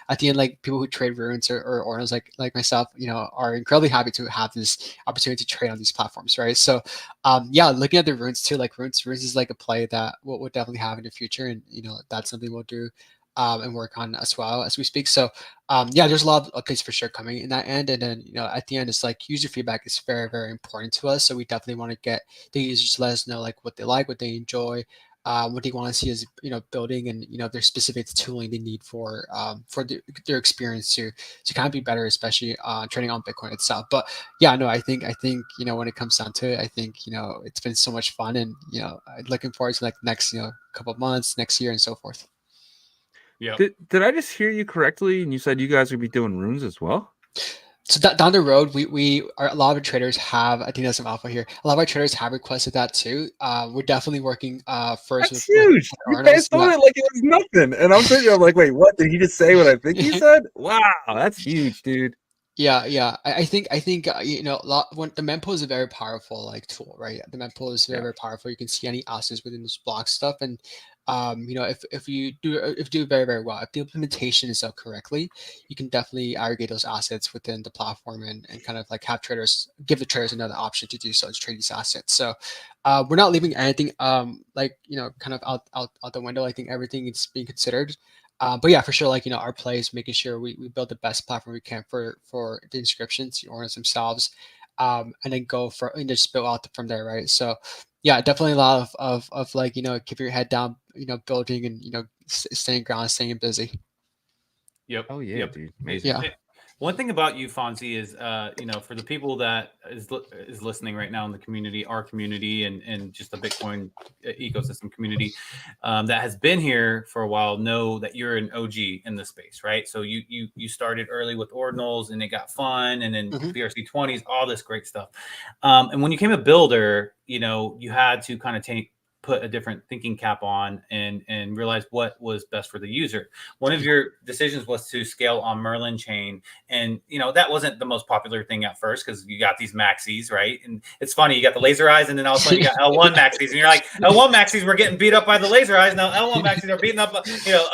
at the end, like people who trade runes or ordinals like myself, are incredibly happy to have this opportunity to trade on these platforms, right? So yeah, looking at the runes too, like runes is like a play that we'll definitely have in the future, and that's something we'll do and work on as well as we speak. So yeah, there's a lot of updates for sure coming in that end, and then at the end, it's like user feedback is very, very important to us. So we definitely want to get the users to let us know like what they like, what they enjoy. What they want to see is building, and their specific tooling they need for their experience to kind of be better, especially trading on Bitcoin itself. But yeah, no, I think when it comes down to it, I think it's been so much fun, and I'm looking forward to like next couple of months, next year, and so forth. Yeah. Did I just hear you correctly? And you said you guys would be doing runes as well? So down the road, we are, a lot of our traders have. I think there's some alpha here. A lot of our traders have requested that too. We're definitely working first That's with huge. You Ordinals. guys told it like it was nothing, and I'm sitting here, I'm like, wait, what? Did he just say what I think he said? Wow, that's huge, dude. Yeah. I think when the mempool is a very powerful like tool, right? The mempool is very, Yeah. very powerful. You can see any assets within this block stuff, and if you do it very, very well, if the implementation is done correctly, you can definitely aggregate those assets within the platform, and kind of like have traders give the traders another option to do so, to trade these assets. So we're not leaving anything kind of out the window. I think everything is being considered. But yeah, for sure, like our play is making sure we build the best platform we can for the inscriptions, the orders themselves, and then go for and just build out from there, right? So yeah, definitely a lot of like keep your head down, building, and staying grounded, staying busy. Yep. Oh yeah, Yep. dude, amazing. Yeah. One thing about you, Fonzie, is for the people that is listening right now in the community, our community, and just the Bitcoin ecosystem community that has been here for a while, know that you're an OG in the space, right? So you started early with Ordinals, and it got fun, and then Mhm. BRC20s, all this great stuff. And when you came a builder, you had to kind of put a different thinking cap on and realize what was best for the user. One of your decisions was to scale on Merlin Chain, and that wasn't the most popular thing at first, because you got these maxis, right? And it's funny, you got the laser eyes, and then all of a sudden you got L1 maxis, and you're like, L1 maxis were getting beat up by the laser eyes, now L1 maxis are beating up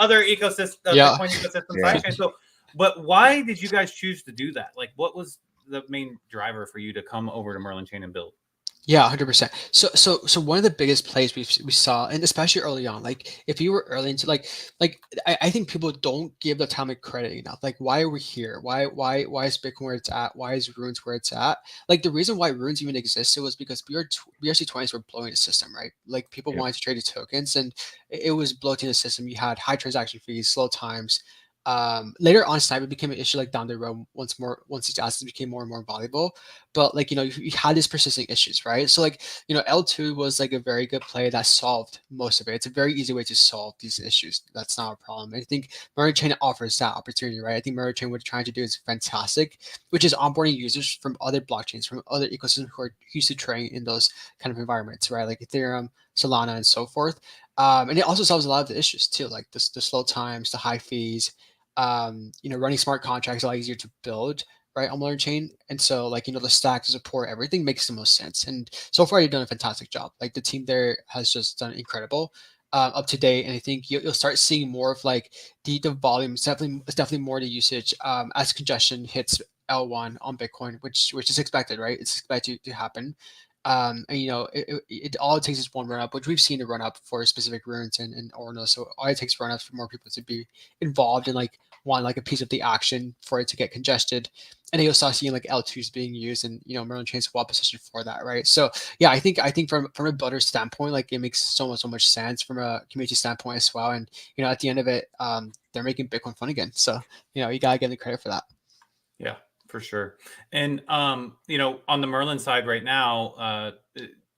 other ecosystem Yeah. Bitcoin ecosystem Yeah. sidechains. So but why did you guys choose to do that? Like, what was the main driver for you to come over to Merlin Chain and build? Yeah, 100%. So one of the biggest plays we saw, and especially early on, like if you were early into I think people don't give the atomic credit enough. Like, why are we here? Why is Bitcoin where it's at? Why is Runes where it's at? Like the reason why Runes even existed was because BRC20s were blowing the system, right? Like people Yep. wanted to trade the tokens, and it was bloating the system. You had high transaction fees, slow times. Later on, Sniper became an issue like down the road once these assets became more and more valuable. But like you had these persisting issues, right? So like L2 was like a very good play that solved most of it. It's a very easy way to solve these issues. That's not a problem. I think Merlin Chain offers that opportunity, right? I think Merlin Chain, what it's trying to do is fantastic, which is onboarding users from other blockchains, from other ecosystems who are used to trading in those kind of environments, right? Like Ethereum, Solana, and so forth. And it also solves a lot of the issues too, like the slow times, the high fees. Running smart contracts a lot easier to build, right, on Merlin Chain. And so like the stack, the support, everything makes the most sense. And so far you've done a fantastic job. Like the team there has just done incredible, up to date. And I think you'll start seeing more of like the volume. It's definitely more the usage as congestion hits L1 on Bitcoin, which is expected, right? It's expected to happen. And it all it takes is one run up, which we've seen a run up for specific runes and Ordinals. So all it takes run ups for more people to be involved and like want like a piece of the action for it to get congested. And then you'll start seeing like L2s being used, and Merlin Chain's well positioned for that, right? So yeah, I think from a builder standpoint, like it makes so much sense from a community standpoint as well. And at the end of it, they're making Bitcoin fun again. So you gotta give them credit for that. Yeah, for sure. And on the Merlin side right now,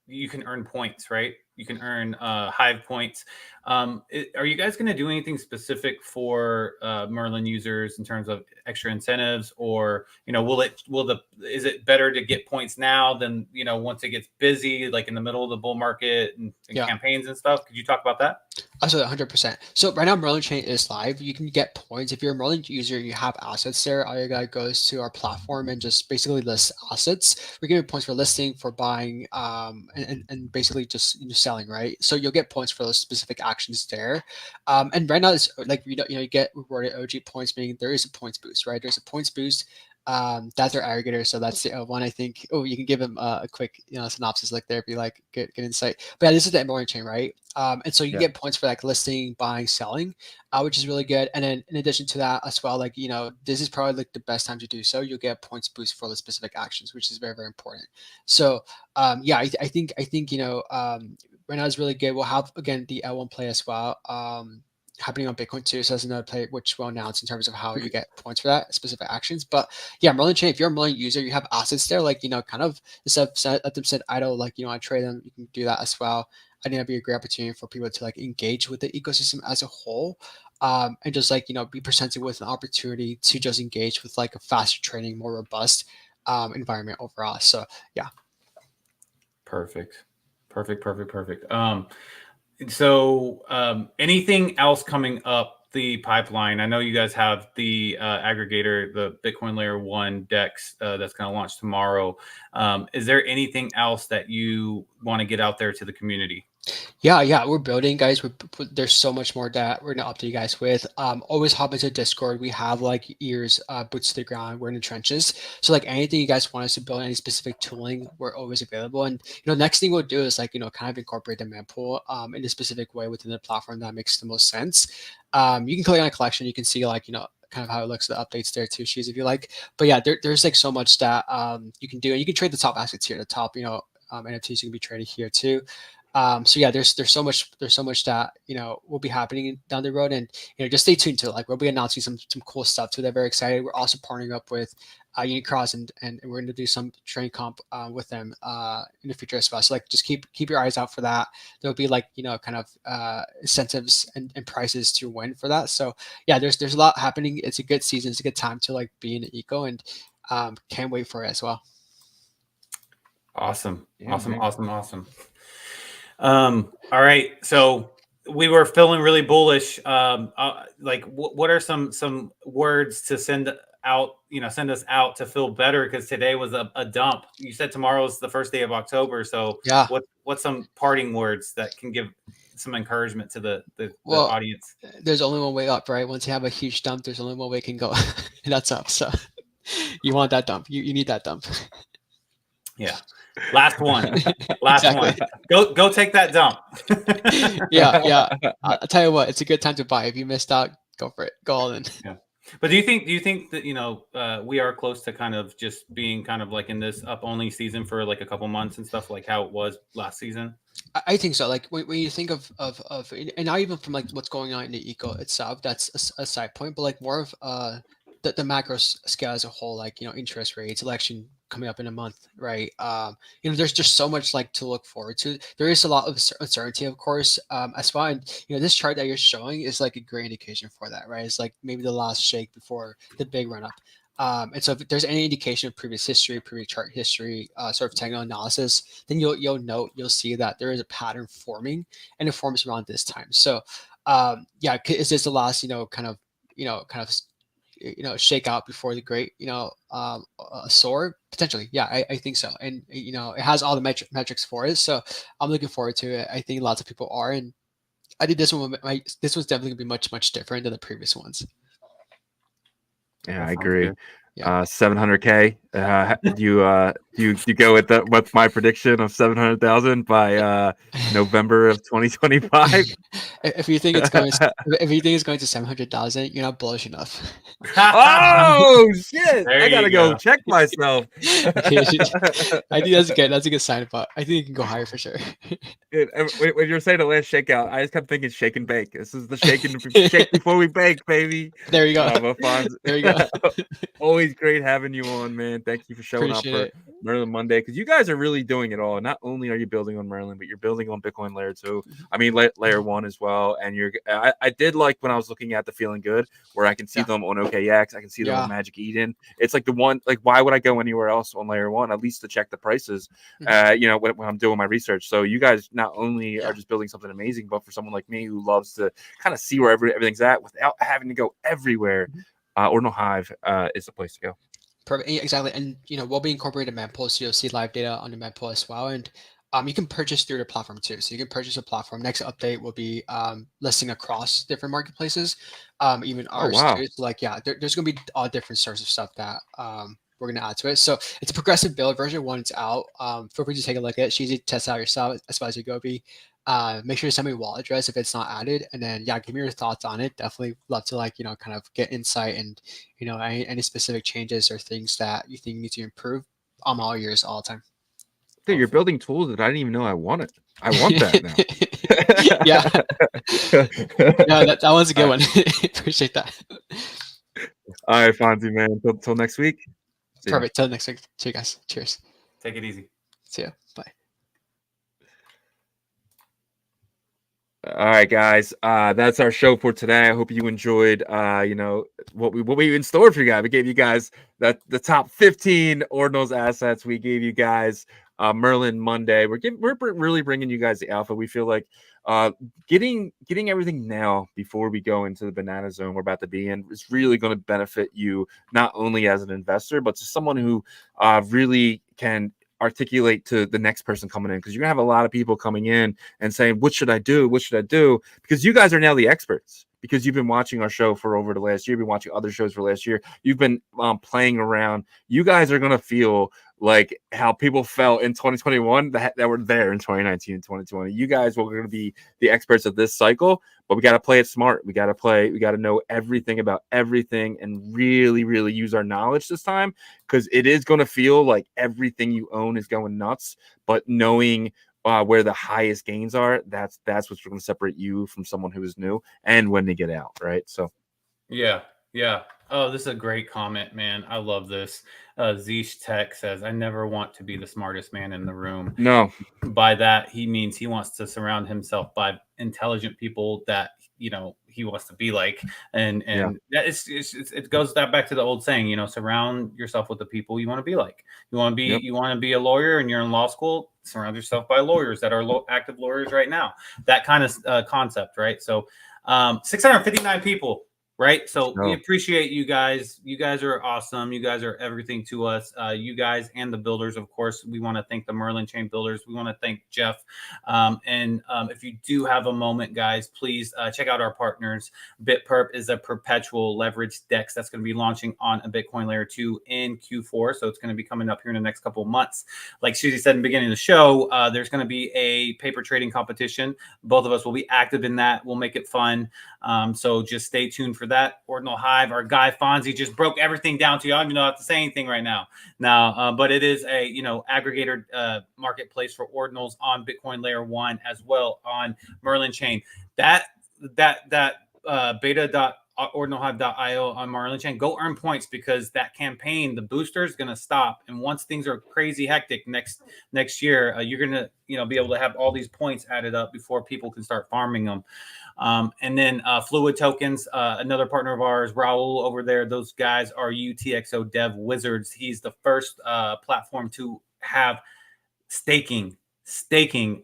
you can earn points, right? You can earn Hive points. Are you guys going to do anything specific for Merlin users in terms of extra incentives, or is it better to get points now than once it gets busy, like in the middle of the bull market and campaigns and stuff? Could you talk about that? Absolutely, 100%. So right now, Merlin Chain is live. You can get points if you're a Merlin user. You have assets there. All you gotta go is to our platform and just basically list assets. We're giving points for listing, for buying, and basically just selling, right? So you'll get points for those specific actions there. And right now, it's like you get rewarded OG points, meaning there is a points boost, right? There's a points boost. That's our aggregator, so that's the one. I think. Oh, you can give him a quick synopsis like there if you like, good insight. But yeah, this is the Merlin Chain, right? And so you get points for like listing, buying, selling, which is really good. And then in addition to that as well, like this is probably like the best time to do so. You'll get points boost for the specific actions, which is very important. So yeah, I think right now is really good. We'll have again the L1 play as well. Happening on Bitcoin too, so that's another play which we'll announce in terms of how you get points for that specific actions. But yeah, Merlin Chain, if you're a Merlin user, you have assets there, like kind of instead of let them sit idle, like I trade them, you can do that as well. I think that'd be a great opportunity for people to like engage with the ecosystem as a whole, and just like be presented with an opportunity to just engage with like a faster trading, more robust environment overall. So yeah. Perfect. So anything else coming up the pipeline? I know you guys have the aggregator, the Bitcoin Layer 1 DEX that's going to launch tomorrow. Is there anything else that you want to get out there to the community? Yeah, we're building, guys. There's so much more that we're gonna update you guys with. Always hop into Discord. We have like ears, boots to the ground. We're in the trenches. So like anything you guys want us to build, any specific tooling, we're always available. And next thing we'll do is like kind of incorporate the mempool in a specific way within the platform that makes the most sense. You can click on a collection. You can see like kind of how it looks, the updates there too, Shiz, if you like. But yeah, there's like so much that you can do, and you can trade the top assets here. The top NFTs can be traded here too. So yeah, there's so much that will be happening down the road, and just stay tuned to it. Like we'll be announcing some cool stuff too. They're very excited. We're also partnering up with Unicross, and we're going to do some training comp with them in the future as well. So like just keep your eyes out for that. There'll be like kind of incentives and prices to win for that. So yeah, there's a lot happening. It's a good season. It's a good time to like be in the eco, and can't wait for it as well. Awesome. All right, so we were feeling really bullish. Like what are some words to send us out to feel better, because today was a dump. You said tomorrow is the first day of October, so yeah, what's some parting words that can give some encouragement to the audience? There's only one way up, right? Once you have a huge dump, there's only one way it can go, and that's up. So you want that dump, you need that dump. Yeah. Last one. One. Go take that dump. Yeah. I'll tell you what, it's a good time to buy. If you missed out, go for it. Go all in. Yeah. But do you think that we are close to kind of just being kind of like in this up only season for like a couple months and stuff, like how it was last season? I think so. Like when you think of and not even from like what's going on in the eco itself, that's a side point, but like more of the macro scale as a whole, like interest rates, election coming up in a month, right? There's just so much like to look forward to. There is a lot of uncertainty, of course, as well. And this chart that you're showing is like a great indication for that, right? It's like maybe the last shake before the big run up. And so if there's any indication of previous history, previous chart history, sort of technical analysis, then you'll see that there is a pattern forming, and it forms around this time. So yeah, is this the last kind of shake out before the great soar? Potentially, yeah, I think so. And it has all the metrics for it, so I'm looking forward to it. I think lots of people are, and I think this one's definitely gonna be much different than the previous ones. Yeah, I agree. Yeah. 700K Do you go with my prediction of 700,000 by November of 2025? If you think it's going, if you think it's going to 700,000, you're not bullish enough. Oh shit! There I gotta you go go. check myself. Okay, I think that's good. That's a good sign, but I think it can go higher for sure. Dude, when you're saying the last shakeout, I just kept thinking shake and bake. This is the shake before we bake, baby. There you go. But Fonz, There you go. always great having you on, man. Thank you for showing Appreciate up it. for Merlin Monday, because you guys are really doing it all. Not only are you building on Merlin, but you're building on Bitcoin Layer 2. I mean, Layer 1 as well. And I did like when I was looking at the Feeling Good, where I can see them on OKX, I can see them on Magic Eden. It's like the one, like, why would I go anywhere else on Layer 1? At least to check the prices, when I'm doing my research. So you guys not only are just building something amazing, but for someone like me who loves to kind of see where everything's at without having to go everywhere, Ordinal Hive is the place to go. Perfect. Exactly. And we'll be incorporating Mempool, so you'll see live data on the Mempool as well. And you can purchase through the platform too. So you can purchase a platform. Next update will be listing across different marketplaces, even ours too. So there's gonna be all different sorts of stuff that we're gonna add to it. So it's a progressive build. Version 1 is out. Feel free to take a look at it. Shizzy, test it out yourself as well as Yagobi. Make sure to send me a wallet address if it's not added, and then give me your thoughts on it. Definitely love to kind of get insight and any specific changes or things that you think need to improve. I'm all ears all the time. Dude, you're building tools that I didn't even know I wanted. I want that now. Yeah, that was a good one. Appreciate that. All right, Fonzie, man. Till next week. Perfect. Till next week. See you guys. Cheers. Take it easy. See ya. Bye. All right, guys. That's our show for today. I hope you enjoyed what we in store for you guys. We gave you guys the top 15 Ordinals assets. We gave you guys Merlin Monday. We're really bringing you guys the alpha. We feel like getting everything now before we go into the banana zone we're about to be in is really going to benefit you, not only as an investor, but to someone who really can articulate to the next person coming in, because you're gonna have a lot of people coming in and saying, what should I do, because you guys are now the experts, because you've been watching our show for over the last year, you've been watching other shows for last year, you've been playing around. You guys are gonna feel like how people felt in 2021 that were there in 2019 and 2020. You guys are going to be the experts of this cycle, but we got to play it smart. We got to know everything about everything and really, really use our knowledge this time, because it is going to feel like everything you own is going nuts, but knowing where the highest gains are, that's what's going to separate you from someone who is new and when they get out, right? So yeah. Oh, this is a great comment, man. I love this. Zeesh Tech says, I never want to be the smartest man in the room. No. By that, he means he wants to surround himself by intelligent people that, he wants to be like. And that it goes back to the old saying, surround yourself with the people you want to be like. You want to be a lawyer and you're in law school, surround yourself by lawyers that are active lawyers right now. That kind of concept, right? So 659 people. Right. So we appreciate you guys. You guys are awesome. You guys are everything to us. You guys and the builders, of course. We want to thank the Merlin Chain builders. We want to thank Jeff. If you do have a moment, guys, please check out our partners. BitPerp is a perpetual leverage DEX that's going to be launching on a Bitcoin Layer 2 in Q4. So it's going to be coming up here in the next couple of months. Like Shizzy said in the beginning of the show, there's going to be a paper trading competition. Both of us will be active in that. We'll make it fun. So just stay tuned for that. Ordinal Hive, our guy Fonzie just broke everything down to you. I don't even know how to say anything right now. But it is a aggregator marketplace for ordinals on Bitcoin Layer 1 as well on Merlin Chain. That beta.ordinalhive.io on Merlin Chain. Go earn points, because that campaign, the booster, is going to stop. And once things are crazy hectic next year, you're going to be able to have all these points added up before people can start farming them. And then Fluid Tokens, another partner of ours, Raul over there. Those guys are UTXO dev wizards. He's the first platform to have staking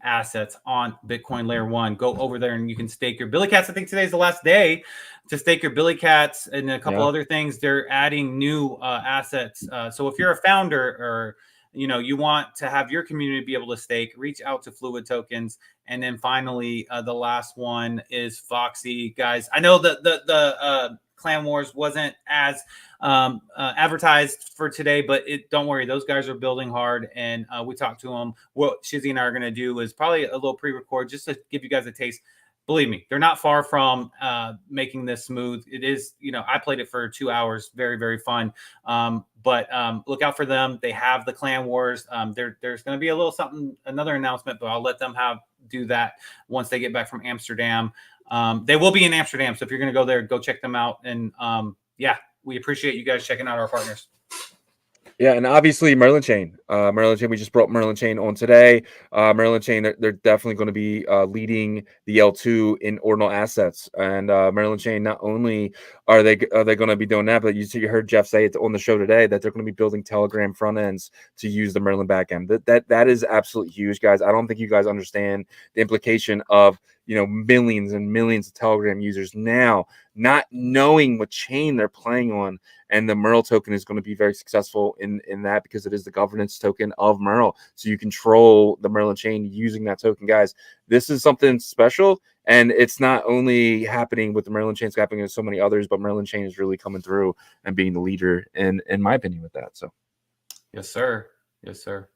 assets on Bitcoin Layer 1. Go over there and you can stake your Billy Cats. I think today's the last day to stake your Billy Cats and a couple other things. They're adding new assets. So if you're a founder or you want to have your community be able to stake, reach out to Fluid Tokens. And then finally, the last one is Foxy. Guys, I know the Clan Wars wasn't as advertised for today, but don't worry, those guys are building hard, and we talked to them. What Shizzy and I are going to do is probably a little pre-record just to give you guys a taste. Believe me, they're not far from making this smooth. It is, I played it for 2 hours. Very, very fun. But look out for them. They have the Clan Wars. There's going to be a little something, another announcement, but I'll let them do that once they get back from Amsterdam. They will be in Amsterdam. So if you're going to go there, go check them out. And yeah, we appreciate you guys checking out our partners. Yeah, and obviously Merlin Chain. We just brought Merlin Chain on today. Merlin Chain, they're definitely going to be leading the L2 in ordinal assets. And Merlin Chain, not only are they going to be doing that, but you heard Jeff say it on the show today that they're going to be building Telegram front ends to use the Merlin backend. That is absolutely huge, guys. I don't think you guys understand the implication of millions and millions of Telegram users now not knowing what chain they're playing on. And the Merl token is going to be very successful in that because it is the governance token of Merl. So you control the Merlin chain using that token, guys. This is something special. And it's not only happening with the Merlin chain, it's happening with so many others, but Merlin chain is really coming through and being the leader in my opinion with that. So yes, sir. Yes, sir.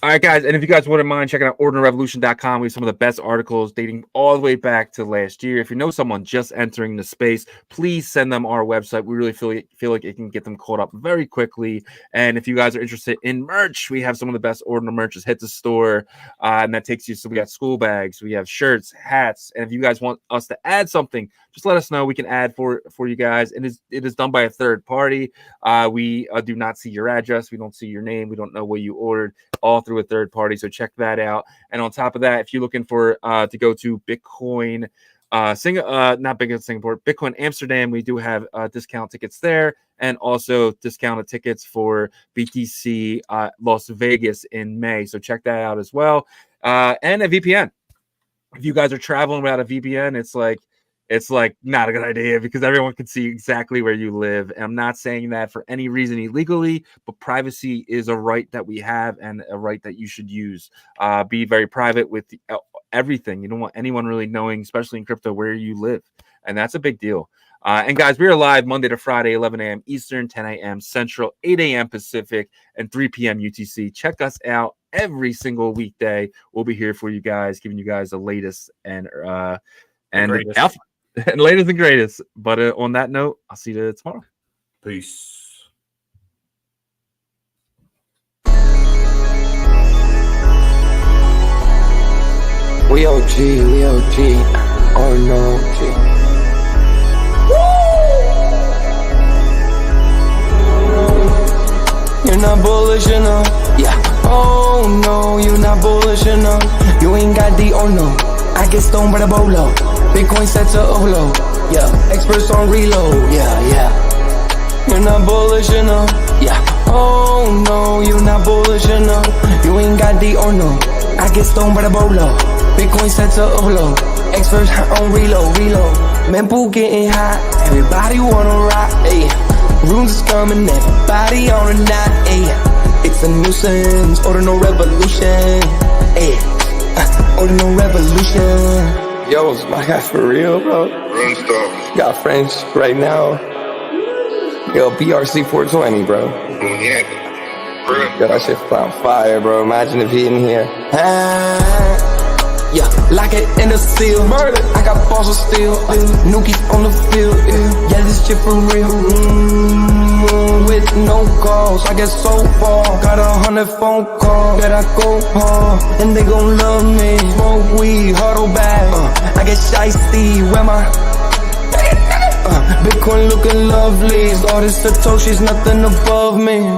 All right, guys, and if you guys wouldn't mind checking out ordinalrevolution.com, we have some of the best articles dating all the way back to last year. If you know someone just entering the space, please send them our website. We really feel like it can get them caught up very quickly. And if you guys are interested in merch, we have some of the best Ordinal merches. Hit the store, and that takes you. So we got school bags, we have shirts, hats, and if you guys want us to add something, just let us know. We can add for you guys. And it is done by a third party. We do not see your address. We don't see your name. We don't know what you ordered. All through a third party, so check that out. And on top of that, if you're looking for to go to Bitcoin Bitcoin Amsterdam, we do have discount tickets there, and also discounted tickets for BTC Las Vegas in May. So check that out as well. And a VPN. If you guys are traveling without a VPN, it's like not a good idea because everyone can see exactly where you live. And I'm not saying that for any reason illegally, but privacy is a right that we have and a right that you should use. Be very private with everything. You don't want anyone really knowing, especially in crypto, where you live. And that's a big deal. And guys, we are live Monday to Friday, 11 a.m. Eastern, 10 a.m. Central, 8 a.m. Pacific, and 3 p.m. UTC. Check us out every single weekday. We'll be here for you guys, giving you guys the latest and alpha. And latest and greatest. But on that note, I'll see you tomorrow. Peace. We OG. Oh no, G. You're not bullish enough. Yeah. Oh no, you're not bullish enough. You ain't got the oh no. I get stoned by the bolo. Bitcoin set to overload, yeah. Experts on reload, yeah. You're not bullish enough, yeah. Oh no, you're not bullish enough. You ain't got the oh no. I get stoned by the bolo. Bitcoin set to overload. Experts on reload. Mempool getting hot. Everybody wanna rock, ayy. Rooms is coming, everybody on a knot, ayy. It's a nuisance, Ordinal Revolution, ayy. Ordinal Revolution. Yo, it's my guy for real, bro. Got friends right now. Yo, BRC 420, bro. Yo, that shit on fire, bro. Imagine if he in here. Yeah, lock it in the seal. Murder. I got balls of steel. Nookies on the field. Yeah, this shit for real. With no calls, I get so far. Got 100 phone calls that I go hard, and they gon' love me. Smoke weed, huddle back. I get shiesty. Where my Bitcoin looking lovely. All this Satoshi's nothing above me.